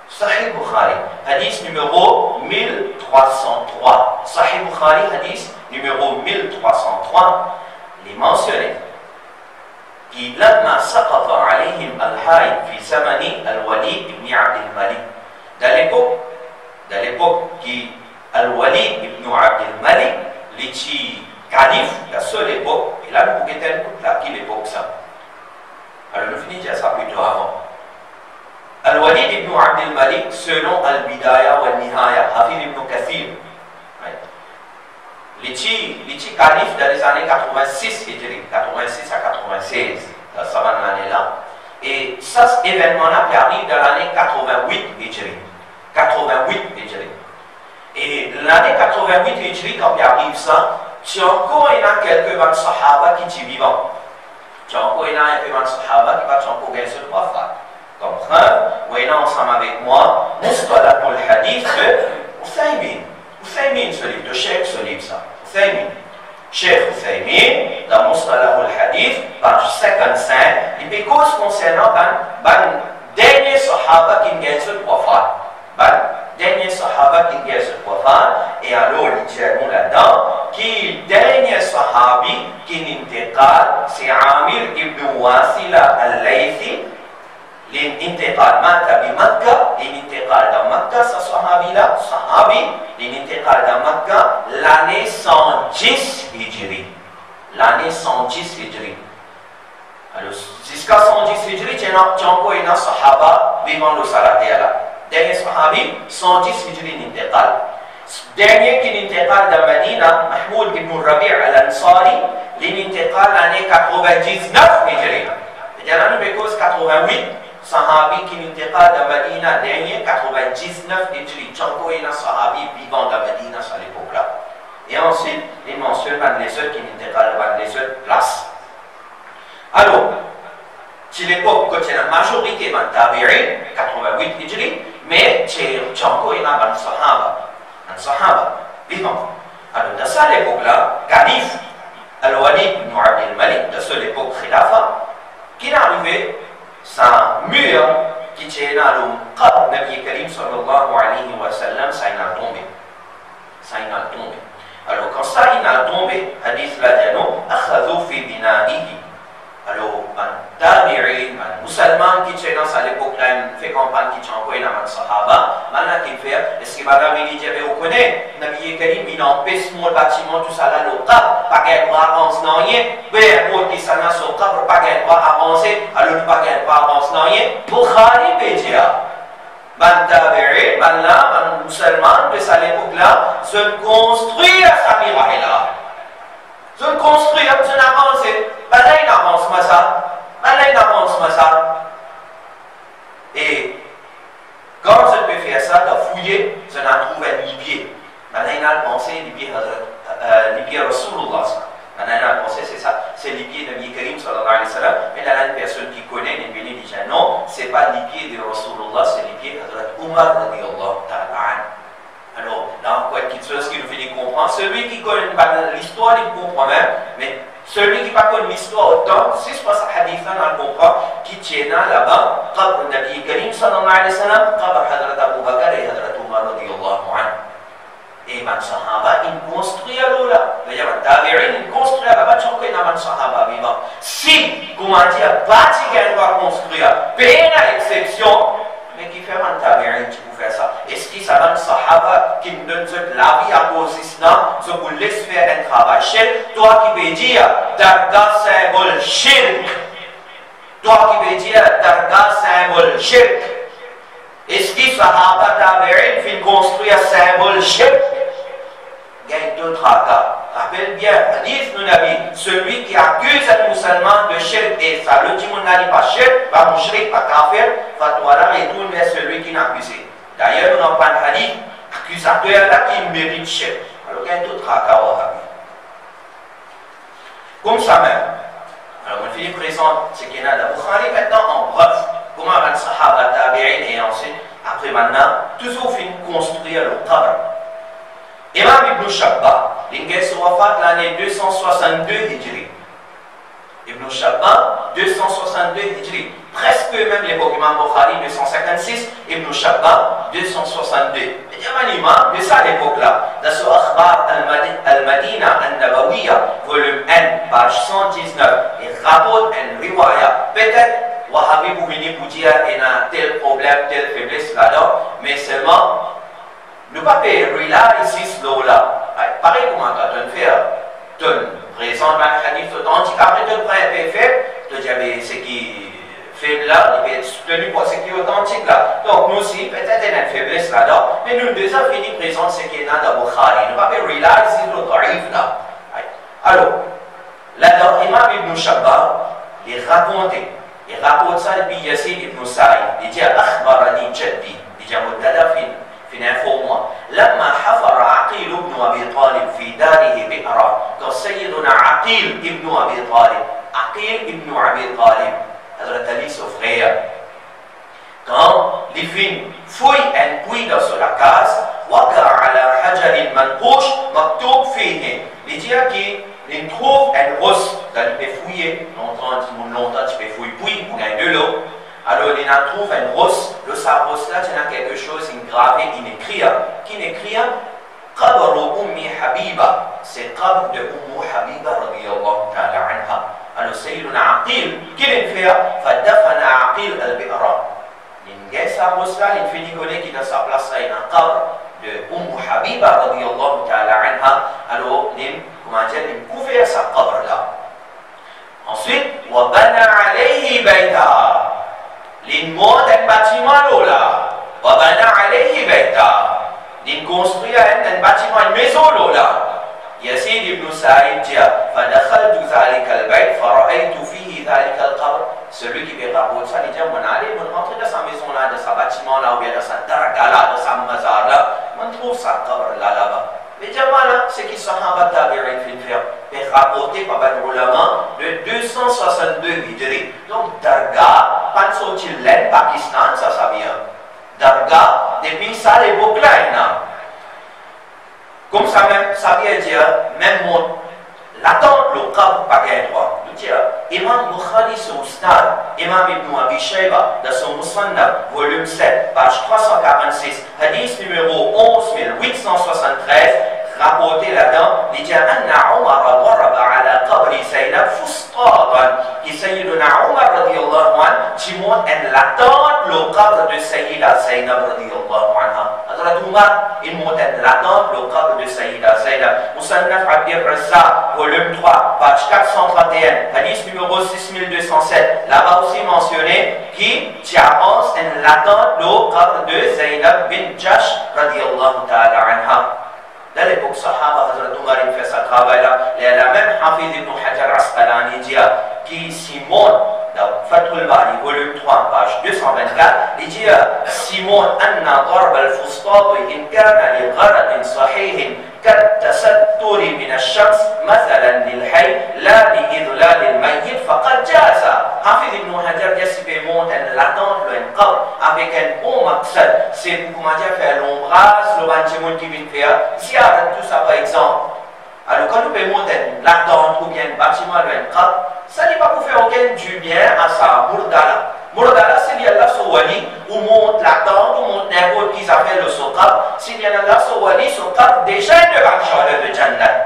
Sahih Bukhari, hadith numéro 1303. Sahih Bukhari, hadith numéro 1303, il est mentionné qui لما سقط عليهم الحائط في زمن الوليد بن عبد الملك. Dans l'époque qui Al-Walid ibn Abd al-Malik, l'échi calife, la seule époque, et là nous pouvons là qui l'époque ça. Alors nous finissons ça plutôt avant. Al-Walid ibn Abd al-Malik, selon Al-Bidaya wa Al-Nihaya, Hafiz ibn Kathir, l'échi calife dans les années 86 Hijri, 86 à 96, dans cette année-là. Et ça, cet événement-là qui arrive dans l'année 88 Hijri. 88 Hijri. Et l'année 88 Hijri, quand il arrive ça, tu as encore quelques sahaba qui sont vivants. Tu as encore quelques sahaba qui sont encore gagner sur quoi faire. Comme preuve, vous voyez ensemble avec moi, Mustalah pour le hadith de Uthaymin. Uthaymin, ce livre, de Cheikh, ce livre, ça. Uthaymin. Cheikh Uthaymin, dans Mustalah pour le hadith, page 55, il fait cause concernant le dernier sahaba qui gagne sur quoi faire. Dernier sahaba qui gagne sur quoi faire, et alors il dit là-dedans, qui dernier sahabi qui n'intégrale, c'est Amir ibn Wasila al-Laythi. L'intégrale mata bi Makkah, l'intégrale dans Makkah, ce sahabi-là, l'intégrale dans Makkah, l'année 110 Hijri. L'année 110 Hijri. Alors, jusqu'à 110 Hijri, tu as encore un sahaba vivant le salaté là. Dernier sahabi, 110 Hijri l'intégrale. Dernier qui l'intégrale dans Medina, Mahmoud ibn Rabi' al-Ansari, l'intégrale l'année 99 Hijri. C'est-à-dire, nous avons 88. Sahabi qui n'intégrale dans Medina, dernier 99 Hijri. Tchanko est un sahabi vivant dans Medina à l'époque-là. Et ensuite, il mentionne les autres qui n'intégrale dans les autres places. Alors, c'est l'époque quand il y a la majorité de Tabi'in, 88 Hijri, mais Tchanko est un sahaba vivant. Alors, dans cette époque-là, Calife, Al-Walid ibn Abd al-Malik, de cette époque Khilafa, qui est arrivé c'est un mur qui tient dans le cadre de Nabi Karim sallallahu alayhi wa sallam, ça il a tombé. Ça il a tombé. Alors quand ça il a tombé, hadith la diano, akhadhu fi bina'ihi. Alors, tabi'in, musulman qui tient dans cette époque-là, il fait campagne qui tient encore dans sahaba, maintenant qu'il fait, est-ce que madame il dit, vous connaissez, Nabi Karim, il empêche mon bâtiment, tout ça là, le cap, pas qu'elle va avancer dans rien, ben, pour qui ça n'a son cap, pas qu'elle va avancer, alors pas qu'elle va avancer dans rien, Bukhari Pédia. Man tabi'in, man là, man musulman de cette époque-là, se construit à sa miraille-là. Je construis, je n'avance pas. Là, il n'avance pas ça. Là, il n'avance pas ça. Et quand je peux faire ça, de fouiller, je n'en trouve un libier. Là, il a pensé libier Rasulullah. Là, il a pensé, c'est ça. C'est libier de Nabi Karim sallallahu alayhi wa sallam. Mais là, une personne qui connaît, il dit non, ce n'est pas libier de Rasulullah, c'est libier de Umar radiyallahu ta'ala. Alors, là, encore une petite chose qui nous fait comprendre. Celui qui connaît l'histoire, il comprend même, mais celui qui ne connaît pas l'histoire autant, c'est ce que ce hadith-là, on comprend, qui tient là-bas, قبر Nabi Karim sallallahu alayhi wa sallam, قبر Hadrat Abu Bakr et Hadrat Umar radiyallahu anhu. Et man sahaba, il construit à l'eau là. D'ailleurs, Tabi'in, il construit à la bâtisse, il y a un sahaba vivant. Si, comment dire, bâti qu'elle va construire, peine à exception, mais qui fait un Tabi'in qui peut faire ça. Est-ce qu'il s'avance ça? sahaba qui nous donne la vie à cause d'Islam, ce qu'on laisse faire un travail. Toi qui veux dire, Dargah symbole shirk. Toi qui veux dire, Dargah symbole shirk. Est-ce que sahaba tabi'in fin construire un symbole shirk? Il y a d'autres cas. Rappelle bien, hadith nous Nabi, celui qui accuse un musulman de shirk et ça, le dit mon n'a pas shirk, pas mushrik, pas kafir, fatwala retourne vers celui qui n'a accusé. D'ailleurs, nous n'avons pas de hadith, accusateur là qui mérite shirk. Alors il y a d'autres cas au hadith. Comme ça même. Alors on finit présent ce qu'il y a dans Bukhari maintenant en bref. Comment un sahaba tabi'in et ensuite, après maintenant, toujours fin construire le qabr. Imam Ibn Shabba, l'ingé se wafat l'année 262 Hijri. Ibn Shabba, 262 Hijri. Presque même l'époque Imam Bukhari, 256. Ibn Shabba, 262. Et il y a un imam de ça l'époque-là. Dans ce Akhbar al-Madina al-Nabawiya, volume 1, page 119, il rapporte un riwaya. Peut-être, Wahhabi vous venez pour dire qu'il y a tel problème, telle faiblesse là-dedans, mais seulement, ne pas payer là ici là. Pareil comment tu as fait, tu présentes un hadith authentique, après tu prends un peu faible, tu dis ce qui est faible là, il peut être soutenu par ce qui est authentique là. Donc nous aussi, peut-être il y a une faiblesse là-dedans, mais nous déjà fini présenter ce qui est dans Bukhari. Ne pas payer là ici là. Alors, là-dedans, Imam Ibn Shabba, il raconte ça depuis Yassid Ibn Sa'id. Il dit Akhbarani Jaddi, il dit Muttadafin. لما حفر عقيل بن أبي طالب في داره بئرا كان سيدنا عقيل ابن أبي طالب عقيل ابن أبي طالب هذا Ali son frère quand les filles fouillent un puits dans la case وقع على حجر منقوش مكتوب فيه il dit qu'il trouve un rosse dans le fouiller longtemps tu peux fouiller puits pour gagner de l'eau. Alors, il en trouve un rosse, le sabros là, il y a quelque chose gravé, il écrit, qui écrit Qabru Ummi Habiba, c'est Qabr de Ummu Habiba, radiyallahu ta'ala anha. Alors, Sayyiduna Aqil, qui l'a fait, Fadafana Aqil al-Bi'ra. Il y a un sabros là, il finit connaître qu'il a sa place là, il y a un Qabr de Ummu Habiba, radiyallahu ta'ala anha. Alors, comment dire, il couvert sa Qabr là. Ensuite, Wabana alayhi bayta. Il monte un bâtiment là, Wabana alayhi baita. Il construit un bâtiment, une maison là. Yassid ibn Sa'id dit, فدخلت ذلك البيت فرأيت فيه ذلك القبر. Celui qui veut rapporter ça, il dit, on allait, on rentre dans sa maison là, dans sa bâtiment là, ou bien dans sa darga là, dans sa mazar là, on trouve sa qabr là-bas. Mais voilà ce qui sahaba tabi'in fin faire, est rapporté par un ulama de 262 Hijri. Donc Dargah, pas sorti l'Inde, Pakistan, ça vient. Dargah, depuis ça l'époque là, comme ça même, ça vient dire, même l'attente, le qabr, pas qu'un droit. Imam Bukhari, son stade, Imam Ibn Abi Shayba, dans son Musannaf, volume 7, page 346, hadith numéro 11873, rapporté là-dedans, il dit Anna Umar daraba ala qabri Zaynab fustadan. Et Sayyiduna Umar radiyallahu anhu, qui montre l'attente, le qabr de Sayyida Zaynab radiyallahu anha. Hazrat Umar, il montre l'attente, le qabr de Sayyida Zaynab. Musannaf Abdir Razzaq, volume 3, page 431, hadith numéro 6207. Là-bas aussi mentionné qui avance l'attente, le qabr de Zaynab bin Jash radiyallahu ta'ala anha. Dans l'époque Sahaba, Hazrat Umar il fait ce travail-là. Il y a la même Hafiz ibn Hajar Asqalani dit qui Simon, dans Fathul Bari, volume 3, page 224, il dit Simon, Anna darb al-fustat in kana li gharadin sahihin كالتستر من الشمس مثلا للحي لا لإذلال الميت فقد جاز. Hafiz ibn Hajar dit c'est l'attente, le qabr avec un bon maqsad, c'est pour comment dire faire l'ombrage, le bâtiment qui vient faire, si arrête tout ça par exemple. Alors quand nous payons l'attente ou bien le bâtiment, le qabr, ça n'est pas pour faire aucun du bien à sa murdala. Murdala, c'est lié à la sowali, ou monte l'attente, ou monte n'importe qui s'appelle le sokab. S'il y en a la sowali, sokab, déjà il ne va pas changer de Jannat.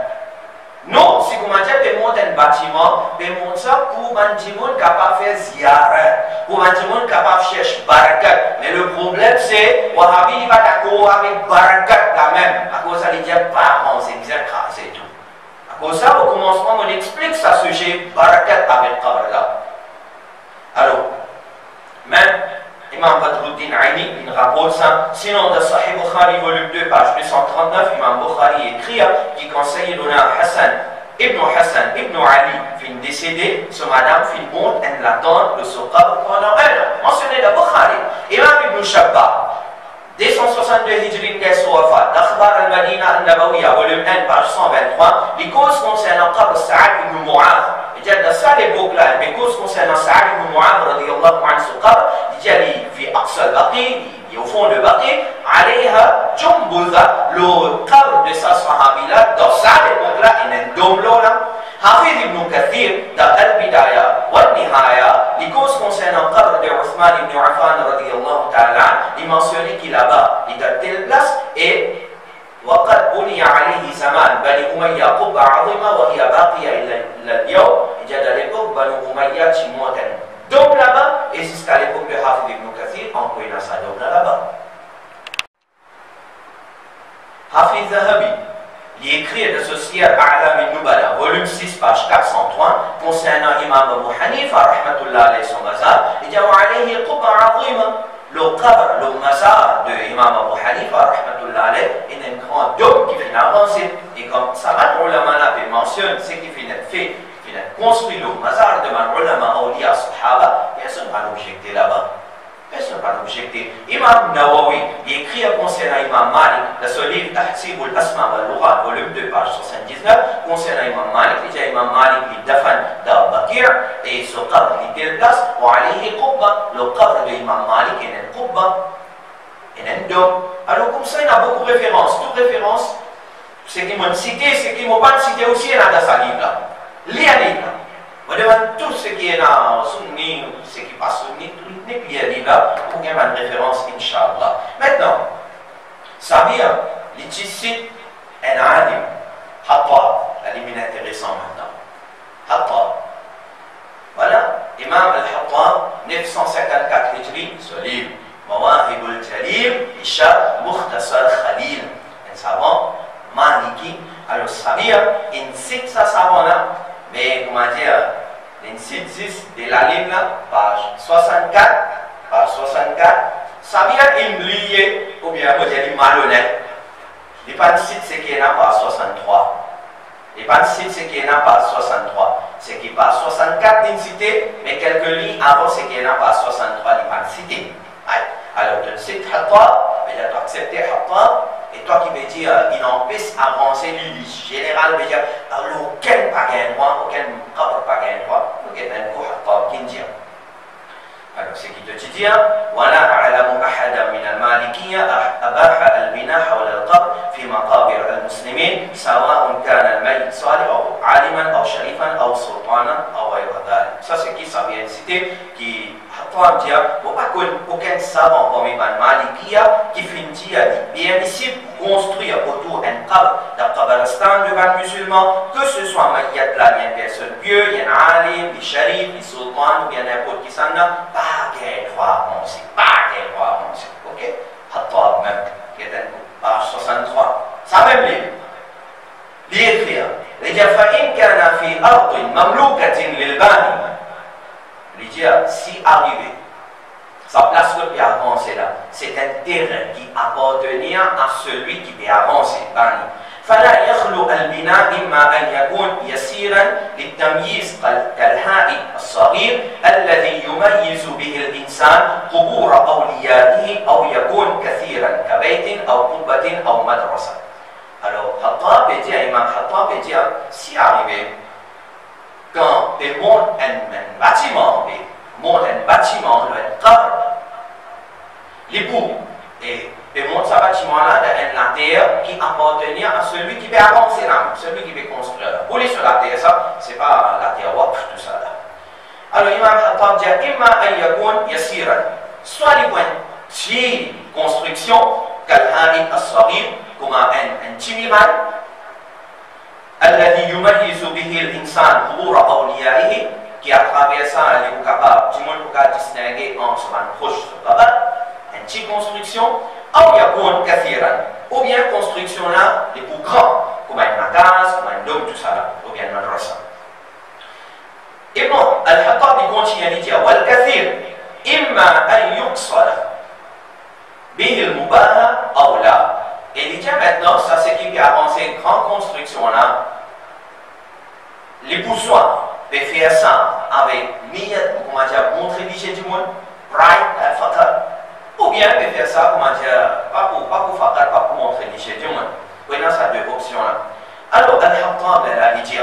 Non, si vous m'avez monté un bâtiment, vous montez ça pour que vous capable de faire ziyarat, pour que vous capable de chercher barakat. Mais le problème c'est, Wahhabi n'est pas d'accord avec barakat la même. À cause ça, il dit pas, on s'est c'est tout. À cause ça, au commencement, on explique ça sujet barakat avec qabr là. Alors, même Imam Badruddin Aini, il rapporte ça. Sinon, dans Sahih Bukhari, volume 2, page 239, Imam Bukhari écrit qui conseille Hassan ibn Ali, fin décédé, ce madame fin monte et l'attend de ce qabr pendant un an. Mentionné dans Bukhari. Imam Ibn Shabbah, 262 Hijri qu'elle soit wafat, Akhbar al-Madina al-Nabawiya, volume 1, page 123, les causes concernant qabr Sa'ad ibn Mu'adh. dans cette époque-là, les causes concernant Sa'ad ibn Mu'adh radiyallahu anhu ce qabr, il dit في أقصى البقيع, au fond de Baqi, عليها جنبذة, le qabr de sa sahabila, dans cette époque-là, il y a un dôme là. Hafiz ibn Kathir, dans Al-Bidaya wa Nihaya, les causes concernant le qabr de Uthman ibn Affan radiyallahu ta'ala, il mentionnait qu'il là-bas, il est à telle place et وقد بني عليه زمان بني أمية قبة عظيمة وهي باقية إلى اليوم. Il y a à l'époque Bani Umayya qui montent un dôme là-bas et jusqu'à l'époque de Hafiz ibn Kathir, on peut y avoir un dôme là-bas. Hafiz Zahabi, il écrit de ce Siyar A'lam al-Nubala, volume 6, page 403, concernant Imam Abu Hanifa, rahmatullah alayhi son mazhab, il dit وعليه قبة عظيمة. Le qabr, le mazar de Imam Abu Hanifa, rahmatullah alayhi, est un grand dôme qui finit avancé. Et comme Saman Ulama l'avait mentionné, c'est qui finit fait, qui finit construit le mazar de Man Ulama Awliya Sahaba, personne ne va l'objecter là-bas. Personne ne va l'objecter. Imam Nawawi, il écrit concernant Imam Malik, dans ce livre Tahsib al-Asma wal-Lughat, volume 2, page 79, concernant Imam Malik, il dit Imam Malik, il dafan dans Baqi' et ce qabr, il telle place, wa alayhi qubba, le qabr de Imam Malik, il y a un qubba, il y a un dôme. Alors comme ça, il y a beaucoup de références. Toutes références, ce qui m'ont cité, ce qui m'ont pas cité aussi, il y a dans sa livre là. Lis un livre là. On demande tout ce qui est dans Sunni, ce qui passe Sunni, tout n'est plus lié là, pour qu'il y ait une référence, Inch'Allah. Maintenant, Samir, l'ici, un alim, Hattab, l'alim est intéressant maintenant. Hattab. Voilà, Imam al-Hattab, 954 Hijri, ce livre, Mawahib al-Jalil, Isha, Mukhtasar Khalil, un savant, Maliki. Alors, Samir, il cite ça savant-là. Mais comment dire, l'incite 6 de la ligne, page 64, ça vient une liée, ou bien moi j'ai dit malhonnête. Les pancites, c'est qui est là, page 63. Les pancites, c'est qui est là, page 63. C'est qui page 64 d'incité, mais quelques lignes avant, c'est qui est là, page 63, les pancites. Alors, tu cites Hattab, mais tu as accepté Hattab. Et toi qui veux dire, il empêche d'avancer l'île générale, veut dire, aucun pas gain droit, aucun qabr pas gain droit, aucun coup Hattab qui dit. Alors, c'est qui te dit, ولا أعلم أحدا من المالكية أباح البناء حول القبر في مقابر المسلمين سواء كان الميت صالح أو عالما أو شريفا أو سلطانا أو غير ذلك. Ça c'est qui ça vient citer qui Hattab dit, bon pas aucun savant comme Imam Malikiya qui finit à dire bien ici pour construire autour d'un qabr d'un qabristan de ban musulman, que ce soit mayyat là, il y a une personne pieux, il y a un alim, il sharif, il sultan ou bien n'importe qui s'en a, pas qu'un droit avancé, pas qu'un droit avancé, ok? Hattab même, qui est un page 63, ça même livre. L'écrire, il dit فإن كان في أرض مملوكة للباني. Il dit si arrivé, sa place que peut avancer là, c'est un terrain qui appartenait à celui qui peut avancer, bani. فلا يخلو البناء إما أن يكون يسيرا للتمييز كالهائي الصغير الذي يميز به الإنسان قبور أوليائه أو يكون كثيرا كبيت أو قبة أو مدرسة. Alors, Hattab dit, Imam Hattab dit, si arrivé, quand il monte un bâtiment, un qabr, l'époux, et il monte ce bâtiment-là dans la terre qui appartenait à celui qui peut avancer là, celui qui peut construire. Pour les sur la terre, ça, c'est pas la terre wap, tout ça là. Alors, Imam Hattab dit, Imma an yakun yasiran, soit les points, si construction, كالهائي الصغير كما un petit mirail الذي يميز به الإنسان حضور أوليائه qui à travers ça il est capable du monde pour distinguer entre un proche une petite construction ou يكون كثيرا ou bien construction là les plus grands comme une madrasa comme un dôme tout ça là ou bien une madrasa. Ibn al-Khattab il continue à dire والكثير إما أن يقصد به المباح أو لا. Et il dit maintenant, ça c'est qui a avancé une grande construction là, les besoins de faire ça avec niyyat, comment dire, montrer l'hygiène du monde, pride, fakar, ou bien de faire ça, comment dire, pas pour fakar, pas pour montrer l'hygiène du monde. Oui, là, ça deux options là. Alors, Al-Khattab, il dit,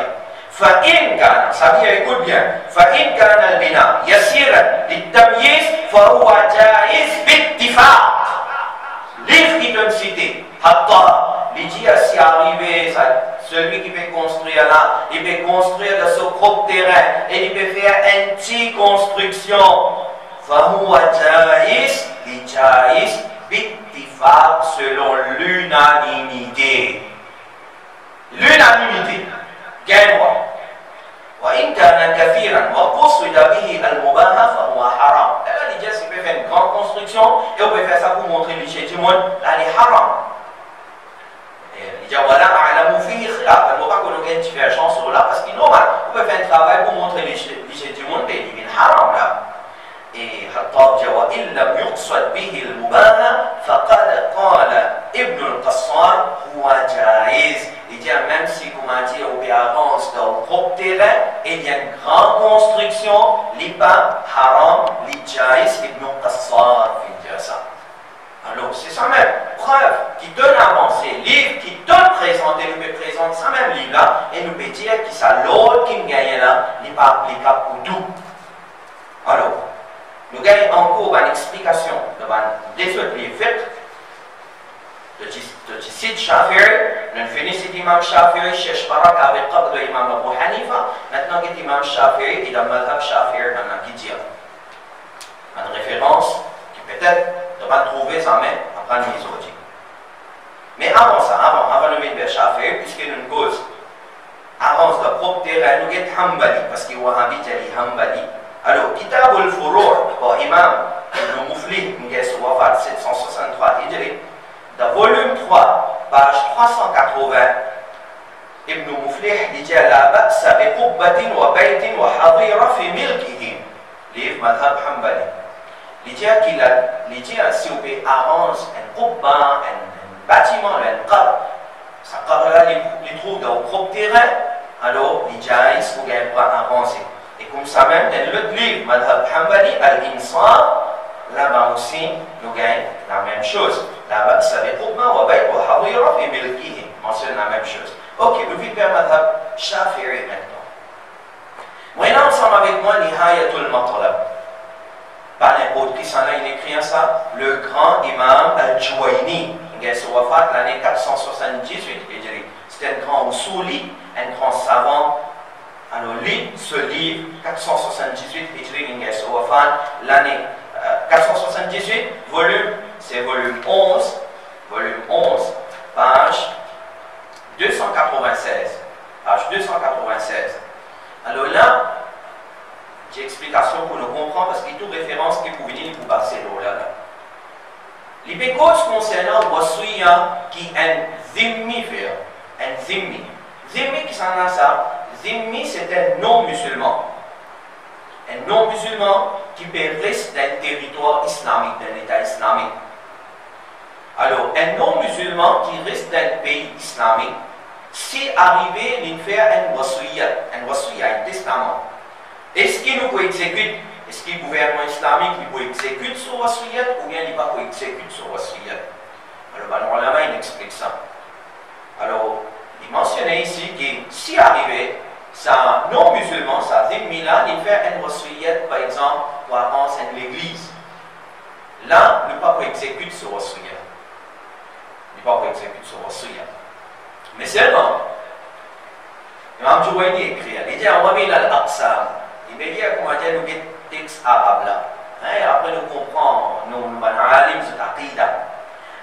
فإن كان سبيع يقول bien فإن كان البناء يسيرا للتمييز فهو جائز باتفاق. Livre qui donne cité, Hatta, il dit si arrivé, celui qui peut construire là, il peut construire de son propre terrain et il peut faire une petite construction. فهو جائز بجائز باتفاق selon l'unanimité. L'unanimité. Quel droit? وإن كان كثيرا وقصد به المباح فهو حرام. Là, il dit s'il peut faire une grande construction et on peut faire ça pour montrer l'hygiène du monde, là, il est haram. Il dit voilà, أعلم فيه خلاف. Il ne faut pas qu'on ait une divergence sur là parce qu'il est normal. On peut faire un travail pour montrer l'hygiène du monde, mais il est haram là. Et Khattab dit وإن لم يقصد به المباح فقد قال ابن القصار هو جائز. Il dit même si, comment dire, au avance dans le propre terrain, il y a une grande construction, l'Iba, Haram, l'Ijais, Ibn Qassar, il dit ça. Alors, c'est ça même, preuve qui donne avancée, livre qui donne présenter, nous peut présenter ça même livre-là, et nous peut dire que ça l'autre qui gagne là, n'est pas applicable pour tout. Alors, nous gagnons encore une explication devant des autres livres faits. De Sid Shafi'i, nous finissons l'imam Shafi'i, cherche Barak avec le l'imam Abu Hanifa, maintenant que l'imam Shafi'i est dans le madhab Shafi'i dans la Gidya. Une référence qui peut-être devra trouver sa main après nous aujourd'hui. Mais avant ça, avant de mettre Shafi'i, puisque nous cause avance de propre terrain, nous avons Hanbali, parce qu'il y a un habit à Hanbali. Alors, Kitab al-Furu' par imam Ibn Muflih, nous avons wafat 763 Hijri. Dans volume 3, page 380, Ibn Muflih dit la ba'sa bi qubbatin wa baytin wa hadira fi milkihi. Livre madhab Hanbali. Il dit qu'il a, si on peut arranger un qubba, un bâtiment, un qab, ça qab là, il trouve dans le propre terrain, alors il dit il faut qu'il arranger. Et comme ça même, dans l'autre livre, madhab Hanbali, al-Insaf, là-bas aussi, nous gagnons la même chose. Là-bas, ça veut dire que mentionne la même chose. Ok, nous vivons vers madhab Shafi'i maintenant. Maintenant, ensemble avec moi, Nihayatul Matalab. Pas n'importe qui, ça là, il écrit ça. Le grand imam Al-Juwayni, il a son wafat l'année 478. C'était un grand Usuli, un grand savant. Alors, lit ce livre, 478, il a son wafat l'année 478, c'est volume 11, page 296. Page 296. Alors là, j'ai explication pour nous comprendre parce qu'il y a toute référence qui peut venir pour passer là. Les pécos concernant Wasuya qui est un zimmi faire, un zimmi. Zimmi qui s'en a ça, zimmi c'est un non-musulman. Un non-musulman qui peut rester d'un territoire islamique, d'un État islamique. Alors, un non-musulman qui reste dans un pays islamique, si arrivé, il fait un wasiyya, un testament. Est-ce qu'il nous peut exécuter? Est-ce que le gouvernement islamique peut exécuter ce wasiyya ou bien il ne peut pas exécuter ce wasiyya? Alors, le ulama, il explique ça. Alors, il mentionnait ici que si arrivé, ça non-musulman, ça zimmi-là, il fait un wasiyya, par exemple, pour avancer à l'église. Là, il ne peut pas exécuter ce wasiyya. Pas pour exécuter ce wasiyya. Mais seulement, Imam Juwayni écrit, il dit en Wabil al-Aqsam, il me dit comment dire le texte arabe là. Et après nous comprenons, nous alim sur l'aqida.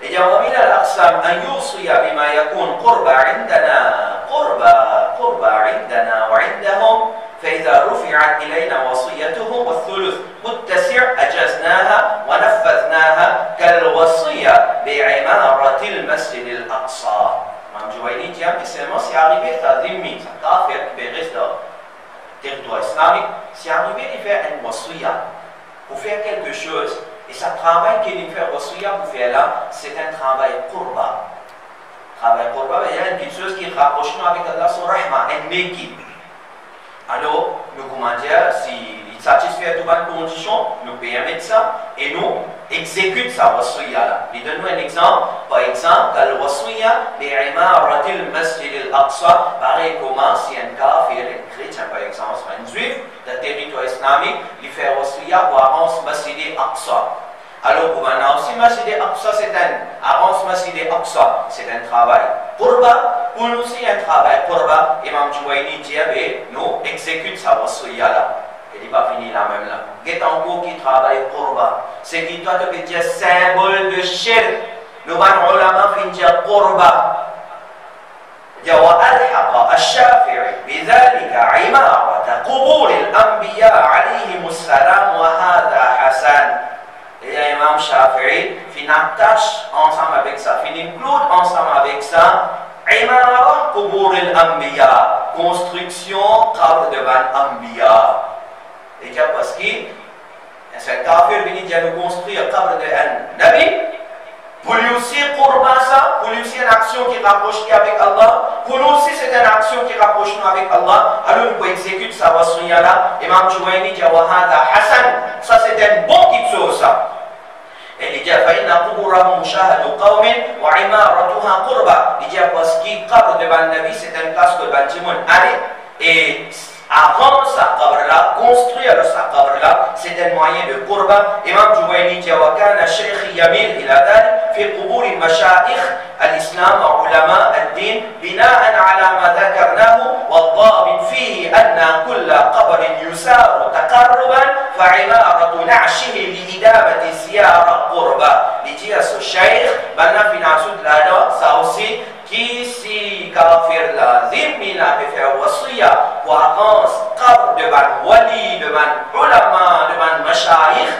Il dit en Wabil al-Aqsam, an yusiya bima yakun qurba indana, qurba القربى عندنا وعندهم فإذا رفعت إلينا وصيتهم والثلث متسع أجزناها ونفذناها كالوصية بعمارة المسجد الأقصى. Imam Juwayni dit seulement c'est arrivé à Dhimmi, ça kafir qui reste dans le territoire islamique, c'est arrivé de faire une wasiya pour faire quelque chose. Et ce travail qu'il fait wasiya pour faire là, c'est un travail qurba. Travail qurba, il y a une petite chose qui rapproche nous avec Allah sur Rahma, un équipe. Alors, nous comment dire, s'il satisfait toutes les conditions, nous permet ça et nous exécute sa wasiya là. Il donne nous un exemple. Par exemple, la wasiya bi'imaratil masjid al-Aqsa, pareil comment si un kafir, un chrétien par exemple, un juif, de territoire islamique, il fait wasiya pour arranger masjid al-Aqsa. Alors, pour maintenant aussi, masjid al-Aqsa, c'est un arranger masjid al-Aqsa, c'est un travail qurba. Pour nous aussi, un travail qurba. Imam Juwayni dit, nous exécute sa wasiya là. Il n'est pas fini là même là. Il y a encore qui travaille qurba. C'est qui doit te dire symbole de shirk. Nous allons ulama fin dire qurba. وألحق الشافعي بذلك عمارة قبور الأنبياء عليهم السلام وهذا حسن. Et Imam Shafi'i fin attache ensemble avec ça, fin inclut ensemble avec ça عمارة قبور الأنبياء, construction qabr devant Anbiya. Et déjà parce que c'est un kafir venu dire nous construire le qabr d'un Nabi, pour lui aussi qurba ça, pour lui aussi une action qui rapproche avec Allah, pour nous aussi c'est une action qui rapproche nous avec Allah, alors nous pouvons exécuter sa wasiya là. Imam Juwayni dit wa hada hasan, ça c'est un bon petit chose ça. Et il dit fa inna quburahum mushahadu qawmin wa imaratuha qurba. Il dit parce que qabr devant Nabi c'est une place que ben tout le monde allait et avant sa qabr là, construire sa qabr là, c'est un moyen de qurba. Imam Juwayni dit wa kana shaykh yamil ila dhalik fi qubur al-mashayikh al-islam wa ulama ad-din bina'an ala ma dhakarnahu wad-dhabit fihi anna kull qabr yusaru taqarruban fa'imaratu na'shihi li-idamati ziyara qurba. Il dit à ce shaykh bana fi na'sud là ça aussi qui si kafir la dhimmi n'a pas fait wasiya pour avance qabr devant wali, devant ulama, devant mashayikh,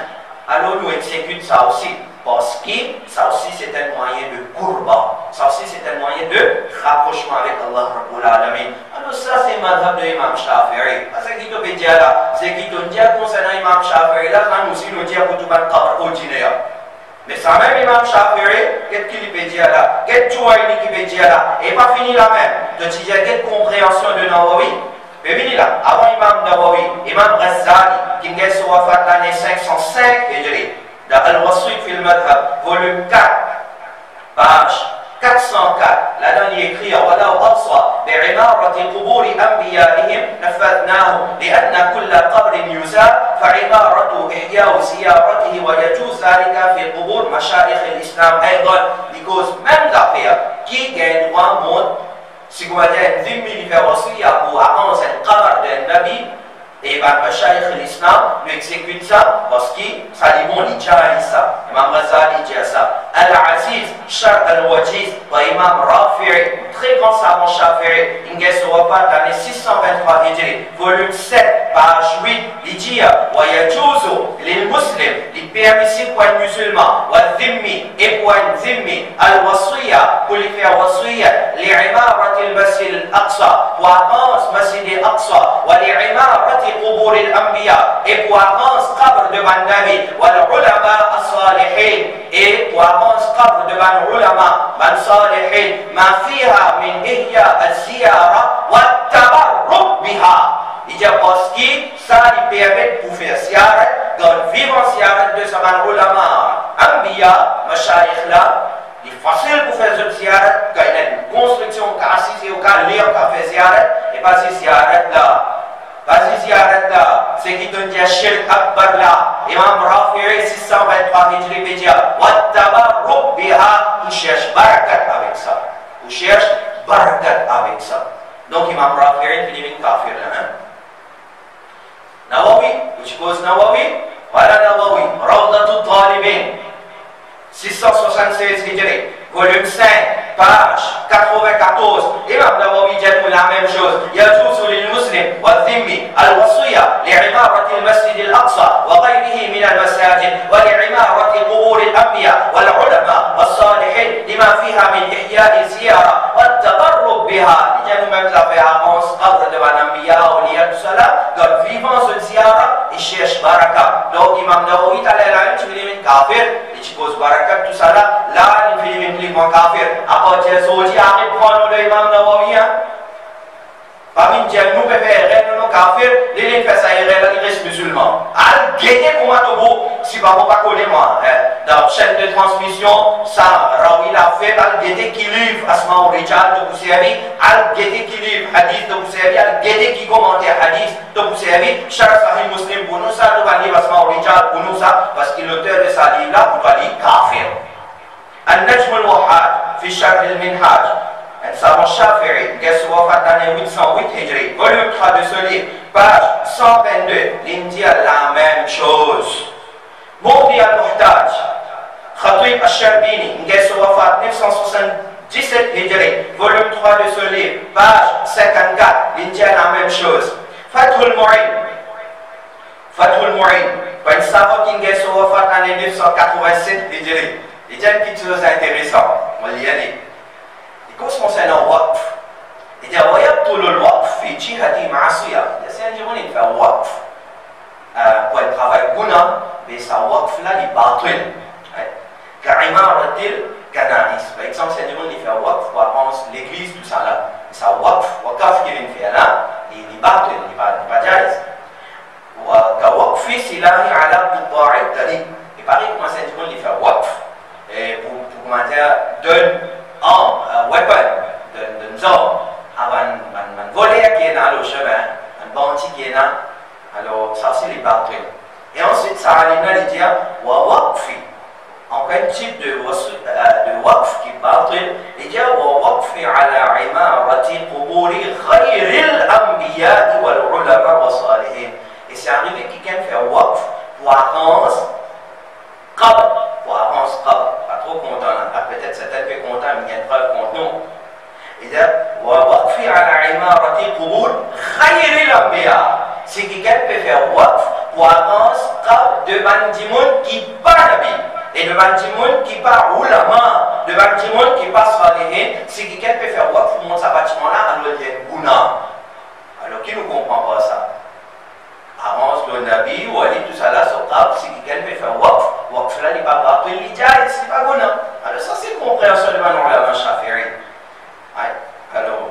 alors nous exécute ça aussi. Parce que ça aussi c'est un moyen de qurba, ça aussi c'est un moyen de rapprochement avec Allah Rabbul Alamin. Alors ça c'est le madhab de Imam Shafi'i. Parce que qui te peut dire là, c'est qui te dit concernant Imam Shafi'i là, quand nous aussi nous disons pour tout le qabr ordinaire. Mais ça même Imam Shafi'i, qu'est-ce qu'il peut dire là? Qu'est-ce qu'il peut dire là? Et pas fini là même. De dire quelle compréhension de Nawawi. Mais venez là, avant Imam Nawawi, Imam Ghazali, qui est sur wafat l'année 505, Hijri, dans Al-Wasit fil Madhab, volume 4, page 404, là-dedans il écrit وَلَوْ أَبْصَى بِعِمَارَةِ قُبُورِ أَنْبِيَائِهِمْ نَفَّذْنَاهُ لِأَنَّ كُلَّ قَبْرٍ يُزَارُ فَعِمَارَةُ إِحْيَاءُ زِيَارَتِهِ وَيَجُوزُ ذَلِكَ فِي قُبُورِ مَشَائِخِ الْإِسْلَامِ أيضا. Because même l'affaire qui gagne droit monde, si vous avez 10 000 livres aussi pour arranger un qabr d'un Nabi, et ben mashayikh l'islam nous exécute ça parce que ça dit bon il dit ça. Imam Ghazali dit ça. Al-Aziz Shar al-Wajiz par Imam Rafi'i, très grand savant Shafi'i, il est sur wafat l'année 623 Hijri, volume 7, page 8, il dit wa yajuzu lil muslim, il permissible pour un musulman, wa dhimmi et pour un dhimmi, al-wasiya, pour lui faire wasiya, li'imarati al-masjid al-Aqsa, pour avance masjid al-Aqsa, wa li'imarati قبور الأنبياء et pour avance qabr devant Nabi wal ulama as-salihin et pour avance qabr devant ulama man salihin ma fiha min ihya al-ziyara wa tabarruk biha. Il dit parce que ça lui permet pour faire ziyarat, quand vivre ziyarat de sa ulama anbiya mashayikh là, il est facile pour faire ziyarat quand il y a une construction qu'a assisté ou qu'a lire qu'a fait ziyarat et pas si ziyarat là. Vas-y, ziyarat là, c'est qui donne dit shirk akbar là. Imam Rafi'i 623 Hijri Bédia. Wa tabarruk biha, on cherche barakat avec ça. On cherche barakat avec ça. Donc Imam Rafi'i finit avec kafir là. Nawawi, which goes Nawawi, voilà Nawawi, Rawdatul Talibin, 676 Hijri, volume 5, page 94. Imam Nawawi dit la même chose. يجوز للمسلم والذمي الوصية لعمارة المسجد الأقصى وغيره من المساجد ولعمارة قبور الأنبياء والعلماء والصالحين لما فيها من إحياء الزيارة والتقرب بها. Nous même la référence قبر الأنبياء أولياء الصلاة donc vivant ce ziara il cherche baraka. Donc Imam Nawawi t'allais là tu veux dire kafir et tu poses baraka tout ça là il fait une clique en kafir. Après tu as sorti après prendre le Imam Nawawi parmi les nous préférés nous kafir les fait ça il reste musulman. Al guetter pour moi tobo si pas connaître moi dans chaîne de transmission ça Rawi l'a fait al guetter qui livre Asma Rijal de Boussaïri al guetter qui livre hadith de Boussaïri al guetter qui commente hadith de Boussaïri chaque Sahih Muslim pour nous ça doit livre Asma Rijal pour nous ça parce que l'auteur de ça livre là pour dire kafir. النجم الوحاد في شرح المنهاج un savant Shafi'i qui est wafat l'année 808 Hijri, volume 3 de ce livre, page 122, il dit la même chose. Mawdi al-Muhtaj, Khatib al-Sharbini, qui est wafat 977 Hijri, volume 3 de ce livre, page 54, il dit la même chose. Fathul Mu'in, un savant qui est wafat l'année 987 Hijri, il dit une petite chose intéressante, on va y aller. concernant waqf, il y a tout le waqf في جهة معصية. C'est-à-dire qu'on fait waqf pour le travail guna, mais ça waqf là il batil. كعمارة الكنائس. Par exemple, c'est-à-dire qu'on fait waqf pour apprendre l'église tout ça là. Ça waqf qu'il fait là, il batil, il pas jaiz. وكوقف سلاح على قطاع الطريق. Il paraît que c'est-à-dire qu'on fait waqf pour comment dire donne weapon de armes un voleur qui est dans le chemin, un bandit qui est là, alors ça c'est les battles. Et ensuite ça arrive à dire wa waqfi. En quel type de waqf qui battle, il dit wa waqfi ala imarati quburi ghayril anbiya wal ulama wa salihin. Et c'est arrivé que quelqu'un fait waqf pour arranger qabr, pas trop content, peut-être certains peu content, mais il y a une preuve contre nous. إذا ووقف على عمارة قبور غير الأنبياء. C'est quelqu'un peut faire waqf pour avancer devant du monde qui pas nabi et devant du monde qui pas ulama, devant du monde qui pas salihin. C'est quelqu'un peut faire waqf pour monter ce bâtiment là alors il y a guna. Alors qui ne comprend pas ça? Avance le nabi ou ali tout ça là sur qab, c'est quelqu'un peut faire waqf là il pas batil, il dit c'est pas guna. Alors ça c'est compréhension de Manon la Shafi'i. Alors,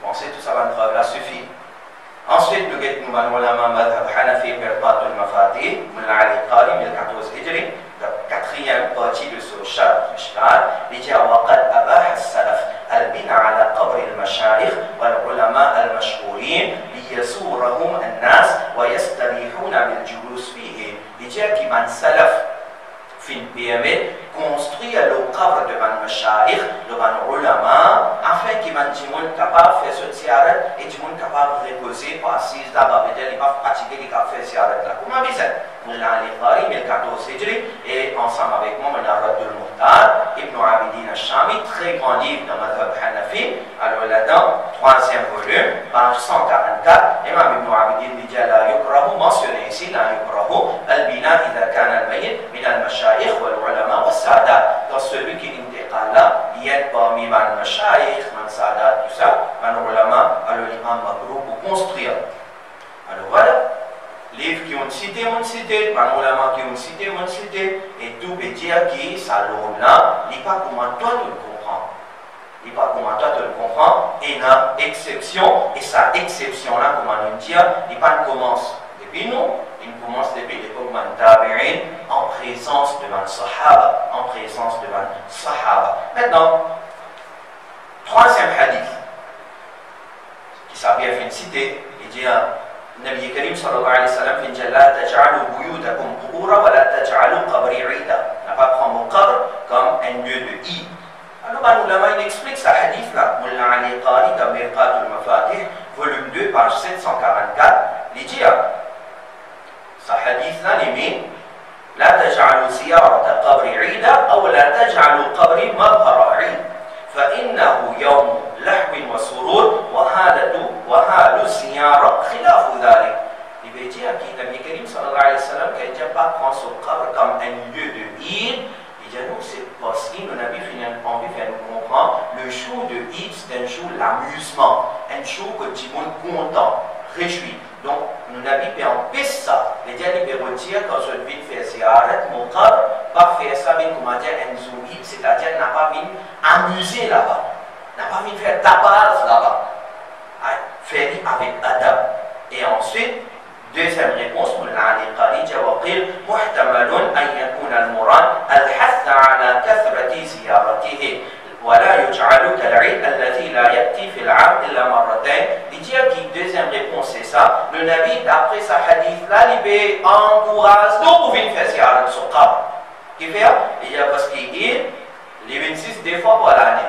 pensez tout ça va là suffit. Ensuite, nous avons l'ulama madhab Hanafi Mirqat al-Mafatih, Mullah Ali Qari, 1014 Hijri, la quatrième partie de ce chapitre Mishkal, il dit وقد أباح السلف البناء على قبر المشايخ والعلماء المشهورين ليزورهم الناس ويستريحون بالجلوس فيه. Il dit qu'il man salaf fin permet construire le qabr devant le mashayikh, devant le ulama, afin qu'il y ait du monde capable de faire ce ziyarat et du monde capable de reposer, pour assise là-bas, peut-être il va pratiquer les cafés ziyarat là. Comment dit ça? Mullah Ali Qari, 1014 Hijri, et ensemble avec moi, Mullah Raddul Muhtar, Ibn Abidin al-Shami, très grand livre dans Madhab Hanafi. Alors là-dedans, troisième volume, page 144, Imam Ibn Abidin dit la yukrahu, mentionné ici, la yukrahu, al-bina idha kana al-mayyit min al-mashayikh wal-ulama was-sadat. Dans celui qui intégrale là, il y a parmi man mashayikh, man sadat, tout ça, man ulama, alors l'imam Mabrou pour construire. Alors voilà. Livres qui ont cité, par ulama qui ont cité, et tout veut dire que ça là, il n'est pas comment toi tu le comprends. Il n'est pas comment toi tu le comprends, et il y a une exception, et sa exception là, comment nous dire, il pas commence depuis nous, il commence depuis l'époque Tabi'in, en présence devant le Sahaba, Maintenant, troisième hadith, qui s'appelle une cité, il dit, النبي الكريم صلى الله عليه وسلم في لا تجعلوا بيوتكم قبورا ولا تجعلوا قبري عيدا. Ne pas prendre mon qabr comme un lieu de i. Alors l'ulama il explique ce hadith là. Mullah Ali Qari dans Mirqat al-Mafatih, volume 2, page 744. Il dit ce hadith là il dit لا تجعلوا زيارة قبر عيدا أو لا تجعلوا قبري مظهر عيد فإنه يوم لهو وسرور وحال الزيارة خلاف ذلك. Il veut dire que Nabi Karim sallallahu alayhi wa sallam, qui a déjà pas prend son corps comme un lieu de Eid, il dit nous c'est parce que le Nabi envie de faire nous comprendre le jour de Eid c'est un jour l'amusement, un jour que tout le monde content, réjoui. Donc le Nabi peut empêcher ça. Les gens il peut retirer quand je viens faire ziyarat mon corps, pas faire ça bien comment dire un jour Eid, c'est-à-dire n'a pas venu amuser là-bas, n'a pas venu faire tapas là-bas, faire avec adab. Et ensuite deuxième réponse, علي خارج وقيل محتمل أن يكون المراد الحث على كثرة زيارته ولا يجعل كالعيد الذي لا يأتي في العام إلا مرتين. Il dit que deuxième réponse c'est ça. Le Nabi d'après sa hadith là, il encourage nous pour venir faire ziyarat sur Qabr. Qui fait? Il dit parce qu'il les 26 deux fois par l'année.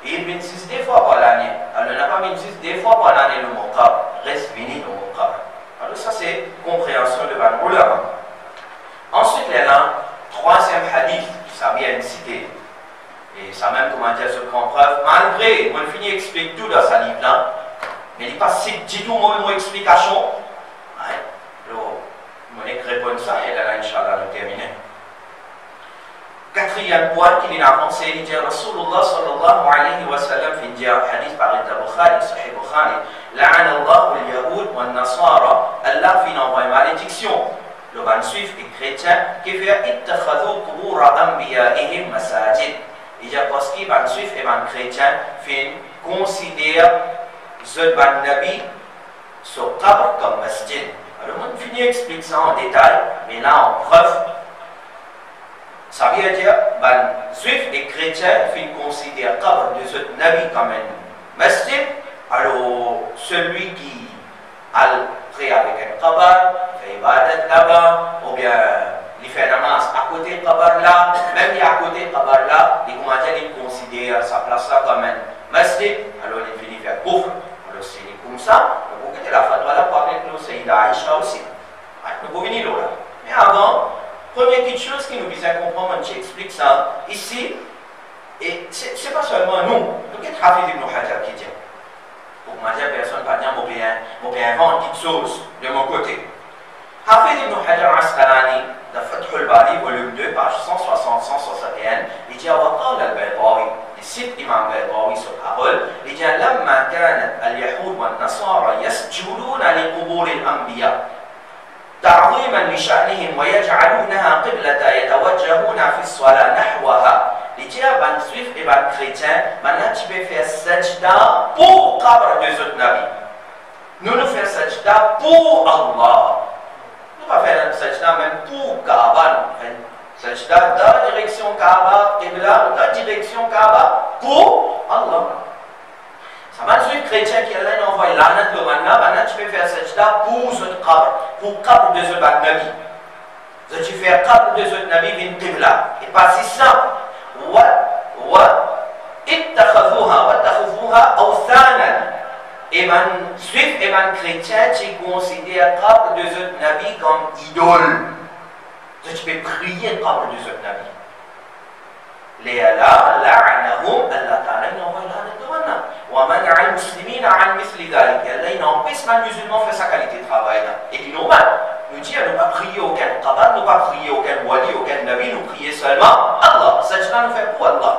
Il 26 deux fois par l'année. Alors il n'a pas 26 deux fois par l'année le mot Qabr. Reste venu le mot Qabr. Alors ça c'est compréhension de Ban Ulama. Ensuite il y a un troisième hadith qui s'est bien cité. Et ça même comment dire se prend preuve. Malgré, on finit explique tout dans sa livre là. Mais il n'est pas si du tout mon explication. Alors, on répond ça et là Inch'Allah nous terminer. Quatrième point qu'il a avancé, il dit Rasulullah sallallahu alayhi wa sallam في hadith par Bukhari, Sahih Bukhari, لعن الله اليهود والنصارى, Allah fait une envoie malédiction. Le ban suif et chrétien qui fait اتخذوا قبور أنبيائهم مساجد. Il dit parce que ban suif et ban chrétien fait considère ce ban nabi sur qabr comme masjid. Alors on finit explique ça en détail, mais là en preuve. Ça veut dire que juifs et chrétiens considèrent qabr de ce Nabi comme un masjid. Alors celui qui a pris avec un qabr, fait ibadat là-bas, ou bien il fait namaz à côté de qabr là, même il est à côté de qabr là, il considère sa place là comme un masjid. Alors il finit faire couvre. Alors c'est comme ça. Vous pouvez la fatwa là parler de nous, c'est Aïcha aussi. Nous pouvons venir là. Mais avant, première petite chose qui nous vise à comprendre, je explique ça ici, et c'est pas seulement nous, nous qui Hafiz ibn Hajar qui dit. Pour moi, personne ne va dire, je vais inventer quelque chose de mon côté. Hafiz ibn Hajar Asqalani, dans Fath al-Bari, volume 2, page 160-161, il dit, وقال البيضاوي, il cite Imam Baydawi sur parole, il dit, لما كانت اليهود والنصارى يسجدون لقبور الأنبياء تعظيما لشأنهم ويجعلونها قبلة يتوجهون في الصلاة نحوها. Les dieux ban juifs et ban chrétiens, maintenant tu peux faire sajda pour qabr de ce Nabi. Nous nous faisons sajda pour Allah. Nous ne pas faire sajda même pour Kaaba. Sajda dans la direction Kaaba, Qibla, dans la direction Kaaba pour Allah. Ça m'a dit chrétien qui allait envoyer l'anat le maintenant tu peux faire sajda pour ce qabr, pour qabr de ce Nabi. Tu fais qabr de ce Nabi bin Qibla. Et pas si simple. واتخذوها أوثانا. Et man juif et man chrétien, tu considères qabr de ce Nabi comme idole. Tu peux prier le qabr de ce Nabi. لألا لعنهم الله تعالى ينوى لعنة ومنع المسلمين عن مثل ذلك. Allah il empêche le musulman faire sa qualité de travail. Et il est normal. Nous dit à ne pas prier aucun qabr, ne pas prier aucun wali, aucun nabi, nous prier seulement Allah. Sajda nous fait pour Allah.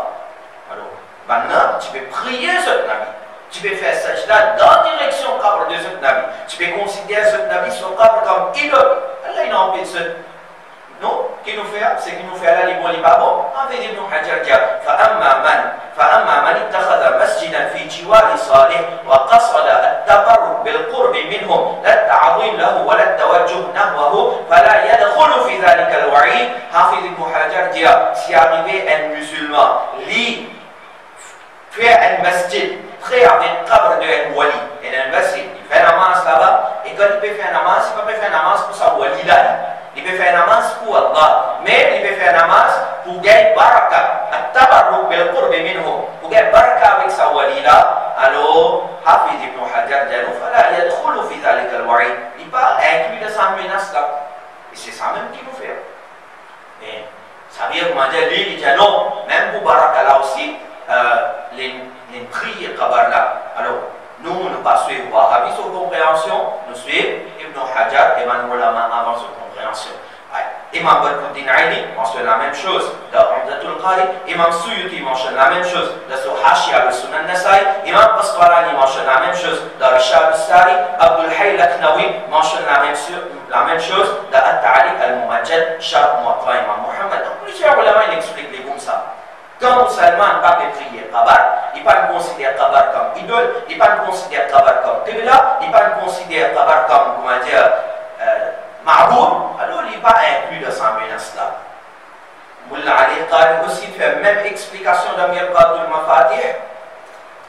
Alors, maintenant, tu peux prier ce nabi. Tu peux faire sajda dans la direction qabr de ce nabi. Tu peux considérer ce nabi son qabr comme idole. Allah il empêche ce. Non, qui nous fait, c'est qui nous fait là les bons les pas bons. En fait, Ibn Hajar dit فأما من اتخذ مسجدا في جوار صالح وقصد التقرب بالقرب منه لا التعظيم له ولا التوجه نحوه فلا يدخل في ذلك الوعيد. حافظ Ibn Hajar dit si arrivé un musulman lit faire un masjid près avec qabr de un wali et un masjid, il fait namaz là-bas et quand il peut faire namaz, il ne peut pas faire namaz pour sa wali là. Il peut faire namaz pour Allah, mais il peut faire namaz pour gagner baraka, at-tabarruk bil qurbi minhu, pour gagner baraka avec sa wali là. Alors, Hafiz ibn Hajar dit fala yadkhulu fi dhalika al-wa'id. Il pas inclus dans sa menace là. Et c'est ça même qu'il nous fait. Et ça veut dire comment dire, lui il dit non, même pour baraka là aussi, les prières qabr là. Alors, nous chose dans Umdatul Qari. Imam Suyuti mentionne la même chose dans son Hashia al Sunan Nasai. Imam Asqalani mentionne la même chose dans Rishad al-Sari. Abdul Hayy al-Akhnawi mentionne la même chose dans At-Ta'liq al-Mumajjad, Sharh Muwatta Imam Muhammad. Donc plusieurs ulama expliquent les comme ça. Quand Musulman pas prier Qabar, il ne pas considérer Qabar comme idole, il ne pas considérer Qabar comme Qibla, il ne pas considérer Qabar comme, comment dire, Ma'boud, alors il n'est pas inclus dans sa menace là. Mullah Ali Qari aussi fait la même explication dans Mirqatul Mafatih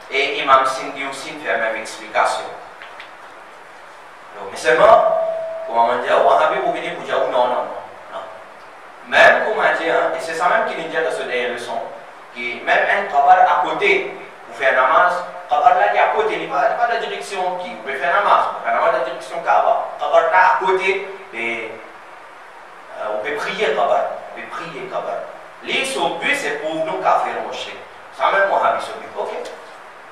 et Imam Sindi aussi fait la même explication. Donc, mais seulement, comment dire, Wahhabi vous venez pour dire non, non, non. Même, comment dire, et c'est ça même qui nous dit dans ce dernier leçon, qui même un Qabar à côté, vous faites un namaz, Qabar là qui est à côté, il n'y a pas de direction qui vous fait un namaz, vous faites un namaz de direction Kaaba. Qabar là à côté, et on peut prier Qabar, on peut prier Qabar. Les but c'est pour nous qu'à faire Moshe. Ça même Wahhabi se dit, ok.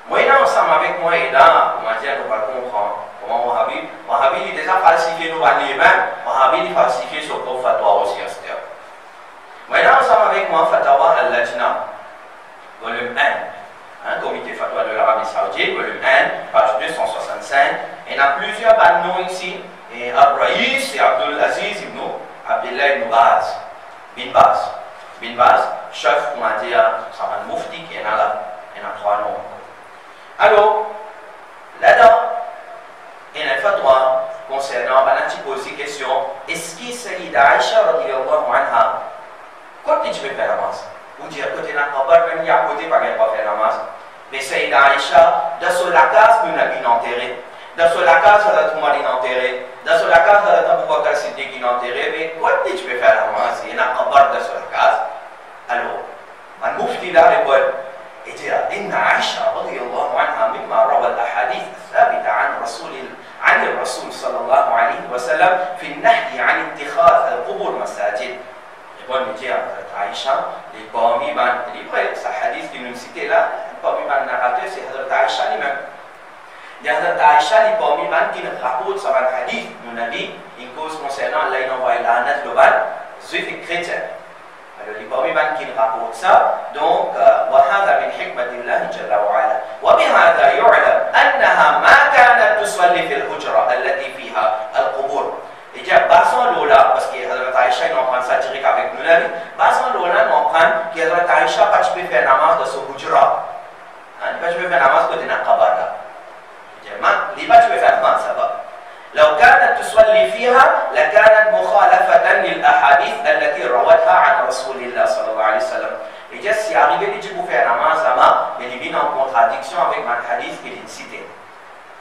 Moi, là, ensemble avec moi et là, comment dire, nous allons comprendre comment Wahhabi, il a déjà falsifié nos valeurs même, Wahhabi, il a falsifié son propre fatwa aussi à ce terme. Moi, là, ensemble avec moi, Fatawa al-Lajna, volume 1, comité fatwa de l'Arabie Saoudite, volume 1, page 265. Et il y a plusieurs noms ici, et Al-Raïs et Abdul Aziz ibn Abdullah ibn Baz, bin Baz, chef, comment dire, ça va le Mufti qui est là, il y en a 3 noms. Alors, là-dedans, il y a une fatwa concernant, on pose des questions, est-ce que Sayyida Aïcha, radiyallahu anha, quand tu peux faire la masse? Ou dire, côté d'un Qabar, même il y a côté, pas qu'elle va faire la masse. Mais Sayyida Aïcha, dans la case, nous l'avons enterré. Dans la case, elle a Oumar enterré. Dans la case, elle a Abu Bakr Siddiq enterré. Mais quand tu peux faire la masse? Il y a un Qabar dans la case. Alors, le Mufti là répond, et dit, Inna Aïcha, radiyallahu anha, mimma rawa al-ahadith الثابتة عن الرسول صلى الله عليه وسلم في النهي عن اتخاذ القبور مساجد. Bon, il dit à Aïcha, les parmi les vrais, ce hadith qui nous citait là, parmi les narrateurs, c'est Hazrat Aïcha lui-même. Il y a Hazrat Aïcha, les parmi qui nous rapportent sur un hadith, nous avons dit, une cause concernant là, il envoie la nat globale, juifs et chrétiens. Alors, les parmi qui nous rapportent ça, donc, وهذا من حكمة الله جل وعلا وبهذا يعلم أنها ما كانت تصلي في الحجرة التي فيها القبور. Et dire, basons l'ola, parce que Hazrat Aïcha, nous prend ça direct avec nous, basons l'ola, nous prend que Hazrat Aïcha, pas tu peux faire namaz dans ce hujra. Pas tu peux faire namaz côté d'un Qabar là. Je dis, man, pas tu peux faire namaz, ça va. لو كانت تصلي فيها لكانت مخالفة للأحاديث التي روتها عن رسول الله صلى الله عليه وسلم. Et dire, si arrivé, il dit pour faire namaz là-bas, mais il vient en contradiction avec un hadith qu'il est cité.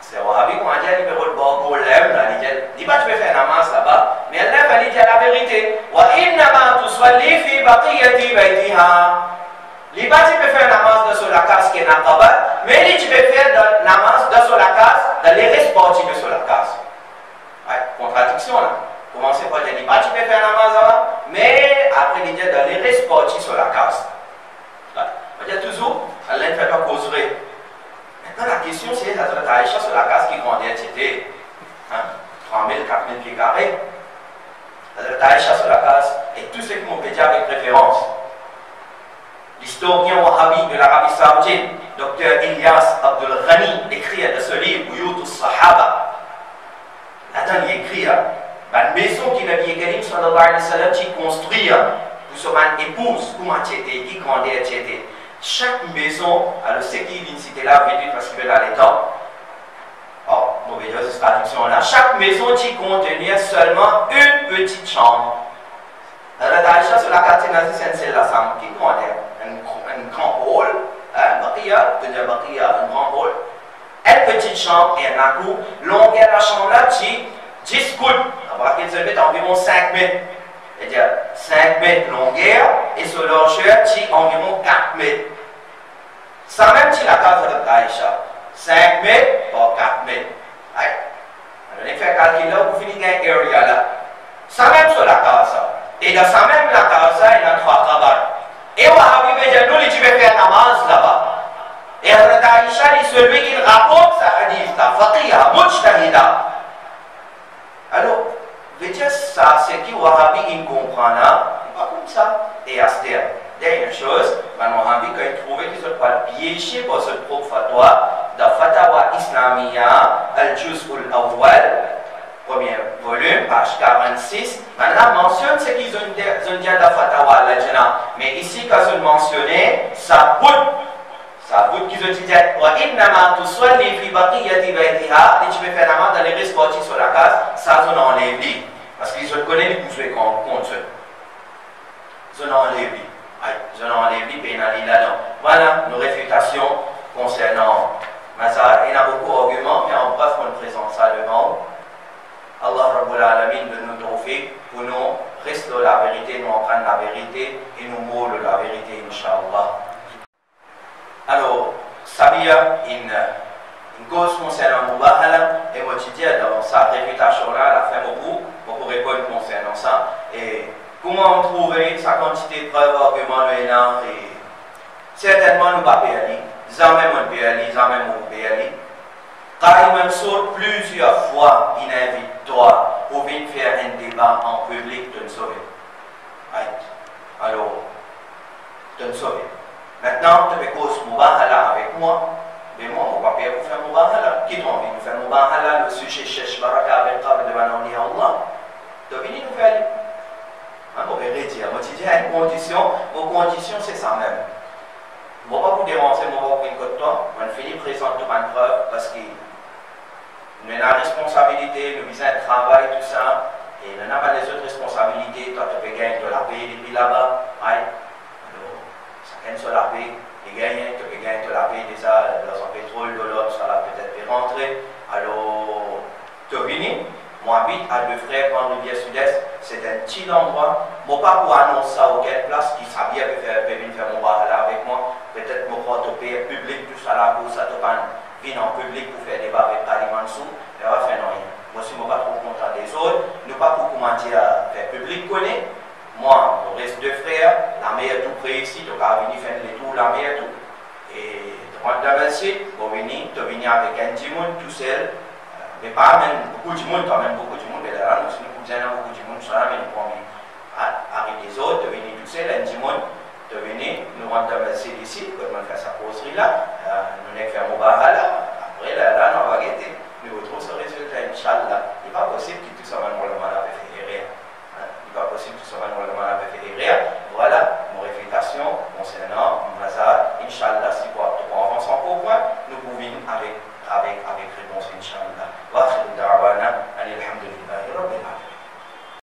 C'est Wahhabi qu'on a dit, il peut problème là, il dit pas tu peux faire namaz là-bas, mais Allah va dire la vérité. Wa innama tusalli fi baqiyati baytiha. Il pas tu peux faire namaz dans la case qui est dans Qabar, mais il tu peux faire namaz dans la case, dans les restes partis de la case. Contradiction là. Commencez par dire, il pas tu peux faire namaz là-bas, mais après il dit dans les restes partis sur la case. On dit toujours, Allah ne fait pas causerie. Maintenant, la question c'est Hazrat Aïcha sur la case qui grandit, c'était 3 000, 4 000 pieds carrés. Hazrat Aïcha sur la case, et tout ce qui m'ont dit avec référence. L'historien wahhabi de l'Arabie Saoudite, Dr. Ilyas Abdul Ghani, écrit dans ce livre, Buyut al-Sahaba. Là-dedans, il écrit, la maison qu'il a dit, Karim sallallahu alayhi wa sallam, qui construit pour son épouse, comment tu étais, qui grandit, etc. Chaque maison, alors ce qui est cité là, veut dire parce qu'il veut dans les temps. Oh, mauvaise traduction là. Chaque maison qui contenait seulement une petite chambre. Alors, Aïcha sur la carte nazie, c'est celle-là, qui grandait. Un grand hall, un grand hall. Une petite chambre et un coup, longueur de la chambre là, qui 10 coudes. On va dire environ 5 mètres. C'est-à-dire 5 mètres longueur et sur largeur qui environ 4 mètres. Ça même si la case de Aïcha, 5 mètres par 4 mètres. Alors, on fait calculer là, vous finissez un area là. Ça même sur la case. Et dans ça même la case, il y a 3 Qabar. Et Wahhabi veut dire, nous, tu veux faire namaz là-bas. Et Aïcha, c'est celui qui rapporte sa hadith, la faqiha, mujtahida. Alors, veut dire ça, c'est qui Wahhabi il comprend là, pas comme ça. Et à ce dernière chose, on a envie qu'on trouve qu'ils ne sont pas piégés par ce propre fatwa, dans Fatawa Islamia, Al-Juz al-Awwal, premier volume, page 46. Maintenant, mentionne ce qu'ils ont dit dans Fatawa al-Jannah. Mais ici, quand ils ont mentionné, ça bout qu'ils ont dit, wa innama tusalli fi baqiyati baytiha, et tu peux faire namaz dans les restes sur la case, ça ils ont enlevé. Parce qu'ils ont connu les coups contre eux. Ils ont enlevé. Ils ont enlevé pénali là-dedans. Voilà nos réfutations concernant Mazar. Il y a beaucoup d'arguments, mais en bref, on présente ça devant. Allah Rabbul Alamin de nous trouver pour nous rester la vérité, nous apprendre la vérité et nous moulent la vérité, Inch'Allah. Alors, Sabia, une cause concernant Mubahala, et moi tu dis dans sa réputation-là, elle a fait beaucoup pour répondre concernant ça. Et comment trouver sa quantité de preuves, arguments, et certainement nous ne pouvons pas aller, jamais on peut aller, jamais on peut aller. Car il Mansour plusieurs fois, il invite toi pour venir faire un débat en public de nous sauver. Alors, de nous sauver. Maintenant, tu fais cause Mubahala avec moi. Mais moi, on ne va pas faire Mubahala. Qui t'a envie de faire Mubahala? Le sujet cherche Baraka avec Qabl de Banani Allah. Tu as venu nous faire. On va redire. Moi, tu dis à une condition. Vos conditions, c'est ça même. Je ne vais pas vous déranger, je vais vous prendre de temps. On finit présente devant une preuve parce que nous avons la responsabilité, nous visons un travail, tout ça. Et nous n'avons pas les autres responsabilités. Toi, tu peux gagner de la paix depuis là-bas. Chacun sur la paix. Tu peux gagner de la paix déjà dans un pétrole, de l'autre, ça va peut-être rentrer. Alors, tu es venu. Moi, j'habite à Deux Frères, Grande Rivière Sud-Est. C'est un petit endroit. Je ne vais pas pour annoncer ça à quelle place qui savait venir faire mon bar là avec moi. Peut-être que je vais te payer public, tout ça là, pour ça, tu venir en public pour faire des bars avec Kali Mansour. Et on va faire rien. Moi, si je ne suis pas trop content des autres, nous ne pas pour commenter à faire public connaît. Moi, on reste Deux Frères, la meilleure tout près ici, tu vas venir faire les tours, la meilleure tout. Et tu rentres dans le site, tu venir avec un petit monde tout seul. Mais pas même beaucoup de monde, quand même beaucoup de monde, mais là, nous sommes beaucoup de monde, ça mais nous pouvons arriver des autres, tu venir tout seul, un petit monde, tu venir, nous rentrons dans le site ici, quand on fait sa causerie là, nous allons faire mon bar là, après là, on va guetter, nous retrouvons ce résultat, Inch'Allah. Il n'est pas possible que tout ça va nous le mal avec rien. Il n'est pas possible que tout ça va nous le mal avec rien. Voilà mon réfutation concernant Mazar. Inch'Allah, si pour avancer encore point, nous pouvons avec réponse, Inch'Allah. Wa akhiru da'wana.